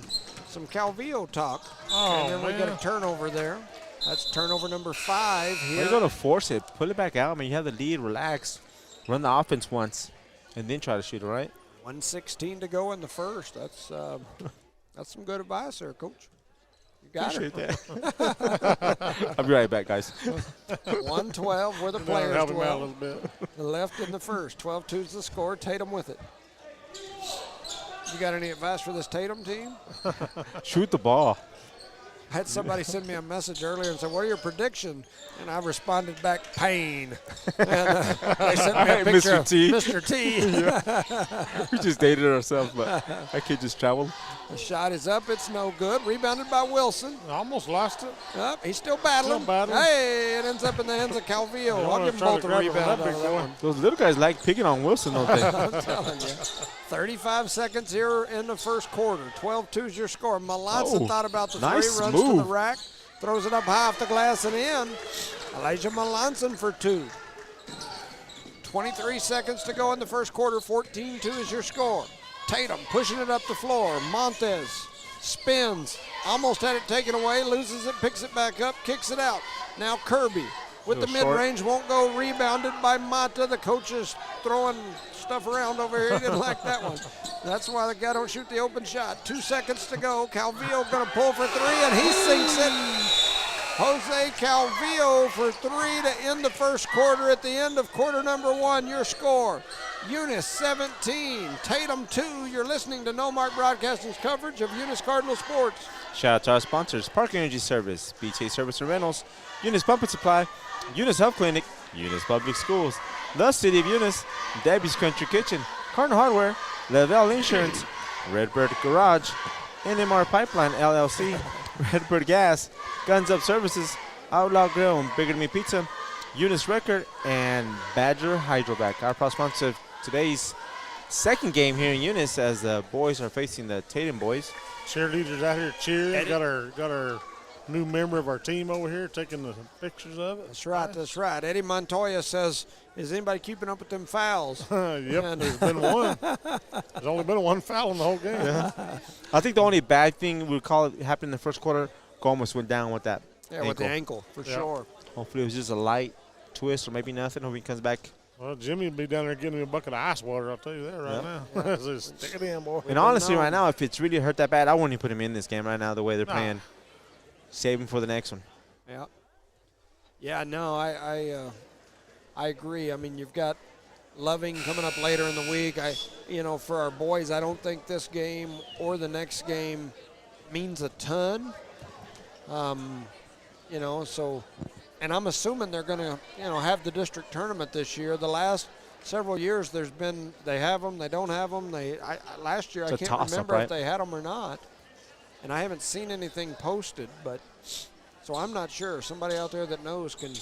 Calvillo talk.
Oh,
and then we get
man.
a turnover there. That's turnover number 5
You're
here.
going to force it. Pull it back out. I mean, you have the lead. Relax. Run the offense once, and then try to shoot it, right?
1:16 to go in the first. That's some good advice there, Coach. You got
Appreciate
it.
that. I'll be right back, guys.
112 where the
That'll
players
help him out a
dwell.
little bit.
The left in the first. 12-2 is the score. Tatum with it. You got any advice for this Tatum team?
Shoot the ball.
I had somebody send me a message earlier and said, "What are your predictions?" And I responded back, "Pain." And they sent me a picture
Mr. T.
of Mr. T.
We just dated ourselves, but our kid just traveled.
The shot is up. It's no good. Rebounded by Wilson.
Almost lost it.
Up. He's still battling. Hey, it ends up in the hands of Calvillo. I'll give them both a rebound out of that one.
Those little guys like picking on Wilson, don't they?
I'm telling you. 35 seconds here in the first quarter. 12-2 is your score. Melanson thought about the
nice
three, runs
move.
to the rack, throws it up high off the glass and in. Elijah Melanson for 2. 23 seconds to go in the first quarter. 14-2 is your score. Tatum pushing it up the floor. Montez spins, almost had it taken away, loses it, picks it back up, kicks it out. Now Kirby with the mid-range, won't go, rebounded by Mata. The coach is throwing stuff around over here. He didn't like that one. That's why the guy don't shoot the open shot. 2 seconds to go. Calvillo going to pull for 3, and he sinks it. Jose Calvillo for 3 to end the first quarter. At the end of quarter number 1, your score, Eunice 17, Tatum 2. You're listening to No Mark Broadcasting's coverage of Eunice Cardinal sports.
Shout out to our sponsors, Park Energy Service, BTA Service and Rentals, Eunice Pump and Supply, Eunice Health Clinic, Eunice Public Schools, the City of Eunice, Debbie's Country Kitchen, Cardinal Hardware, Lavelle Insurance, Redbird Garage, NMR Pipeline LLC, Redbird Gas, Guns Up Services, Outlaw Grill and Bigger Than Me Pizza, Eunice Record, and Badger Hydrovac. Our proud sponsor of today's second game here in Eunice as the boys are facing the Tatum boys.
Cheerleaders out here cheering. Got our new member of our team over here taking the pictures of it.
That's right, that's right. Eddie Montoya says, is anybody keeping up with them fouls?
Yep, there's been one. There's only been one foul in the whole game.
Yeah. I think the only bad thing we call it happened in the first quarter, Gomez went down with that ankle.
With the ankle, for sure.
Hopefully it was just a light twist or maybe nothing. Hope he comes back.
Well, Jimmy will be down there getting a bucket of ice water, I'll tell you that right now. Just stick it in, boy.
And honestly, right now, if it's really hurt that bad, I wouldn't even put him in this game right now the way they're playing. Save him for the next one.
Yeah. Yeah, no, I agree. I mean, you've got Loving coming up later in the week. For our boys, I don't think this game or the next game means a ton. And I'm assuming they're going to, have the district tournament this year. The last several years, they have them, they don't have them. Last year, I can't remember if they had them or not. And I haven't seen anything posted, so I'm not sure. Somebody out there that knows can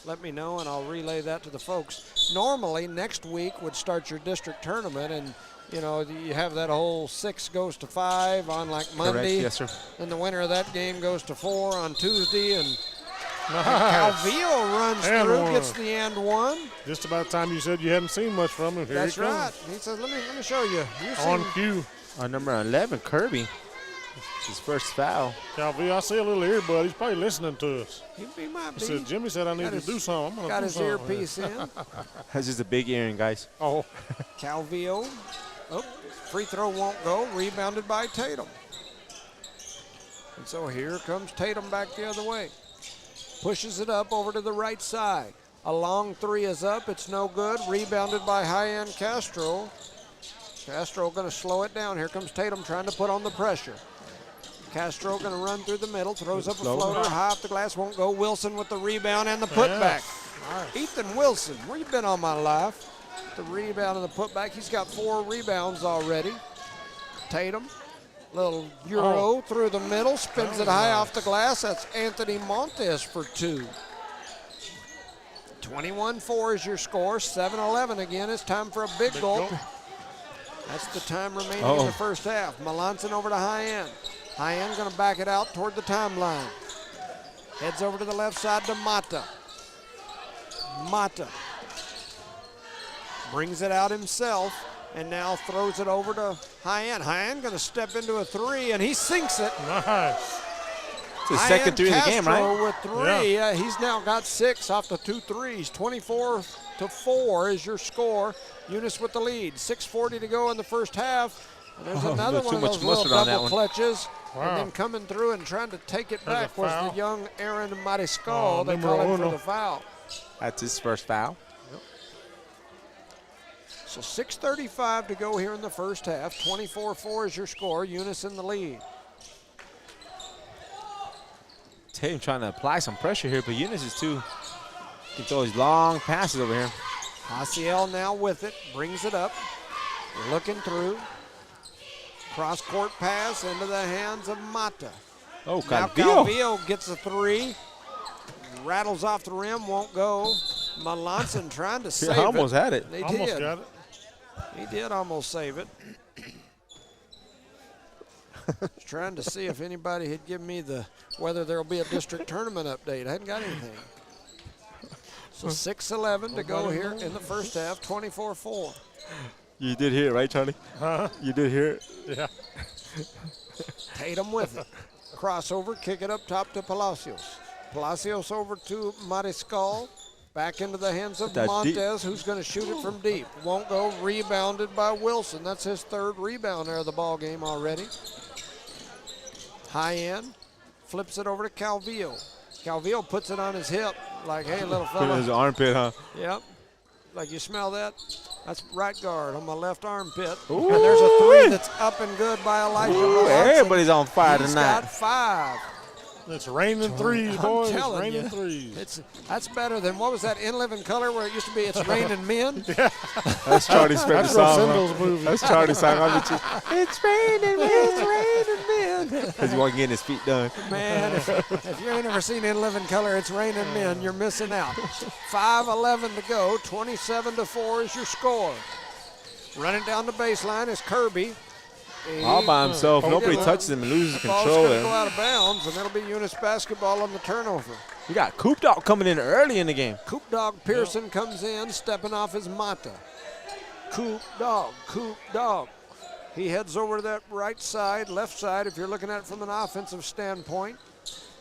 let me know, and I'll relay that to the folks. Normally, next week would start your district tournament, and you have that whole 6 goes to 5 on like Monday.
Correct. Yes, sir.
And the winner of that game goes to 4 on Tuesday, and Calvillo runs through, gets the and one.
Just about time you said you hadn't seen much from him. Here
That's right. He says, let me show you.
On cue.
Number 11, Kirby. His first foul.
Calvillo, I see a little earbud. He's probably listening to us.
He might be.
He said, Jimmy said I need to do something. I'm
got his earpiece in.
That's just a big earring, guys.
Oh.
Calvillo. Free throw won't go. Rebounded by Tatum. And so here comes Tatum back the other way. Pushes it up over to the right side. A long 3 is up. It's no good. Rebounded by high-end Castro. Castro going to slow it down. Here comes Tatum trying to put on the pressure. Castro going to run through the middle, throws up a floater, high off the glass, won't go. Wilson with the rebound and the putback. Nice. Ethan Wilson, where you been all my life? The rebound and the putback. He's got 4 rebounds already. Tatum, little Euro through the middle, spins it high off the glass. That's Anthony Montes for 2. 21-4 is your score. 7-11 again. It's time for a big gulp. That's the time remaining in the first half. Melanson over to high end. High end going to back it out toward the timeline. Heads over to the left side to Mata. Mata brings it out himself and now throws it over to high end. High end going to step into a 3 and he sinks it.
Nice.
It's his second 3 in the game, right?
With 3, he's now got 6 off the 2 threes. 24-4 is your score. Eunice with the lead. 6:40 to go in the first half. And there's another one of those little double clutches. Wow. And then coming through and trying to take it back was the young Aaron Mariscal. They call him for the foul.
That's his first foul.
Yep. So 6:35 to go here in the first half. 24-4 is your score. Eunice in the lead.
Tatum trying to apply some pressure here, but Eunice is too. Can throw these long passes over here.
Haciel now with it, brings it up, looking through. Cross-court pass into the hands of Mata.
Oh,
Now
Calvillo.
Calvillo gets a three, rattles off the rim, won't go. Melanson trying to save
I almost had it.
They
Almost
did.
got it.
He did almost save it. Trying to see if anybody had given me whether there will be a district tournament update. I hadn't got anything. So 6:11 to go here in the first half, 24-4.
You did hear it, right, Charlie?
Huh?
You did hear it.
Yeah.
Tatum with it. Crossover, kick it up top to Palacios. Palacios over to Mariscal. Back into the hands of
That's deep.
Montez, who's going to shoot it from deep. Won't go. Rebounded by Wilson. That's his third rebound there of the ball game already. High end. Flips it over to Calvillo. Calvillo puts it on his hip like, hey, little
Put it in his
fella.
armpit, huh?
Yep. Like, you smell that? That's right guard on my left armpit.
Ooh.
And there's a three that's up and good by Elijah
Ooh,
Melanson.
everybody's on fire
He's
tonight.
got 5.
It's raining threes, boys. It's
telling
raining
you.
threes.
That's better than, what was that, In Living Color where it used to be It's Raining Men?
That's Charlie's favorite
That's
song.
Rosendal's movie.
That's Charlie's song. It's raining, men. Because you want to get his feet done.
Man, if you ain't ever seen In Living Color, It's Raining Men, you're missing out. 5:11 to go, 27-4 is your score. Running down the baseline is Kirby.
All by himself. Nobody
did.
touches him and loses
The ball's
control
going to go
there.
out of bounds, and it'll be Eunice basketball on the turnover.
You got Coop Dog coming in early in the game.
Coop Dog Pearson comes in, stepping off his Mata. Coop Dog. He heads over to that right side, left side, if you're looking at it from an offensive standpoint.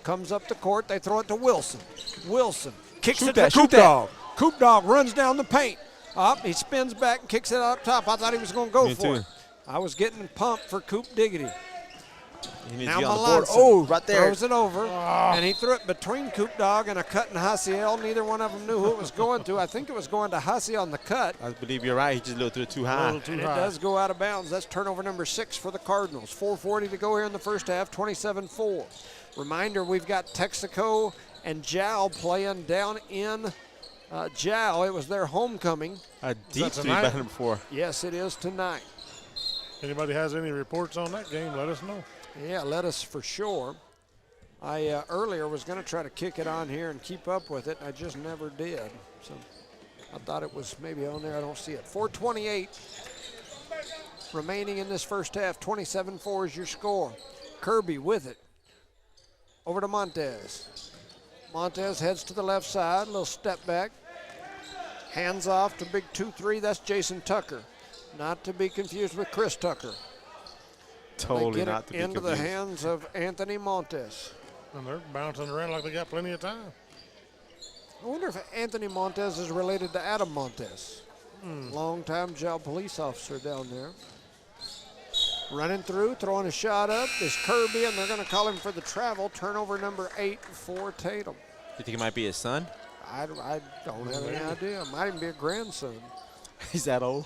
Comes up the court. They throw it to Wilson. Wilson kicks
Shoot
it
that,
to Coop
shoot that.
Dog. Coop Dog runs down the paint. Up, he spins back and kicks it up top. I thought he was going to go
Me
for
too.
it. I was getting pumped for Coop Diggity.
He needs
Now
to get on the board.
Melanson
Oh, right there.
throws it over, and he threw it between Coop Dog and a cut and Haciel. Neither one of them knew who it was going to. I think it was going to Haciel on the cut.
I believe you're right. He just threw it too
A
high.
little too
And it
high.
does go out of bounds. That's turnover number 6 for the Cardinals. 4:40 to go here in the first half, 27-4. Reminder, we've got Texaco and Jow playing down in Jow. It was their homecoming.
A deep
that
three
tonight?
by him before.
Yes, it is tonight.
Anybody has any reports on that game, let us know.
Yeah, let us for sure. I earlier was going to try to kick it on here and keep up with it. I just never did. So I thought it was maybe on there. I don't see it. 4:28 remaining in this first half. 27-4 is your score. Kirby with it. Over to Montez. Montez heads to the left side. A little step back. Hands off to big 2-3. That's Jason Tucker. Not to be confused with Chris Tucker.
Totally
They get
not
it
to be
into the
confused.
hands of Anthony Montez.
And they're bouncing around like they got plenty of time.
I wonder if Anthony Montez is related to Adam Montez. Longtime jail police officer down there. Running through, throwing a shot up is Kirby, and they're going to call him for the travel. Turnover number 8 for Tatum.
You think it might be his son?
I don't have any idea. Might even be a grandson.
He's that old.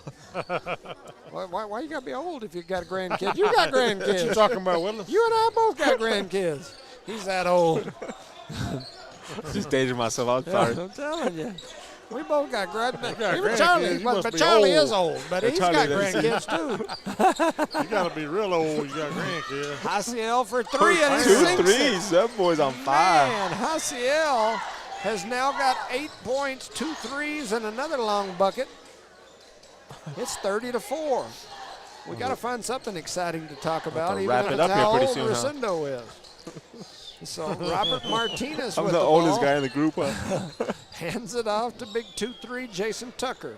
Why you got to be old if you got a grandkid? You got
What you
grandkids.
talking about, Willis?
You and I both got grandkids. He's that old.
Just dated myself. I'm
Yeah,
sorry.
I'm telling you. We both got grandkids.
got
Even
grandkids,
Charlie,
you must
but
be
Charlie
old.
is old, but
Yeah,
he's
Charlie
got
does.
grandkids too.
You got to be real old when you got grandkids.
Haciel for 3 and he
Two
sinks it.
threes. That boy's on fire.
Man, Haciel has now got 8 points, 2 threes, and another long bucket. It's 30-4. We got to find something exciting to talk about,
to
even
wrap
if
it
it's
up here
how
pretty
old
soon, huh?
Rosendo is. So Robert Martinez
I'm
with
the
the
oldest
ball.
guy in the group. Huh?
Hands it off to big 2-3 Jason Tucker.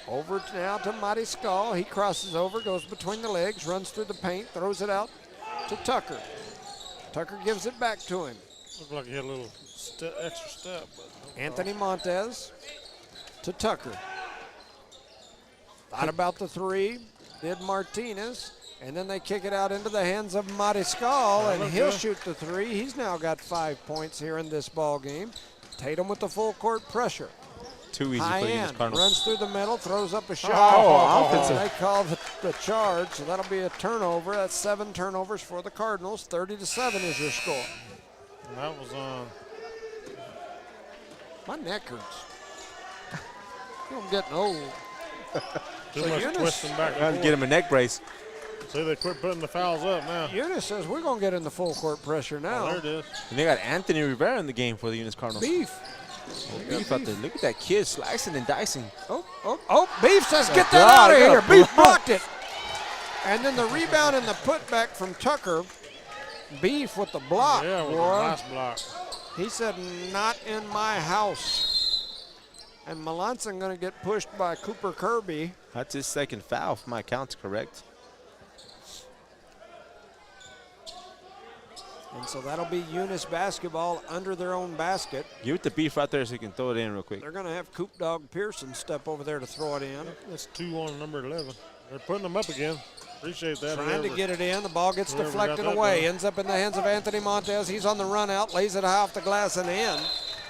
Over now to Matty Skull. He crosses over, goes between the legs, runs through the paint, throws it out to Tucker. Tucker gives it back to him.
Looked like he had a little extra step. But
Anthony Montez to Tucker. Thought about the three, did Martinez, and then they kick it out into the hands of Mariscal, and he'll shoot the three. He's now got 5 points here in this ball game. Tatum with the full court pressure.
Too easy
High
for the
end,
Cardinals.
runs through the middle, throws up a shot.
Oh, offensive.
They call the charge, so that'll be a turnover. That's 7 turnovers for the Cardinals. 30-7 is your score.
And that was on.
My neck hurts. I'm getting old.
Too much
Eunice-
twisting back
Gotta
and
get
forth.
him a neck brace.
See, they quit putting the fouls up now.
Eunice says we're going to get in the full court pressure now.
Oh, there it is.
And they got Anthony Rivera in the game for the Eunice Cardinals.
Beef.
Beef out there. Look at that kid slicing and dicing.
Oh, Beef says get that out of here. Beef blocked it. And then the rebound and the putback from Tucker. Beef with the block.
Yeah, with a
boy.
nice block.
He said, not in my house. And Melanson going to get pushed by Cooper Kirby.
That's his second foul, if my count's correct.
And so that'll be Eunice basketball under their own basket.
Give it to Beef right there so he can throw it in real quick.
They're going to have Coop Dog Pearson step over there to throw it in.
That's 2 on number 11. They're putting them up again. Appreciate that.
Trying to get it in. The ball gets
whoever
deflected
got that
away.
done.
Ends up in the hands of Anthony Montez. He's on the run out. Lays it high off the glass and in.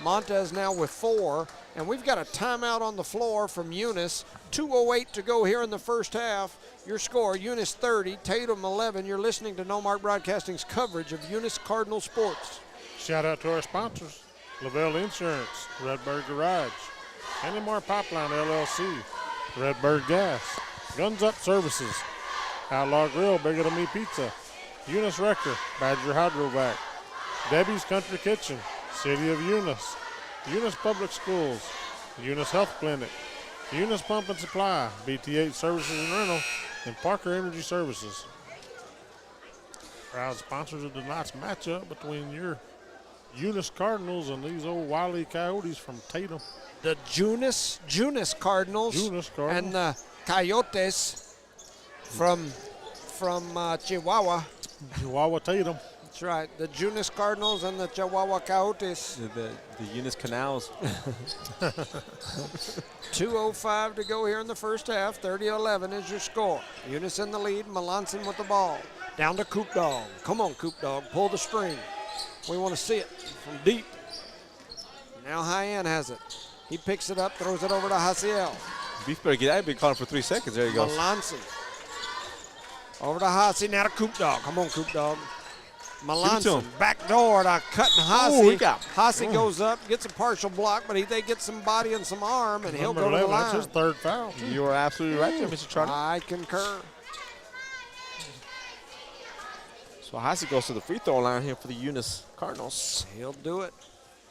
Montez now with 4. And we've got a timeout on the floor from Eunice. 2:08 to go here in the first half. Your score, Eunice 30, Tatum 11. You're listening to No Mark Broadcasting's coverage of Eunice Cardinal sports.
Shout out to our sponsors, Lavelle Insurance, Redbird Garage, NMR Pipeline LLC, Redbird Gas, Guns Up Services, Outlaw Grill, Bigger Than Me Pizza, Eunice Wrecker, Badger Hydrovac, Debbie's Country Kitchen, City of Eunice, Eunice Public Schools, Eunice Health Clinic, Eunice Pump and Supply, BT8 Services and Rental, and Parker Energy Services. Proud sponsors of tonight's matchup between your Eunice Cardinals and these old Wiley Coyotes from Tatum.
The Eunice Cardinals.
Eunice Cardinals.
And the Coyotes from Chihuahua.
Chihuahua Tatum.
That's right. The Eunice Cardinals and the Chihuahua Coyotes.
The Eunice Canals.
2:05 to go here in the first half. 30-11 is your score. Eunice in the lead. Melanson with the ball. Down to Coop Dog. Come on, Coop Dog. Pull the string. We want to see it from deep. Now High-End has it. He picks it up, throws it over to Hasiel.
Beef better get out. Been calling for 3 seconds. There he goes.
Melanson. Over to Hasi. Now to Coop Dog. Come on, Coop Dog. Melanson. Back door to cutting Hasi. Hasi goes up, gets a partial block, but they get some body and some arm, and he'll go to the line.
That's his third foul.
You are absolutely right there, Mr. Charlie.
I concur.
So Hasi goes to the free throw line here for the Eunice Cardinals.
He'll do it.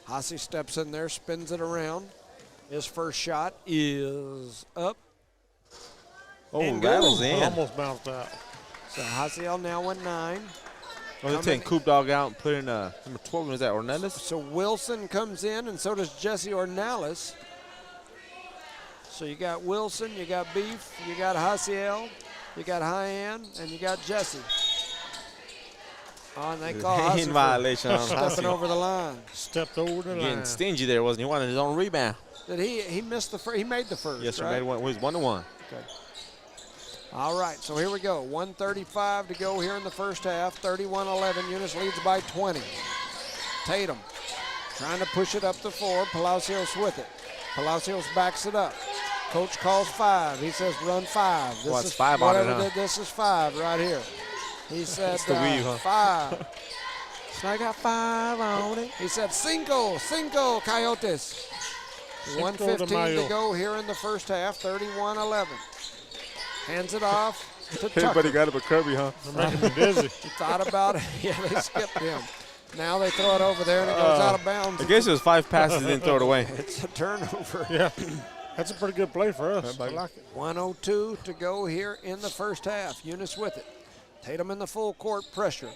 Hasi steps in there, spins it around. His first shot is up.
Oh,
And
rattles
good.
in.
Almost bounced out.
So Hasiel now with 9.
Well, they're taking Coop Dog out and put in number 12. Was that Ornelas?
So Wilson comes in, and so does Jesse Ornelas. So you got Wilson, you got Beef, you got Hasiel, you got High-End, and you got Jesse. Oh, and they call Hasi
In violation on
stepping
Hasi.
over the line.
Stepped over the
Getting
line.
stingy there, wasn't he? Wanted his own rebound.
Did he missed the first? He made the first,
Yes, sir.
right?
Made one. It was 1-1.
Okay. All right, so here we go. 1:35 to go here in the first half. 31-11. Eunice leads by 20. Tatum trying to push it up the floor. Palacios with it. Palacios backs it up. Coach calls 5. He says run 5. This
Well, it's
is
5 on it,
whatever
huh?
This is 5 right here. He said
It's the weave, huh?
5.
So I got 5 on it.
He said cinco Coyotes.
Cinco
1:15
de Mayo.
to go here in the first half. 31-11. Hands it off to Tucker.
Everybody got it but Kirby, huh?
They're making me dizzy.
He thought about it. Yeah, they skipped him. Now they throw it over there, and it goes out of bounds.
I guess it was 5 passes, didn't throw it away.
It's a turnover.
Yeah, that's a pretty good play for us. I like it.
1:02 to go here in the first half. Eunice with it. Tatum in the full court pressure.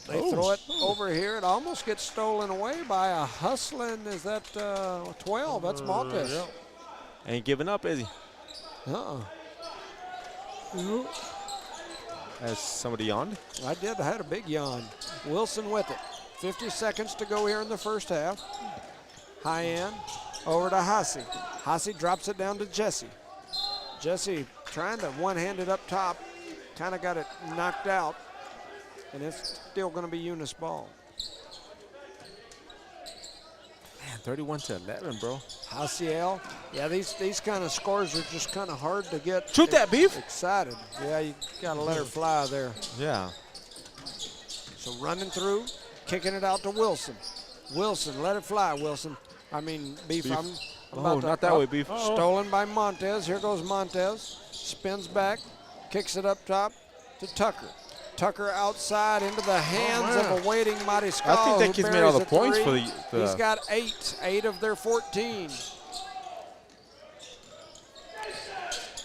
They throw it over here. It almost gets stolen away by a hustling. Is that 12? That's Maltese.
Yeah.
Ain't giving up, is he? Has somebody yawned?
I did. I had a big yawn. Wilson with it. 50 seconds to go here in the first half. High-End over to Hasi. Hasi drops it down to Jesse. Jesse trying to one-hand it up top. Kind of got it knocked out. And it's still going to be Eunice ball.
Man, 31-11, bro.
Hasiel. Yeah, these kind of scores are just kind of hard to get.
Shoot that, Beef.
Excited. Yeah, you got to let her fly there.
Yeah.
So running through. kicking it out to Wilson. Wilson, let it fly, Wilson. I mean, Beef. I'm about to,
not that way, Beef.
Stolen by Montez. Here goes Montez. Spins back, kicks it up top to Tucker. Tucker outside into the hands of a waiting Marty Scott.
I think that kid's made all the points for the
He's got 8 of their 14.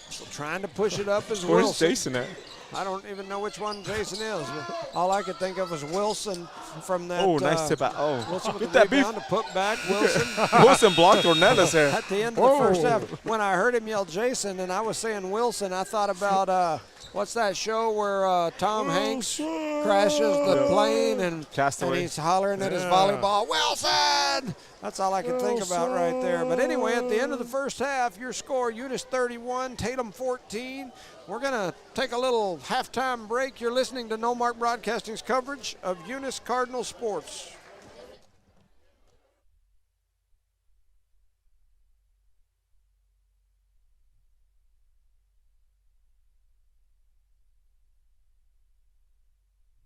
So trying to push it up is
Where's
Wilson.
Jason at?
I don't even know which one Jason is. But all I could think of was Wilson from that.
Oh, nice tip out. Oh,
Wilson with
get
the
that, Beef.
rebound to put back. Wilson.
Wilson blocked Ornelas there.
At the end of the first half, when I heard him yell Jason and I was saying Wilson, I thought about what's that show where Tom Hanks crashes the plane and he's hollering at his volleyball, Wilson! That's all I could think about right there. But anyway, at the end of the first half, your score, Eunice 31, Tatum 14. We're going to take a little halftime break. You're listening to No Mark Broadcasting's coverage of Eunice Cardinal sports.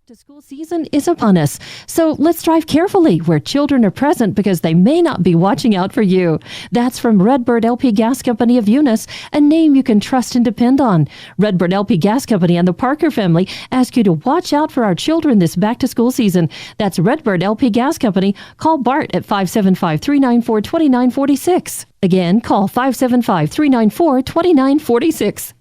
The school season is upon us, so let's drive carefully where children are present because they may not be watching out for you. That's from Redbird LP Gas Company of Eunice, a name you can trust and depend on. Redbird LP Gas Company and the Parker family ask you to watch out for our children this back-to-school season. That's Redbird LP Gas Company. Call Bart at 575-394-2946. Again, call 575-394-2946.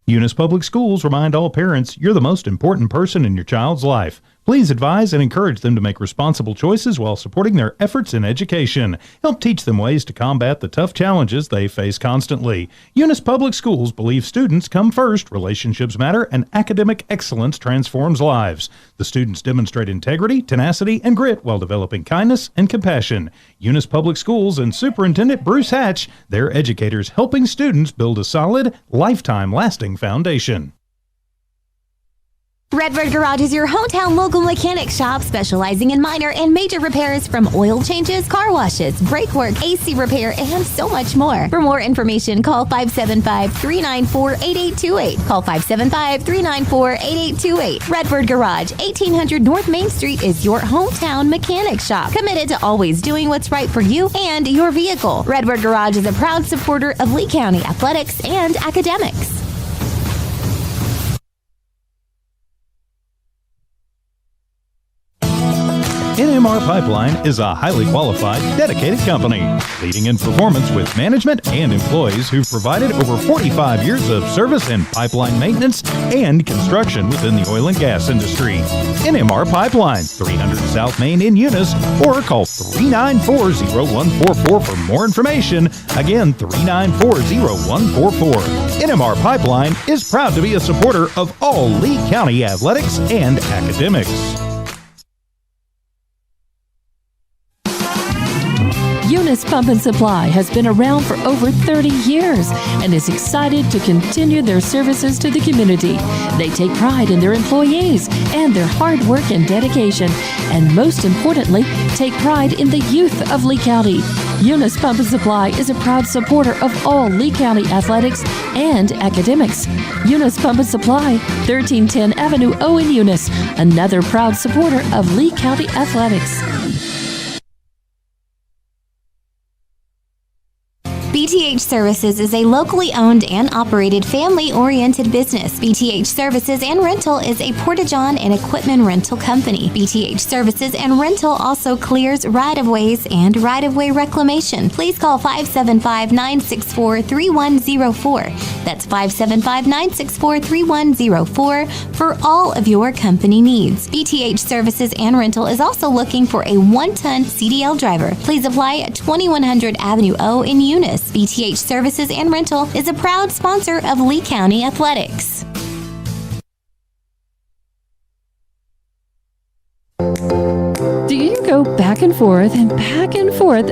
Eunice Public Schools remind all parents you're the most important person in your child's life. Please advise and encourage them to make responsible choices while supporting their efforts in education. Help teach them ways to combat the tough challenges they face constantly. Eunice Public Schools believe students come first, relationships matter, and academic excellence transforms lives. The students demonstrate integrity, tenacity, and grit while developing kindness and compassion. Eunice Public Schools and Superintendent Bruce Hatch, their educators helping students build a solid, lifetime lasting foundation.
Redbird Garage is your hometown local mechanic shop specializing in minor and major repairs from oil changes, car washes, brake work, AC repair, and so much more. For more information, call 575-394-8828. Call 575-394-8828. Redbird Garage, 1800 North Main Street is your hometown mechanic shop, committed to always doing what's right for you and your vehicle. Redbird Garage is a proud supporter of Lee County athletics and academics.
NMR Pipeline is a highly qualified, dedicated company, leading in performance with management and employees who've provided over 45 years of service in pipeline maintenance and construction within the oil and gas industry. NMR Pipeline, 300 South Main in Eunice, or call 394-0144 for more information. Again, 394-0144. NMR Pipeline is proud to be a supporter of all Lee County athletics and academics.
Eunice Pump and Supply has been around for over 30 years and is excited to continue their services to the community. They take pride in their employees and their hard work and dedication, and most importantly, take pride in the youth of Lee County. Eunice Pump and Supply is a proud supporter of all Lee County athletics and academics. Eunice Pump and Supply, 1310 Avenue O in Eunice, another proud supporter of Lee County athletics.
BTH Services is a locally owned and operated family-oriented business. BTH Services and Rental is a Porta-John and equipment rental company. BTH Services and Rental also clears right-of-ways and right-of-way reclamation. Please call 575-964-3104. That's 575-964-3104 for all of your company needs. BTH Services and Rental is also looking for a 1-ton CDL driver. Please apply at 2100 Avenue O in Eunice. BTH Services and Rental is a proud sponsor of Lee County Athletics.
Do you go back and forth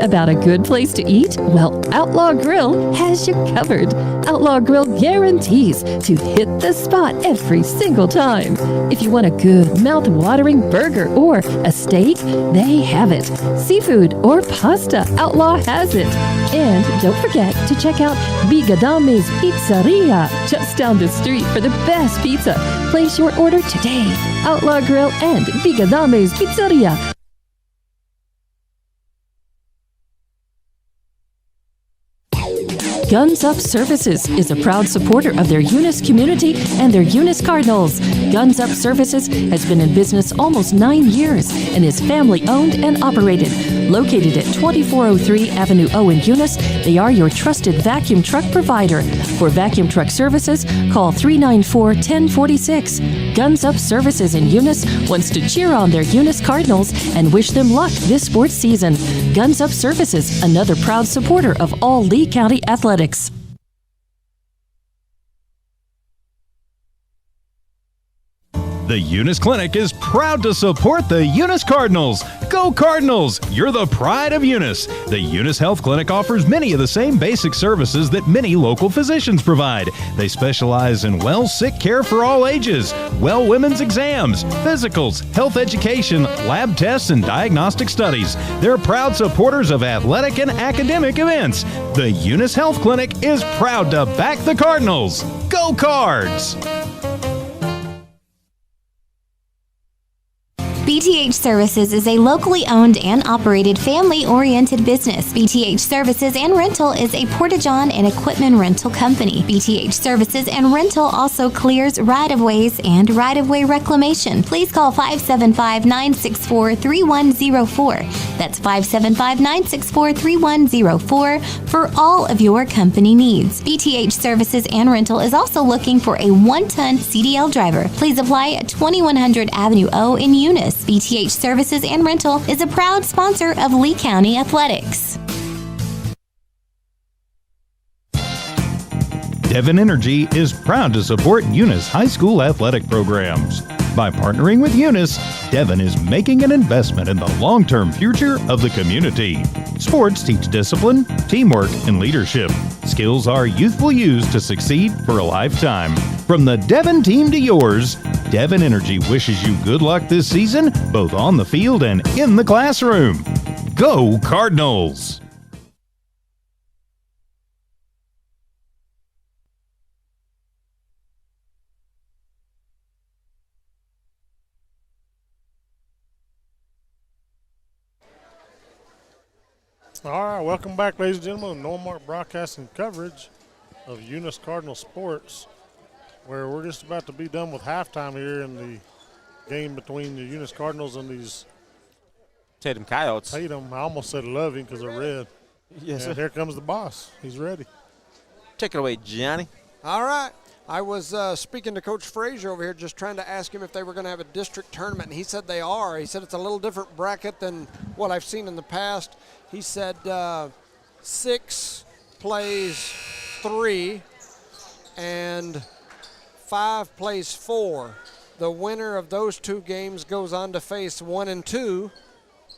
about a good place to eat? Well, Outlaw Grill has you covered. Outlaw Grill guarantees to hit the spot every single time. If you want a good mouth-watering burger or a steak, they have it. Seafood or pasta, Outlaw has it. And don't forget, to check out Bigadame's Pizzeria, just down the street for the best pizza. Place your order today. Outlaw Grill and Bigadame's Pizzeria. Guns Up Services is a proud supporter of their Eunice community and their Eunice Cardinals. Guns Up Services has been in business almost 9 years and is family-owned and operated. Located at 2403 Avenue O in Eunice, they are your trusted vacuum truck provider. For vacuum truck services, call 394-1046. Guns Up Services in Eunice wants to cheer on their Eunice Cardinals and wish them luck this sports season. Guns Up Services, another proud supporter of all Lee County athletics.
The Eunice Clinic is proud to support the Eunice Cardinals. Go Cardinals! You're the pride of Eunice. The Eunice Health Clinic offers many of the same basic services that many local physicians provide. They specialize in sick care for all ages, women's exams, physicals, health education, lab tests, and diagnostic studies. They're proud supporters of athletic and academic events. The Eunice Health Clinic is proud to back the Cardinals. Go Cards!
BTH Services is a locally owned and operated family-oriented business. BTH Services and Rental is a Porta-John and equipment rental company. BTH Services and Rental also clears right-of-ways and right-of-way reclamation. Please call 575-964-3104. That's 575-964-3104 for all of your company needs. BTH Services and Rental is also looking for a 1-ton CDL driver. Please apply at 2100 Avenue O in Eunice. BTH Services and Rental is a proud sponsor of Lee County Athletics.
Devon Energy is proud to support Eunice High School athletic programs. By partnering with Eunice, Devon is making an investment in the long-term future of the community. Sports teach discipline, teamwork, and leadership. Skills our youth will use to succeed for a lifetime. From the Devon team to yours, Devon Energy wishes you good luck this season, both on the field and in the classroom. Go Cardinals!
All right, welcome back, ladies and gentlemen, to Normark Broadcasting coverage of Eunice Cardinal Sports, where we're just about to be done with halftime here in the game between the Eunice Cardinals and these
Tatum Coyotes.
Tatum. I almost said loving because they're red.
Yes,
and
sir.
here comes the boss. He's ready.
Take it away, Johnny.
All right. I was speaking to Coach Frazier over here, just trying to ask him if they were going to have a district tournament, and he said they are. He said it's a little different bracket than what I've seen in the past. He said 6 plays 3 and 5 plays 4. The winner of those 2 games goes on to face 1 and 2,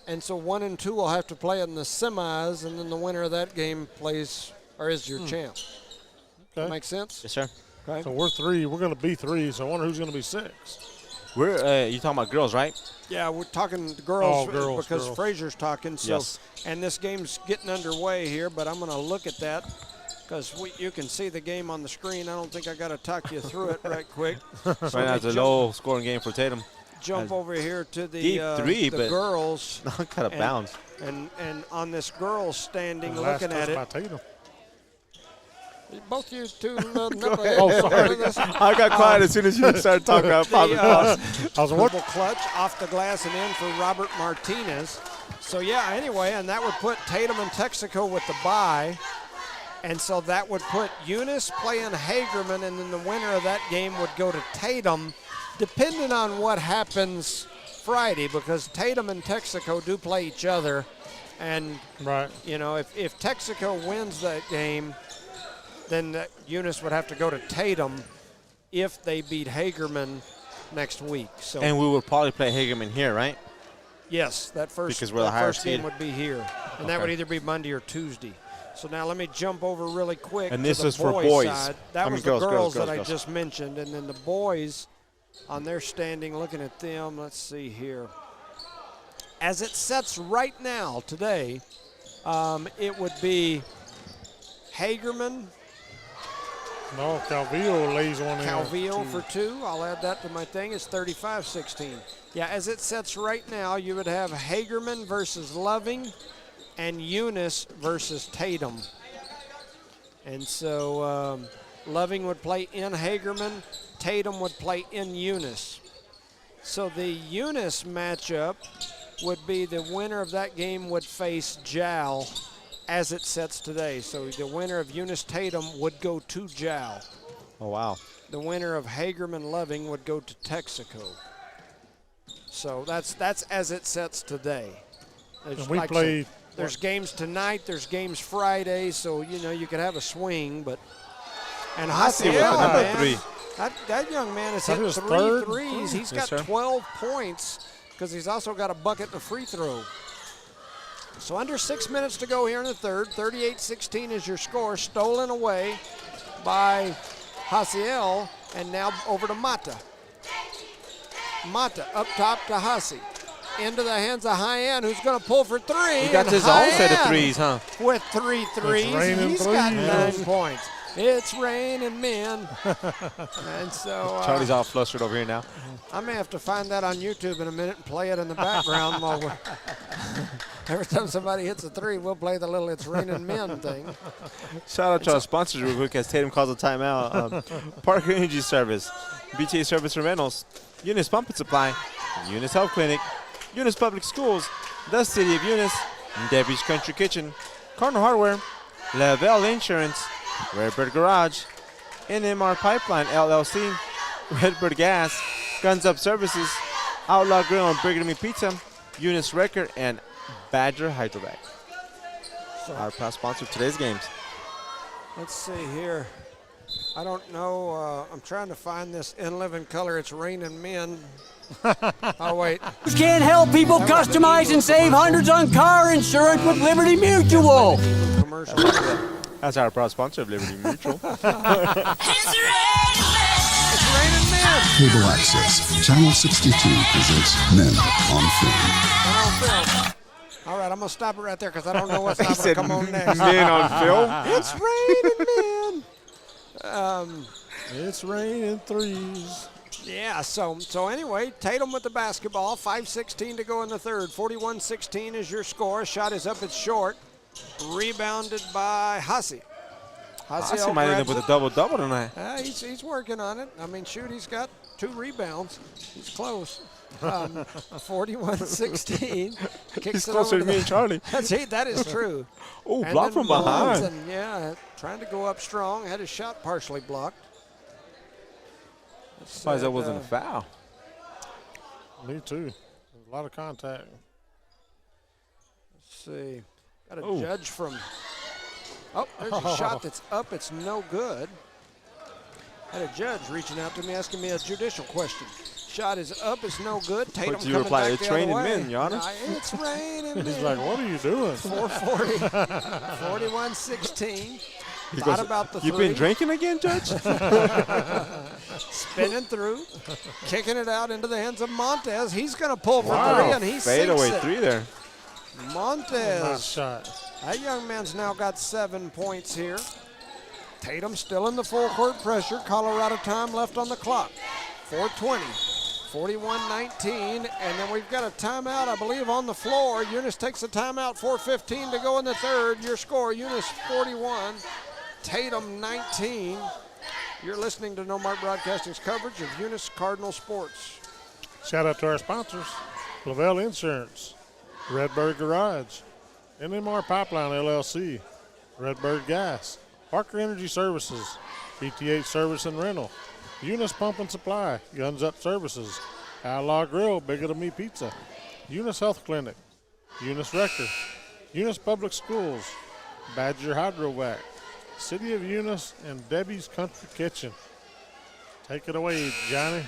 and so 1 and 2 will have to play in the semis, and then the winner of that game plays or is your champ.
Okay.
Make sense?
Yes, sir.
Okay.
So we're 3. We're going to be 3, so I wonder who's going to be 6.
We're you talking about girls, right?
Yeah, we're talking girls, because
girls.
Frazier's talking. So,
Yes.
And this game's getting underway here, but I'm going to look at that because you can see the game on the screen. I don't think I got to talk you through it right quick. So
Right now it's a low-scoring game for Tatum.
Jump over here to the,
Deep three,
the
but
girls.
not kind of bounds.
And on this girls standing,
Last
looking at
touch
it.
by Tatum.
Both you two.
Oh, sorry.
I got quiet as soon as you started talking about Papa.
I was wondering.
Double clutch off the glass and in for Robert Martinez. So, yeah, anyway, and that would put Tatum and Texaco with the bye. And so that would put Eunice playing Hagerman, and then the winner of that game would go to Tatum, depending on what happens Friday, because Tatum and Texaco do play each other. And,
Right.
you know, if Texaco wins that game, then Eunice would have to go to Tatum if they beat Hagerman next week. So
And we will probably play Hagerman here, right?
yes, that first,
Because we're the
that
higher
first game
seed.
would be here. And that would either be Monday or Tuesday. So now let me jump over really quick
And
to
this
the
is for boys.
side. That
I mean
was
girls,
the girls,
girls,
that
girls.
I just mentioned. And then the boys on their standing, looking at them, let's see here. As it sets right now today, it would be Hagerman.
No, Calvillo lays one in.
Calvillo for 2. I'll add that to my thing. It's 35-16. Yeah, as it sets right now, you would have Hagerman versus Loving and Eunice versus Tatum. And so Loving would play in Hagerman. Tatum would play in Eunice. So the Eunice matchup would be the winner of that game would face Jal as it sets today. So the winner of Eunice Tatum would go to Jal.
Oh, wow.
The winner of Hagerman Loving would go to Texaco. So that's as it sets today.
And we played.
There's games tonight. There's games Friday. So you could have a swing, but and Haciel, man, that young man has hit 3 threes. He's got 12 points because he's also got a bucket and a free throw. So under 6 minutes to go here in the third. 38-16 is your score. Stolen away by Haciel, and now over to Mata. Mata up top to Hasi. Into the hands of Hyan, who's going to pull for 3.
He got his own set of threes, huh?
With 3 threes. He's got 9 points. It's raining men. And so
Charlie's all flustered over here now.
I may have to find that on YouTube in a minute and play it in the background while we're every time somebody hits a 3, we'll play the little "It's Raining Men" thing.
Shout out to our sponsors real quick as Tatum calls a timeout. Parker Energy Service, BTA Service and Rentals, Eunice Pump and Supply, Eunice Health Clinic, Eunice Public Schools, the City of Eunice, Debbie's Country Kitchen, Cardinal Hardware, Lavelle Insurance, Redbird Garage, NMR Pipeline LLC, Redbird Gas, Guns Up Services, Outlaw Grill and Burger Meat Pizza, Eunice Record, and Badger Hydrovac. Our proud sponsor of today's games.
Let's see here. I don't know. I'm trying to find this in living color. It's Raining Men. Oh, wait.
Can't help people customize and save hundreds on car insurance with Liberty Mutual.
Commercial.
That's our proud sponsor of Liberty Mutual.
It's Raining Men.
Cable Access, Channel 62 presents Men on Film.
All right, I'm going to stop it right there because I don't know what's not going to come on next.
Men on film?
It's Raining Men.
It's raining threes.
Yeah, so anyway, Tatum with the basketball, 5:16 to go in the third. 41-16 is your score. Shot is up, it's short. Rebounded by Hasi.
Hasi might end up with a double-double tonight.
He's working on it. I mean, shoot, he's got 2 rebounds. He's close. 41-16.
He's closer to me and Charlie.
That is true.
Oh, blocked from behind.
And, yeah, trying to go up strong. Had his shot partially blocked.
Surprised that wasn't a foul.
Me too. There's a lot of contact.
Let's see. Got a judge from. Oh, there's a shot that's up. It's no good. Had a judge reaching out to me asking me a judicial question. Shot is up. It's no good. Tatum
What do you
coming
reply?
back
It's
the other
raining
way.
men, Your Honor.
It's raining
He's
men.
like, what are you doing?
440. 41-16. Thought about the
You've
three.
been drinking again, Judge?
Spinning through, kicking it out into the hands of Montez. He's going to pull for 3, and he
Fade
sinks
away
it.
3 there.
Montez.
Nice shot.
That young man's now got 7 points here. Tatum still in the full court pressure. Colorado time left on the clock. 4:20. 41-19, and then we've got a timeout, I believe, on the floor. Eunice takes a timeout, 4:15 to go in the third. Your score, Eunice 41, Tatum 19. You're listening to No Mark Broadcasting's coverage of Eunice Cardinal sports.
Shout out to our sponsors, Lavelle Insurance, Redbird Garage, NMR Pipeline LLC, Redbird Gas, Parker Energy Services, BTH Service and Rental, Eunice Pump and Supply, Guns Up Services, Outlaw Grill, Bigger Than Me Pizza, Eunice Health Clinic, Eunice Record, Eunice Public Schools, Badger Hydrovac, City of Eunice, and Debbie's Country Kitchen. Take it away, Johnny.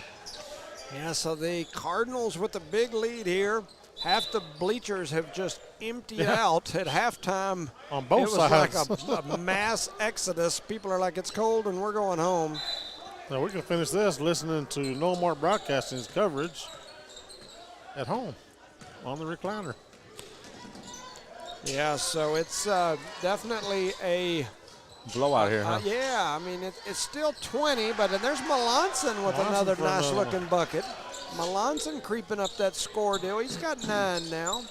Yeah, so the Cardinals with the big lead here. Half the bleachers have just emptied out at halftime.
On both
it was
sides.
like a mass exodus. People are like, it's cold and we're going home.
Now we can finish this listening to No Mark Broadcasting's coverage at home on the recliner.
Yeah, so it's definitely a
blowout here, huh?
Yeah, I mean, it's still 20, but then there's Melanson with another nice-looking bucket. Melanson creeping up that score deal. He's got 9 now.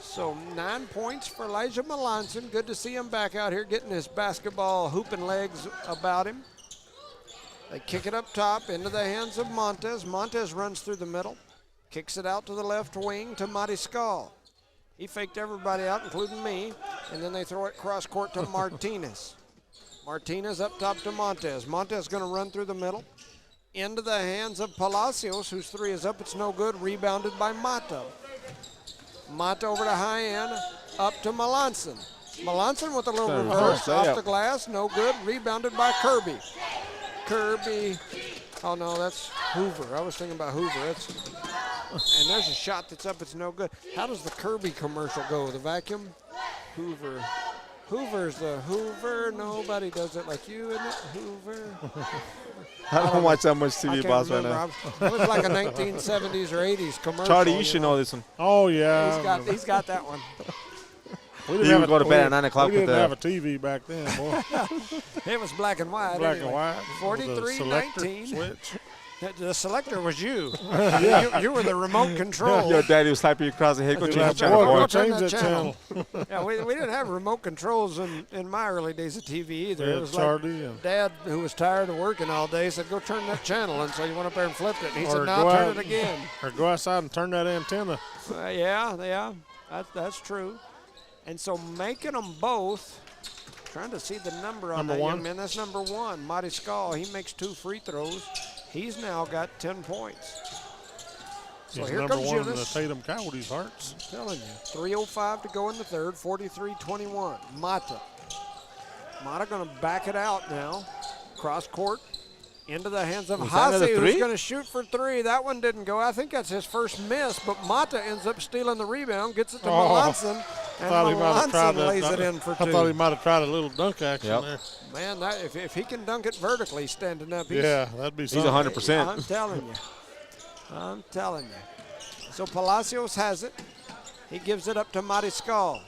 So 9 points for Elijah Melanson. Good to see him back out here getting his basketball hooping legs about him. They kick it up top into the hands of Montez. Montez runs through the middle, kicks it out to the left wing to Mariscal. He faked everybody out, including me, and then they throw it cross court to Martinez. Martinez up top to Montez. Montez going to run through the middle into the hands of Palacios, whose 3 is up. It's no good. Rebounded by Mata. Mata over to high end, up to Melanson. Melanson with a little reverse off the glass, no good. Rebounded by Kirby. Kirby, oh no, that's Hoover. I was thinking about Hoover. And there's a shot that's up, it's no good. How does the Kirby commercial go? The vacuum? Hoover. Hoover's the Hoover. Nobody does it like you, isn't it? Hoover.
I don't watch that much TV, boss, right now.
It was like a 1970s or 80s commercial.
Charlie, you should know this one.
Oh, yeah.
He's got that one.
You would go to bed at 9 o'clock
with
with
didn't have a TV back then, boy.
It was black and white.
Black
anyway.
and white.
43-19.
Switch.
The selector was you. You were the remote control.
Your daddy was slapping you across the head. Go change the
Boy,
channel.
go
boy.
change that channel.
Yeah, we didn't have remote controls in my early days of TV either.
Yeah,
It was
Charlie,
like Dad, who was tired of working all day, said, go turn that channel. And so you went up there and flipped it. And he said,
Or
now
go
turn
out-
it again.
Or go outside and turn that antenna.
Yeah. That's true. And so making them both, trying to see the number on
Number
that
one?
young man. That's number 1, Mariscal. He makes 2 free throws. He's now got 10 points. So
He's
here
number
comes
1 in the
Eunice.
Tatum Coyotes' hearts.
I'm telling you, 3:05 to go in the third, 43-21. Mata going to back it out now. Cross court into the hands of
Was that another
Hase, who's
three?
going to shoot for 3. That one didn't go. I think that's his first miss, but Mata ends up stealing the rebound, gets it to Melanson, and Melanson lays it in for 2.
I thought he might have tried a little dunk action there.
Man, if he can dunk it vertically standing up,
That'd be
He's
something.
100%.
I'm telling you. So Palacios has it. He gives it up to Mariscal.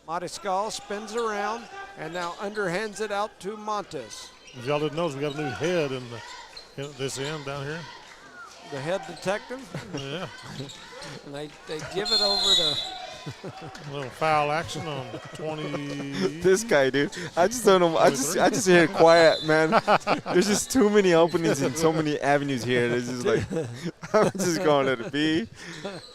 Mariscal spins around and now underhands it out to Montes.
If y'all didn't notice, we got a new head in this end down here.
The head detective.
Yeah.
And they give it over to
A little foul action on 20.
This guy, dude. I just don't know. I just hear it quiet, man. There's just too many openings and so many avenues here. It's just like, I'm just going to let it be.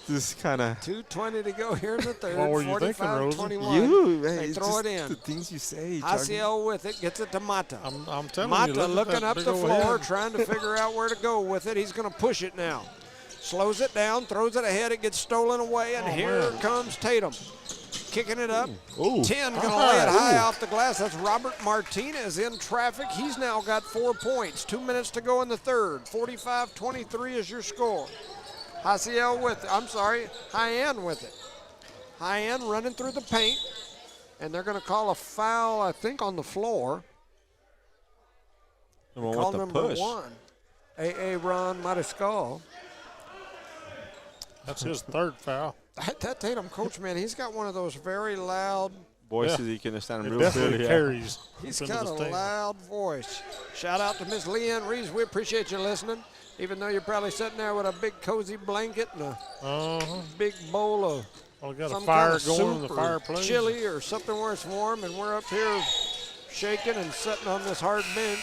Just kind of.
2:20 to go here in the third.
What were you thinking, Rosen?
45-21.
You, man.
They
it's
throw
just
it in.
the things you say. Charlie.
Hasiel with it, gets it to Mata.
I'm telling
Mata
you.
looking up the floor, trying to figure out where to go with it. He's going to push it now. Slows it down, throws it ahead. It gets stolen away, and here comes Tatum. Kicking it up. 10 going to lay it high off the glass. That's Robert Martinez in traffic. He's now got 4 points. 2 minutes to go in the third. 45-23 is your score. Hasiel with it. I'm sorry, High-End with it. High-End running through the paint. And they're going to call a foul, I think, on the floor. Call number
push.
1. A.A. Ron Mariscal.
That's his third foul.
That Tatum coach, man, he's got one of those very loud
Voices you can understand
It
real
definitely
clearly.
carries.
He's
up into
got
the
a
stage.
loud voice. Shout out to Miss Leanne Reeves. We appreciate you listening, even though you're probably sitting there with a big cozy blanket and a big bowl of
Well, got a
some
fire
kind of
going in the
soup or
fireplace.
chili or something where it's warm, and we're up here shaking and sitting on this hard bench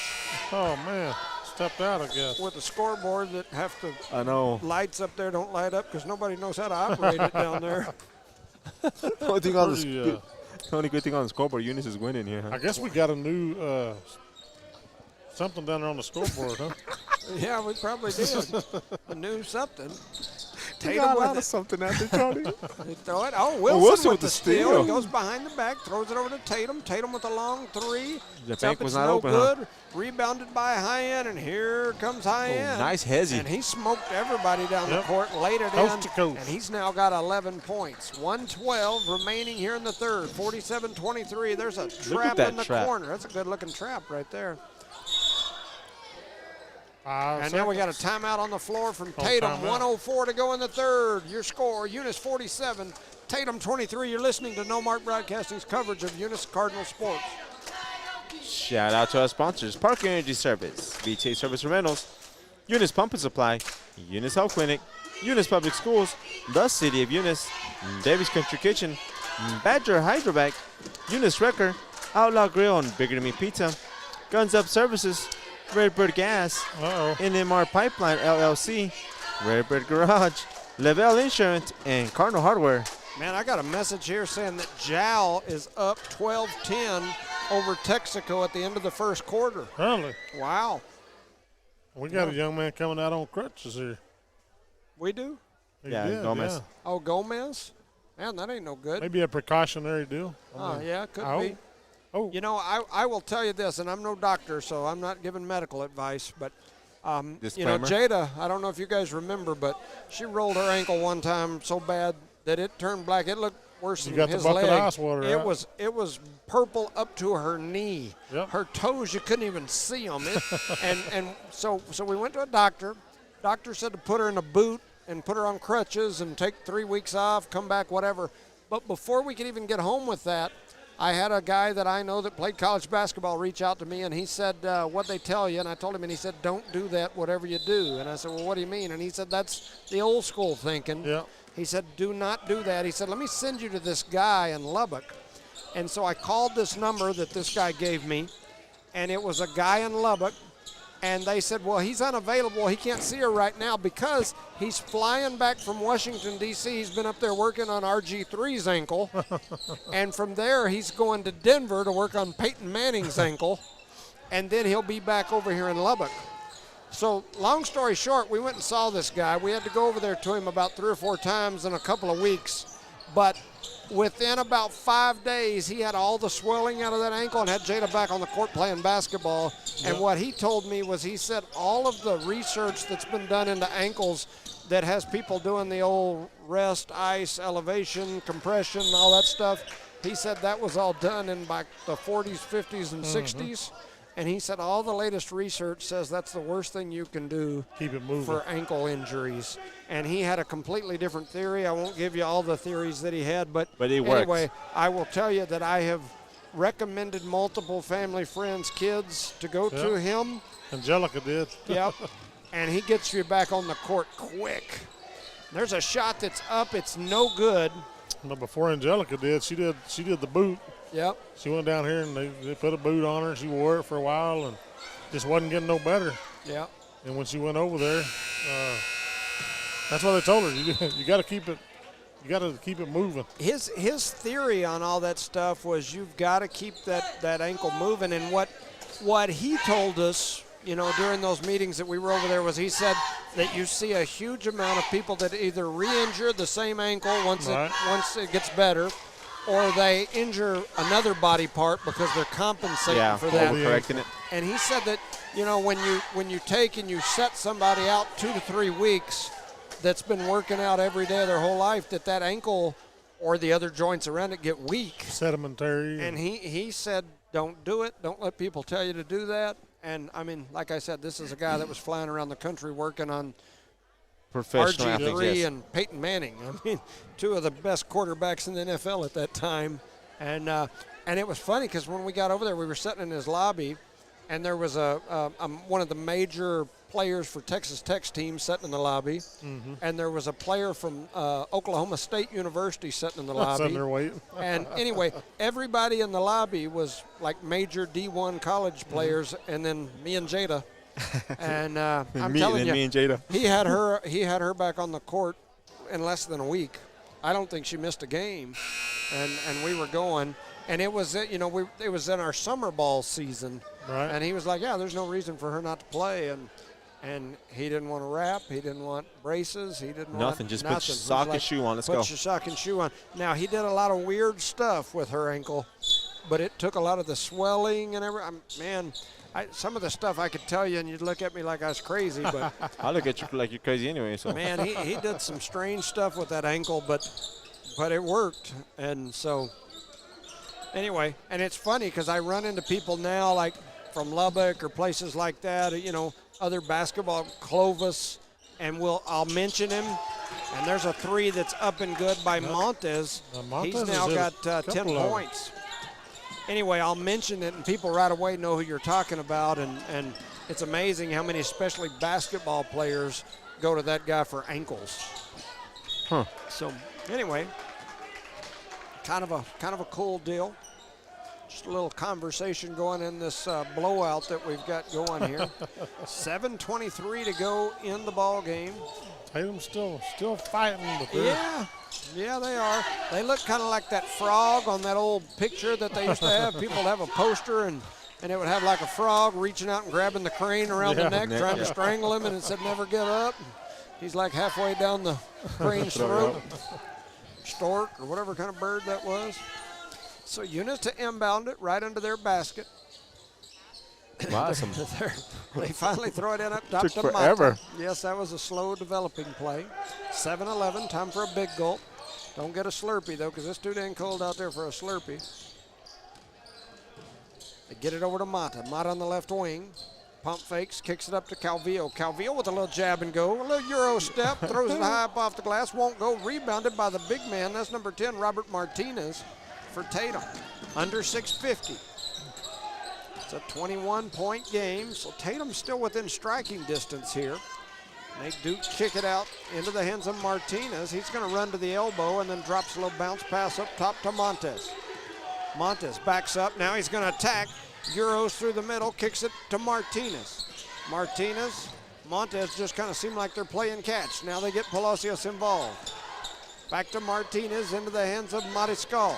Oh, man. Stepped out, I guess.
with a scoreboard that have to
I know.
lights up there don't light up because nobody knows how to operate it down there.
Only thing on the
Pretty,
the only good thing on the scoreboard, Eunice is winning here. Huh?
I guess we got a new something down there on the scoreboard, huh?
Yeah, we probably did. A new something.
You
Tatum
got a lot
with
of something out there, Charlie.
They throw it. Oh, Wilson,
Wilson
with
with
the
the
steal.
steal.
He goes behind the back, throws it over to Tatum. Tatum with a long three.
The
It's
bank
up,
was
it's
not
no
open, huh?
good. Rebounded by High-End, and here comes High-End.
nice hezzy.
And he smoked everybody down the
Yep.
court, laid it
Coast
in,
to coast.
and he's now got 11 points. 1:12 remaining here in the third. 47-23. There's a trap
that
in the
trap.
corner. That's a good-looking trap right there.
5
And now we
seconds.
got a timeout on the floor from
Oh,
Tatum.
timeout.
1:04 to go in the third. Your score, Eunice 47, Tatum 23. You're listening to No Mark Broadcasting's coverage of Eunice Cardinal sports.
Shout out to our sponsors, Park Energy Service, BTA Service and Rentals, Eunice Pump and Supply, Eunice Health Clinic, Eunice Public Schools, the City of Eunice, Davis Country Kitchen, Badger Hydrovac, Eunice Wrecker, Outlaw Grill and Bigger Than Me Pizza, Guns Up Services, Redbird Gas, NMR Pipeline LLC, Redbird Garage, Lavelle Insurance, and Cardinal Hardware.
Man, I got a message here saying that Jal is up 12-10 over Texaco at the end of the first quarter.
Really?
Wow.
We got a young man coming out on crutches here.
We do?
Gomez.
Yeah.
Oh, Gomez? Man, that ain't no good.
Maybe a precautionary deal.
Yeah, it could be.
Oh.
You know, I will tell you this, and I'm no doctor, so I'm not giving medical advice, but, you know, Jada, I don't know if you guys remember, but she rolled her ankle one time so bad that it turned black. It looked worse than his leg.
Ice water
It was purple up to her knee.
Yep.
Her toes, you couldn't even see them. So we went to a doctor. Doctor said to put her in a boot and put her on crutches and take 3 weeks off, come back, whatever. But before we could even get home with that, I had a guy that I know that played college basketball reach out to me, and he said, what'd they tell you? And I told him, and he said, don't do that, whatever you do. And I said, well, what do you mean? And he said, that's the old school thinking.
Yeah.
He said, do not do that. He said, let me send you to this guy in Lubbock. And so I called this number that this guy gave me, and it was a guy in Lubbock. And they said, well, he's unavailable. He can't see her right now because he's flying back from Washington, D.C. He's been up there working on RG3's ankle. And from there, he's going to Denver to work on Peyton Manning's ankle. And then he'll be back over here in Lubbock. So long story short, we went and saw this guy. We had to go over there to him about 3 or 4 times in a couple of weeks. But within about 5 days, he had all the swelling out of that ankle and had Jada back on the court playing basketball. Yep. And what he told me was he said all of the research that's been done into ankles that has people doing the old rest, ice, elevation, compression, all that stuff, he said that was all done in like the 40s, 50s, and 60s. And he said all the latest research says that's the worst thing you can do
Keep it moving.
for ankle injuries. And he had a completely different theory. I won't give you all the theories that he had, but
it
anyway,
works.
I will tell you that I have recommended multiple family, friends, kids to go to him.
Angelica did.
Yep. And he gets you back on the court quick. There's a shot that's up. It's no good.
But before Angelica did, she did the boot.
Yep.
She went down here and they put a boot on her. She wore it for a while and just wasn't getting no better.
Yep.
And when she went over there, that's what they told her. You got to keep it. You got to keep it moving.
His theory on all that stuff was you've got to keep that ankle moving. And what he told us, you know, during those meetings that we were over there was he said that you see a huge amount of people that either re-injure the same ankle once it gets better, or they injure another body part because they're compensating for that.
Correcting it.
And he said that, you know, when you take and you set somebody out 2 to 3 weeks that's been working out every day of their whole life, that ankle or the other joints around it get weak.
Sedimentary.
And he said, don't do it. Don't let people tell you to do that. And, I mean, like I said, this is a guy that was flying around the country working on
Professional
RG3
athletes, yes.
and Peyton Manning. I mean, 2 of the best quarterbacks in the NFL at that time. And it was funny because when we got over there, we were sitting in his lobby, and there was one of the major players for Texas Tech's team sitting in the lobby, and there was a player from Oklahoma State University sitting in the lobby.
Sitting there waiting.
And anyway, everybody in the lobby was like major D1 college players, and then me and Jada. And I'm telling you,
me and Jada.
he had her back on the court in less than a week. I don't think she missed a game, and we were going. And it was, you know, it was in our summer ball season,
right?
And he was like, "Yeah, there's no reason for her not to play." And he didn't want to wrap. He didn't want braces. He didn't want
Nothing. Just put your
He was
sock and
like,
shoe on. Let's go.
Put your sock and shoe on. Now, he did a lot of weird stuff with her ankle, but it took a lot of the swelling and everything. Man, some of the stuff I could tell you, and you'd look at me like I was crazy. But
I look at you like you're crazy anyway. So
man, he did some strange stuff with that ankle, but it worked. And so anyway, and it's funny because I run into people now like from Lubbock or places like that, you know, other basketball, Clovis, and I'll mention him. And there's a 3 that's up and good by Montez.
Montez
He's now got 10
couple of
points. anyway, I'll mention it, and people right away know who you're talking about, and it's amazing how many, especially basketball players, go to that guy for ankles.
Huh.
So anyway, kind of a cool deal. Just a little conversation going in this blowout that we've got going here. 7:23 to go in the ball game.
Tatum's still fighting. But
Yeah, they are. They look kind of like that frog on that old picture that they used to have. People have a poster, and it would have like a frog reaching out and grabbing the crane around the neck, trying to strangle him, and it said never give up. He's like halfway down the crane's throat. Stork or whatever kind of bird that was. So Eunice to inbound it right under their basket.
Awesome.
They finally throw it in up top
Took
to Mata.
forever.
Yes, that was a slow developing play. 7-11, time for a big gulp. Don't get a Slurpee, though, because it's too dang cold out there for a Slurpee. They get it over to Mata. Mata on the left wing. Pump fakes, kicks it up to Calvillo. Calvillo with a little jab and go. A little Euro step, throws it high up off the glass, won't go. Rebounded by the big man. That's number 10, Robert Martinez, for Tatum. Under 650. It's a 21-point game, so Tatum's still within striking distance here. They do kick it out into the hands of Martinez. He's going to run to the elbow and then drops a little bounce pass up top to Montes. Montes backs up. Now he's going to attack. Euros through the middle, kicks it to Martinez. Montes just kind of seem like they're playing catch. Now they get Palacios involved. Back to Martinez into the hands of Mariscal.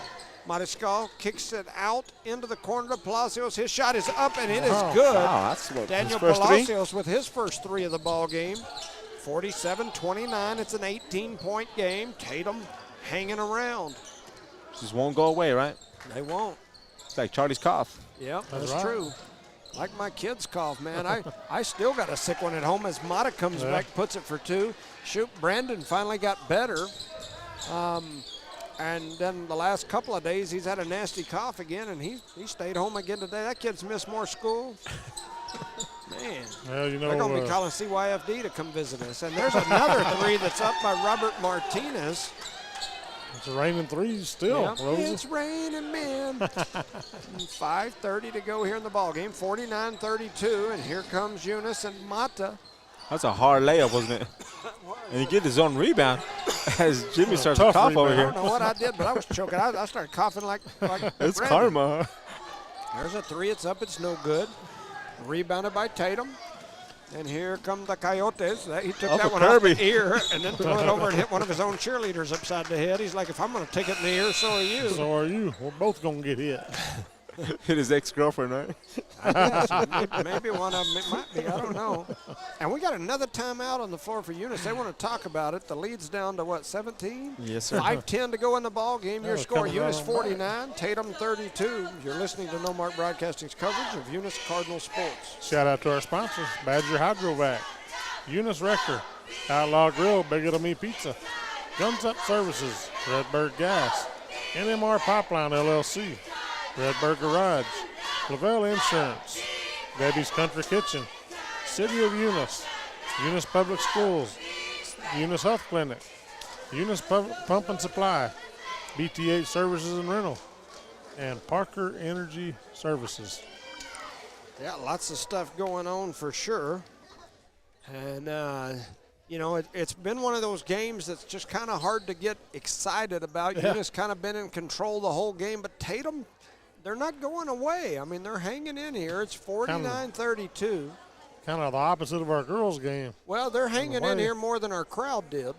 Mariscal kicks it out into the corner to Palacios. His shot is up, and it is good.
Wow, that's what
Daniel
his first
Palacios with his first three of the ball game. 47-29. It's an 18-point game. Tatum hanging around.
Just won't go away, right?
They won't.
It's like Charlie's cough.
Yep, that's
right.
true. Like my kids' cough, man. I still got a sick one at home as Mata comes back, puts it for two. Shoot, Brandon finally got better. And then the last couple of days, he's had a nasty cough again, and he stayed home again today. That kid's missed more school. Man,
well, you know,
they're going to be calling CYFD to come visit us. And there's another three that's up by Robert Martinez.
It's raining threes still,
Yep,
Rosie.
it's raining, man. 5:30 to go here in the ball game. 49-32, and here comes Eunice and Mata.
That's a hard layup, wasn't it? And he get his own rebound as Jimmy starts to
tough
cough over
rebound.
here.
I don't know what I did, but I was choking. I started coughing like
It's
Brandon.
karma.
There's a three. It's up. It's no good. Rebounded by Tatum. And here come the Coyotes. He took
Off
that
of
one
Kirby.
off the ear and then threw it over and hit one of his own cheerleaders upside the head. He's like, if I'm going to take it in the ear, so are you.
So are you. We're both going to get hit.
Hit his ex-girlfriend, right?
I guess. Maybe one of them. It might be. I don't know. And we got another timeout on the floor for Eunice. They want to talk about it. The lead's down to, what, 17?
Yes, sir.
5:10 to go in the ball game. Your
Oh,
score,
coming
Eunice
on
49, Tatum 32. You're listening to No Mark Broadcasting's coverage of Eunice Cardinal Sports.
Shout out to our sponsors, Badger Hydrovac, Eunice Wrecker, Outlaw Grill, Bigger Than Me Pizza, Guns Up Services, Redbird Gas, NMR Pipeline LLC, Redbird Garage, Lavelle Insurance, Debbie's Country Kitchen, City of Eunice, Eunice Public Schools, Eunice Health Clinic, Eunice Pump and Supply, BTH Services and Rental, and Parker Energy Services.
Yeah, lots of stuff going on for sure. And, you know, it's been one of those games that's just kind of hard to get excited about.
Yeah.
Eunice kind of been in control the whole game, but Tatum, they're not going away. I mean, they're hanging in here. It's 49-32.
Kind of the opposite of our girls' game.
Well, they're hanging in
way.
here more than our crowd did.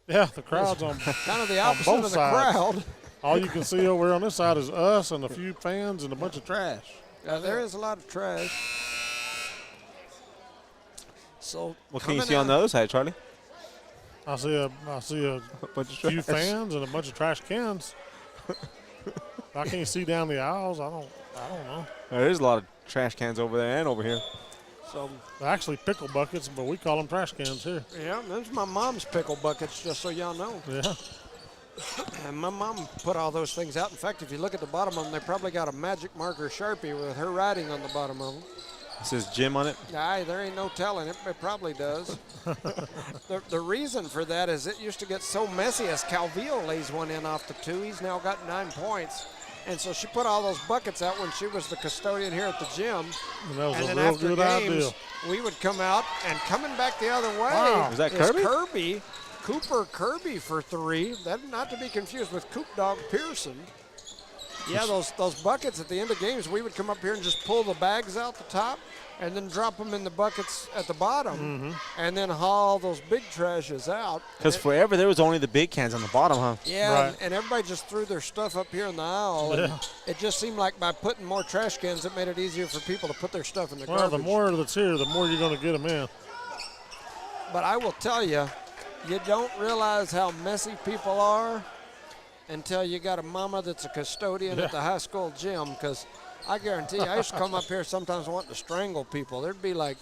Yeah, the crowd's on
Kind of the
on
opposite
both
of the
sides.
crowd.
All you can see over on this side is us and a few fans and a bunch of trash.
There is a lot of trash. So
What can you
coming
see on the
out-
other side, Charlie?
I see a
Bunch of
few
trash.
fans and a bunch of trash cans. I can't see down the aisles. I don't know.
There's a lot of trash cans over there and over here.
So,
They're actually pickle buckets, but we call them trash cans here.
yeah, there's my mom's pickle buckets, just so y'all know.
Yeah.
And my mom put all those things out. In fact, if you look at the bottom of them, they probably got a magic marker Sharpie with her writing on the bottom of them.
It says Jim on it.
Aye, there ain't no telling. It probably does. The reason for that is it used to get so messy as Calvillo lays one in off the two. He's now got 9 points. And so she put all those buckets out when she was the custodian here at the gym.
And that was
and
a
then
real
after
good
games,
idea.
we would come out, and coming back the other way
Wow.
Was that
is
Kirby?
Cooper Kirby for 3. That not to be confused with Coop Dog Pearson. Yeah, those buckets at the end of games, we would come up here and just pull the bags out the top and then drop them in the buckets at the bottom and then haul those big trashes out.
Because forever there was only the big cans on the bottom, huh?
Yeah,
Right.
and everybody just threw their stuff up here in the aisle. And it just seemed like by putting more trash cans, it made it easier for people to put their stuff in the
Well,
garbage.
the more that's here, the more you're going to get them in.
But I will tell you, you don't realize how messy people are until you got a mama that's a custodian at the high school gym. Because I guarantee you, I used to come up here sometimes wanting to strangle people. There'd be like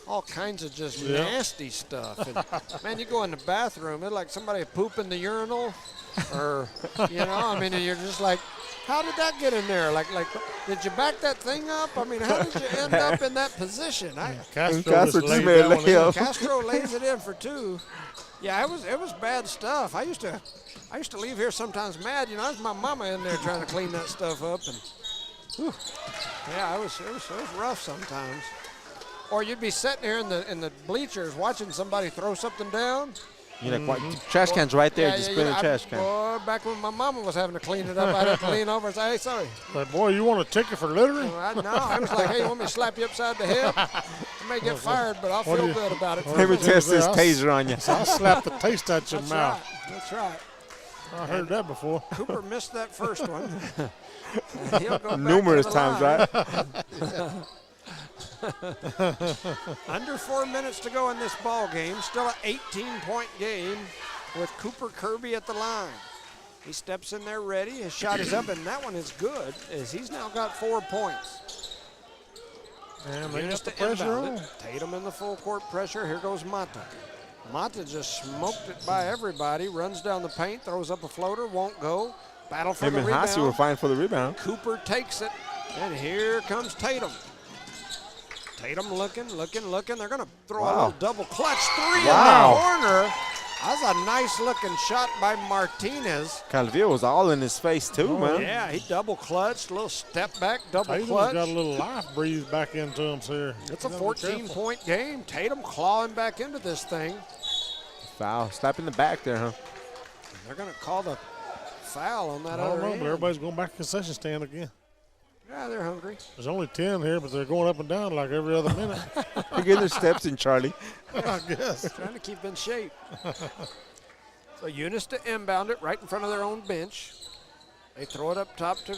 all kinds of just nasty stuff. And man, you go in the bathroom, it's like somebody poop in the urinal, or I mean, and you're just like, how did that get in there? Like, did you back that thing up? I mean, how did you end up in that position?
Castro
Castro
just
just
laid
made
that
it
one
lay
in.
up.
Castro lays it in for 2. Yeah, it was bad stuff. I used to leave here sometimes mad. I was my mama in there trying to clean that stuff up, and yeah, it was rough sometimes. Or you'd be sitting here in the bleachers watching somebody throw something down.
You're like, what? Trash cans right there, just spin a trash can.
Boy, back when my mama was having to clean it up, I'd have to lean over and say, "Hey, sorry."
Like, boy, you want a ticket for littering?
I was like, "Hey, you want me to slap you upside the head? I may get fired, but I'll feel good about it."
Let me test this taser on you.
I'll slap the taste out your
That's
mouth.
right. That's right.
I heard that before.
Cooper missed that first one. He'll go back
Numerous
to the
times,
line.
right?
Under 4 minutes to go in this ball game. Still an 18-point game with Cooper Kirby at the line. He steps in there ready. His shot is up, and that one is good, as he's now got 4 points.
And they
Eunice
got the
to
pressure
inbound
on.
it. Tatum in the full court pressure. Here goes Mata. Mata just smoked it by everybody. Runs down the paint, throws up a floater, won't go. Battle for
Him
the
and
rebound.
Hasi were fighting for the rebound.
Cooper takes it, and here comes Tatum. Tatum looking. They're going to throw a little double clutch 3 in the corner. That's a nice-looking shot by Martinez.
Calvillo was all in his face, too, man.
Yeah, he double clutched, a little step back, double
Tatum's
clutch.
got a little life breathed back into him here.
It's a 14-point game. Tatum clawing back into this thing.
Foul. Slap in the back there, huh?
They're going to call the foul on that
I don't
other
know,
end.
but everybody's going back to the concession stand again.
Yeah, they're hungry.
There's only 10 here, but they're going up and down like every other minute.
They're getting their steps in, Charlie.
I guess.
Trying to keep in shape. So Eunice to inbound it right in front of their own bench. They throw it up top to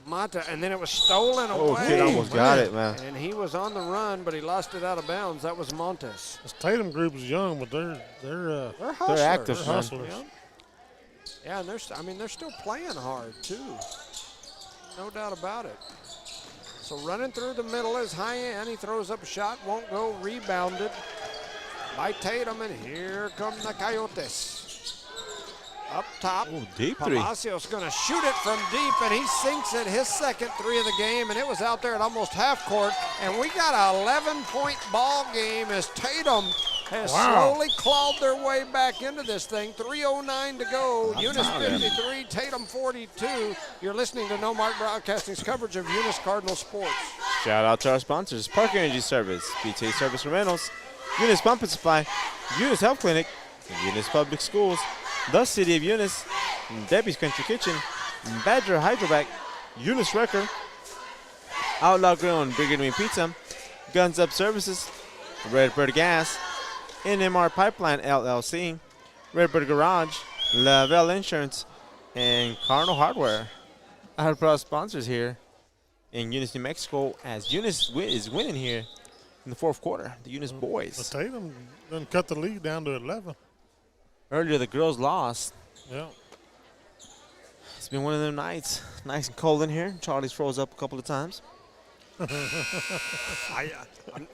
Mata, and then it was stolen away.
Oh, kid almost got it, man.
And he was on the run, but he lost it out of bounds. That was Montes.
This Tatum group is young, but they're
hustlers.
They're active,
They're
man.
hustlers.
Yeah, and they're still playing hard too. No doubt about it. So running through the middle is Hyan. He throws up a shot, won't go. Rebounded by Tatum, and here come the Coyotes. Up top,
Oh, deep three.
Palacios going to shoot it from deep, and he sinks it, his second 3 of the game, and it was out there at almost half court. And we got an 11-point ball game as Tatum has slowly clawed their way back into this thing. 3:09 to go. Eunice 53, Tatum 42. You're listening to No Mark Broadcasting's coverage of Eunice Cardinal sports.
Shout out to our sponsors, Park Energy Service, BTA Service and Rentals, Eunice Pump and Supply, Eunice Health Clinic, Eunice Public Schools, the City of Eunice, Debbie's Country Kitchen, Badger Hydrovac, Eunice Wrecker, Outlaw Grill and Big Green Pizza, Guns Up Services, Redbird Gas, NMR Pipeline LLC, Redbird Garage, Lavelle Insurance, and Cardinal Hardware. Our proud sponsors here in Eunice, New Mexico, as Eunice is winning here in the fourth quarter. The Eunice boys.
But Tatum done cut the lead down to 11.
Earlier, the girls lost.
Yeah.
It's been one of them nights. Nice and cold in here. Charlie's froze up a couple of times.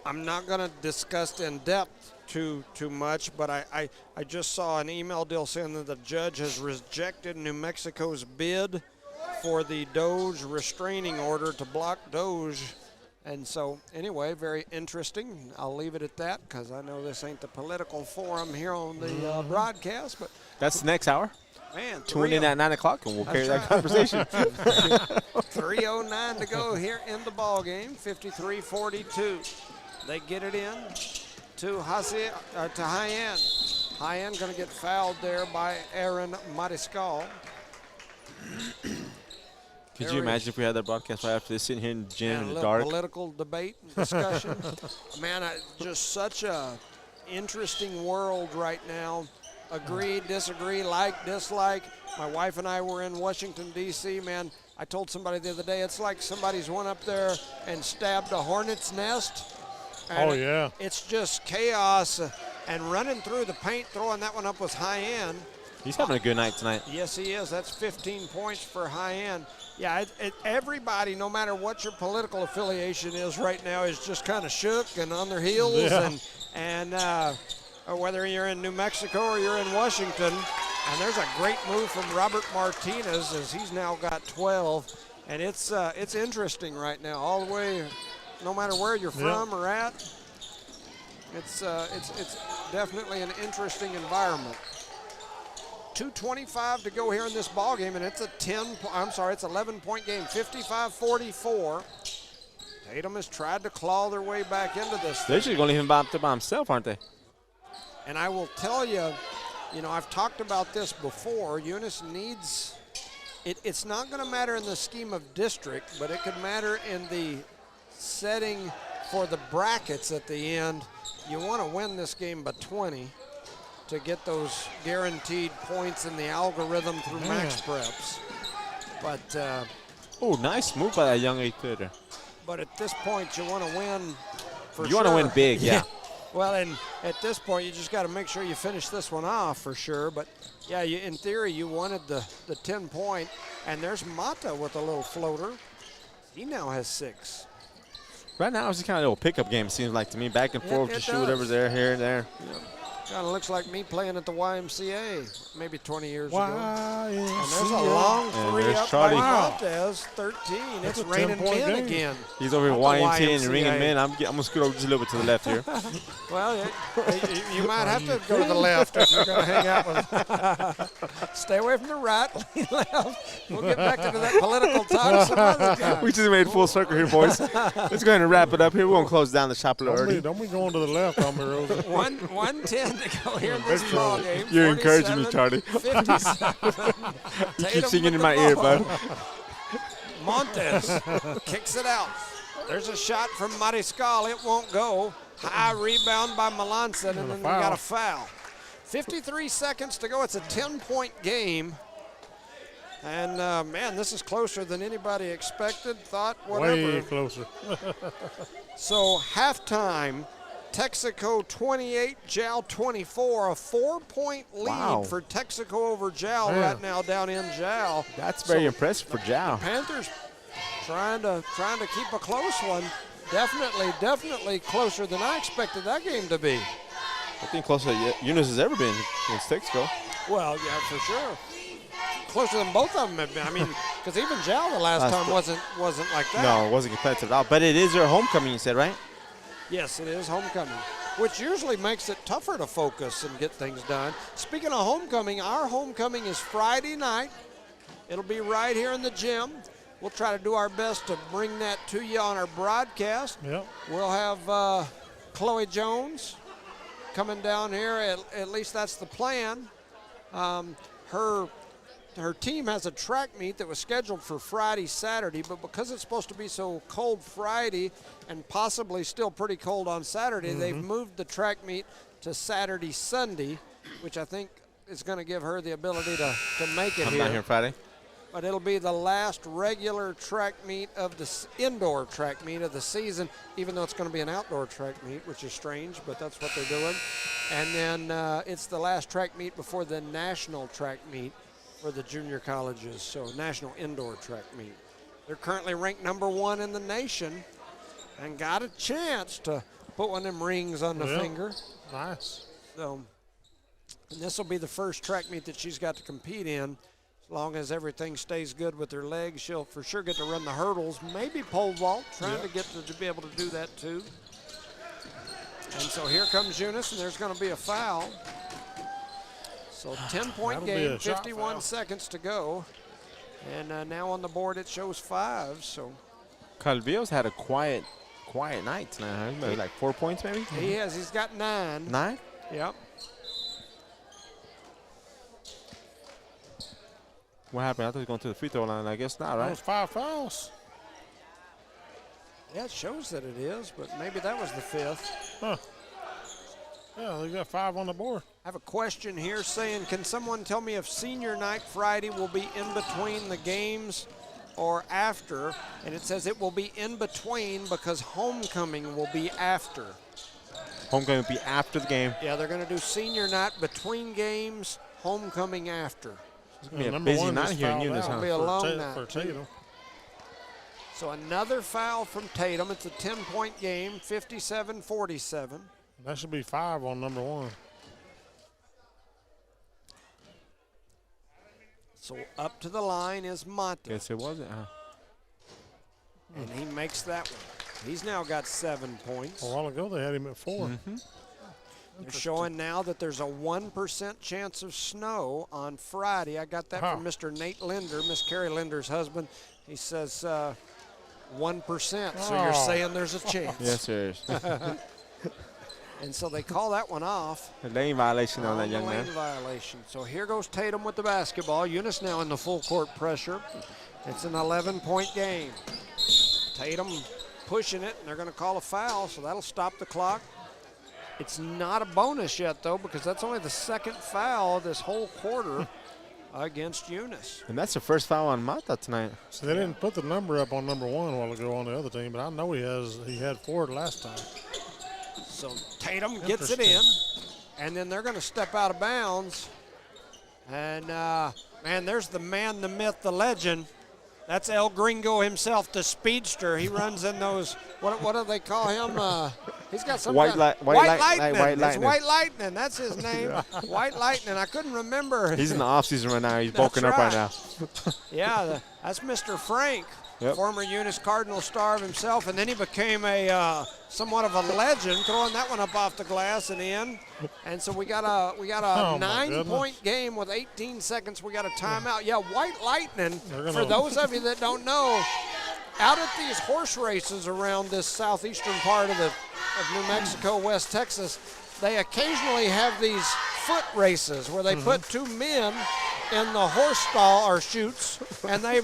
I'm not going to discuss in depth too much, but I just saw an email deal saying that the judge has rejected New Mexico's bid for the Doge restraining order to block Doge. And so, anyway, very interesting. I'll leave it at that because I know this ain't the political forum here on the broadcast. But
That's the next hour.
Man,
tune in at 9 o'clock and we'll carry that conversation.
3:09 to go here in the ball game. 53-42. They get it in to High-End. High-End going to get fouled there by Aaron Mariscal.
Could you imagine if we had that broadcast right after this, sitting here in the gym in the dark?
Political debate and discussion. Man, just such a interesting world right now. Agree, disagree, like, dislike. My wife and I were in Washington, D.C. Man, I told somebody the other day, it's like somebody's went up there and stabbed a hornet's nest. And it's just chaos and running through the paint, throwing that one up with High-End.
He's having a good night tonight.
Yes, he is. That's 15 points for High-End. Yeah, everybody, no matter what your political affiliation is right now, is just kind of shook and on their heels.
Yeah.
And whether you're in New Mexico or you're in Washington. And there's a great move from Robert Martinez as he's now got 12. And it's interesting right now, all the way, no matter where you're from or at. It's definitely an interesting environment. 2:25 to go here in this ball game, and it's it's 11-point game, 55-44. Tatum has tried to claw their way back into this.
They're just going to leave him by himself, aren't they?
And I will tell you, I've talked about this before. Eunice needs it's not going to matter in the scheme of district, but it could matter in the setting for the brackets at the end. You want to win this game by 20 to get those guaranteed points in the algorithm through max preps. But
nice move by that young 8th grader.
But at this point, you want to win for sure.
You want to win big, yeah.
Well, and at this point, you just got to make sure you finish this one off for sure. But, yeah, in theory, you wanted the 10-point. And there's Mata with a little floater. He now has 6.
Right now, it's just kind of a little pickup game, it seems like to me. Back and forth, just shoot whatever's there, here and there.
Yeah. Kind of looks like me playing at the YMCA maybe 20 years ago. And there's a long three up by Montez, 13. It's raining men again.
He's over here YMCA and ringing men. I'm going to scoot over just a little bit to the left here.
Well, you might have to go to the left if you're going to hang out with Stay away from the right, left. We'll get back into that political talk some other time.
We just made full circle here, boys. Let's go ahead and wrap it up here. We're going to close down the shop a little early.
Don't be going to the left, Omarosa.
1:10 to go here in this ball game.
You're encouraging me, Charlie.
57.
You keep singing in my ear, bud.
Montez kicks it out. There's a shot from Mariscal. It won't go. High rebound by Melanson, and then we got a foul. 53 seconds to go. It's a 10-point game. And, man, this is closer than anybody expected, thought, whatever.
Way closer.
So, halftime. Texaco 28, Jal 24, a 4-point lead for Texaco over Jal right now down in Jal.
That's very impressive for Jal.
Panthers trying to keep a close one. Definitely closer than I expected that game to be.
I think closer than Eunice has ever been against Texaco.
Well, yeah, for sure. Closer than both of them have been. I mean, because even Jal the last time wasn't like that.
No, it wasn't competitive at all. But it is their homecoming, you said, right?
Yes, it is homecoming, which usually makes it tougher to focus and get things done. Speaking of homecoming, our homecoming is Friday night. It'll be right here in the gym. We'll try to do our best to bring that to you on our broadcast.
Yep.
We'll have Chloe Jones coming down here. At least that's the plan. Her team has a track meet that was scheduled for Friday, Saturday, but because it's supposed to be so cold Friday and possibly still pretty cold on Saturday, they've moved the track meet to Saturday, Sunday, which I think is going to give her the ability to make it
Come down here Friday.
But it'll be the last regular track meet of the indoor track meet of the season, even though it's going to be an outdoor track meet, which is strange, but that's what they're doing. And then it's the last track meet before the national track meet for the junior colleges, so national indoor track meet. They're currently ranked #1 in the nation and got a chance to put one of them rings on the finger.
Nice.
So, and this will be the first track meet that she's got to compete in. As long as everything stays good with her legs, she'll for sure get to run the hurdles, maybe pole vault, trying to get to be able to do that too. And so here comes Eunice, and there's going to be a foul. So 10-point game, 51 seconds to go. And now on the board it shows 5. So
Calvillo's had a quiet night tonight. Huh? Maybe like 4 points, maybe.
he has. He's got 9.
9?
Yep.
What happened? I thought he was going to the free throw line. I guess not,
That
right?
was 5 fouls.
Yeah, it shows that it is, but maybe that was the 5th.
Huh. Yeah, they got 5 on the board.
I have a question here saying, can someone tell me if senior night Friday will be in between the games or after? And it says it will be in between because homecoming will be after.
Homecoming will be after the game.
Yeah, they're going to do senior night between games, homecoming after.
It's going to be a busy night here in Eunice, huh?
It'll be a long night.
For Tatum.
So another foul from Tatum. It's a 10-point game, 57-47.
That should be 5 on number 1.
So up to the line is Mata.
Guess it wasn't, huh?
And he makes that one. He's now got 7 points.
A while ago they had him at 4.
They're showing now that there's a 1% chance of snow on Friday. I got that from Mr. Nate Linder, Miss Carrie Linder's husband. He says 1%, so you're saying there's a chance.
Yes, sir.
And so they call that one off.
A lane violation on that young man.
Lane violation. So here goes Tatum with the basketball. Eunice now in the full court pressure. It's an 11-point game. Tatum pushing it, and they're going to call a foul, so that'll stop the clock. It's not a bonus yet, though, because that's only the second foul this whole quarter against Eunice.
And that's the first foul on Mata tonight.
So they didn't put the number up on number 1 a while ago on the other team, but I know he had 4 last time.
So Tatum gets it in, and then they're going to step out of bounds. And, man, there's the man, the myth, the legend. That's El Gringo himself, the speedster. He runs in those, what do they call him? He's got some
White
Lightning.
White
It's
Lightning.
White Lightning. That's his name. White Lightning. I couldn't remember.
He's in the offseason right now. He's
That's
bulking up right now.
Yeah, that's Mr. Frank,
Yep.
former Eunice Cardinal star of himself, and then he became a somewhat of a legend, throwing that one up off the glass and in. And so we got a 9-point game with 18 seconds. We got a timeout. Yeah, White Lightning. For those of you that don't know, out at these horse races around this southeastern part of New Mexico, West Texas, they occasionally have these foot races where they put 2 men in the horse stall or chutes, and they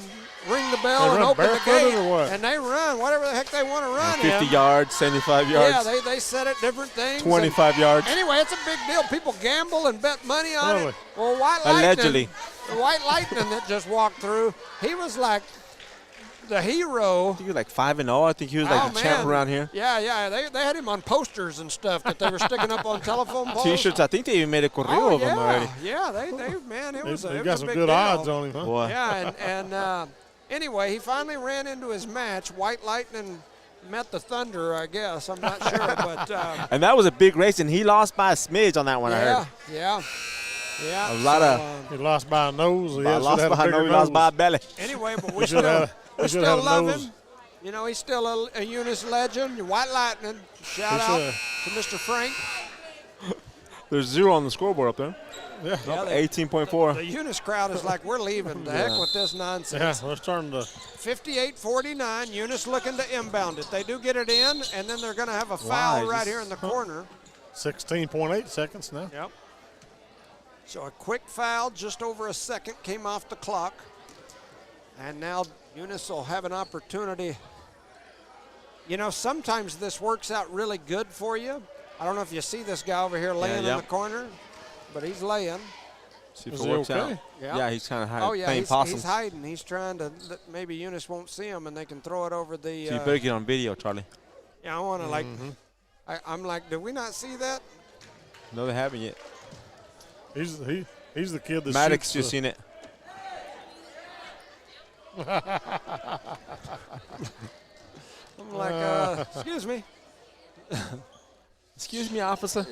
ring the bell and open the gate, and they run whatever the heck they want to run
50 yards, 75 yards.
Yeah, they set it different things.
25 yards.
Anyway, it's a big deal. People gamble and bet money on it. Well,
Allegedly.
The White Lightning that just walked through, he was like the hero.
I think he was like 5-0. I think he was like the champ around here.
Yeah. They had him on posters and stuff that they were sticking up on telephone poles.
T-shirts. I think they even made a correo of him already.
Yeah, it was a
got some
big
good
deal.
odds on him, huh?
Boy.
Yeah, and anyway, he finally ran into his match. White Lightning met the Thunder, I guess. I'm not sure, but
and that was a big race, and he lost by a smidge on that one. I heard.
Yeah.
A lot of.
He lost by a nose.
He lost by a belly.
Anyway, but we still love him. You know, he's still a Eunice legend. White Lightning. Shout out to Mr. Frank.
There's 0 on the scoreboard up there.
Yeah.
18.4.
The Eunice crowd is like, we're leaving. The heck with this nonsense.
Yeah, we're starting to.
58-49. Eunice looking to inbound it. They do get it in, and then they're going to have a foul right here in the corner.
16.8 seconds now.
Yep. So a quick foul, just over a second, came off the clock. And now Eunice will have an opportunity. You know, sometimes this works out really good for you. I don't know if you see this guy over here laying in the corner, but he's laying.
See if it works out. Yeah, he's kind of playing possum.
He's hiding. He's trying to, maybe Eunice won't see him and they can throw it over the.
So you better get on video, Charlie.
Yeah, I want to I'm like, did we not see that?
No, they haven't yet.
He's the kid that
Maddox just seen it.
I'm like, excuse me.
Excuse me, officer.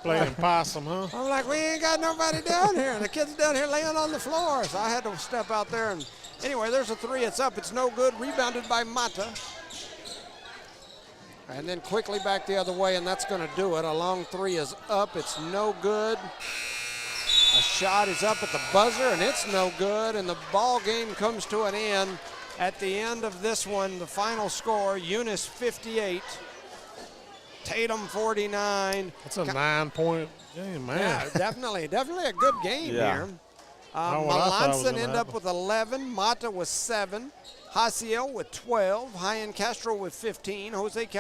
Playing possum, huh?
I'm like, we ain't got nobody down here. The kid's down here laying on the floor. So I had to step out there. And anyway, there's a 3. It's up. It's no good. Rebounded by Mata. And then quickly back the other way, and that's going to do it. A long 3 is up. It's no good. A shot is up at the buzzer, and it's no good, and the ball game comes to an end. At the end of this one, the final score, Eunice 58, Tatum 49.
That's a 9-point game, man.
Yeah, definitely a good game here.
Not what I thought was
Melanson
gonna
ended up
happen.
with 11, Mata with 7, Haciel with 12, Hyan Castro with 15, Jose Cal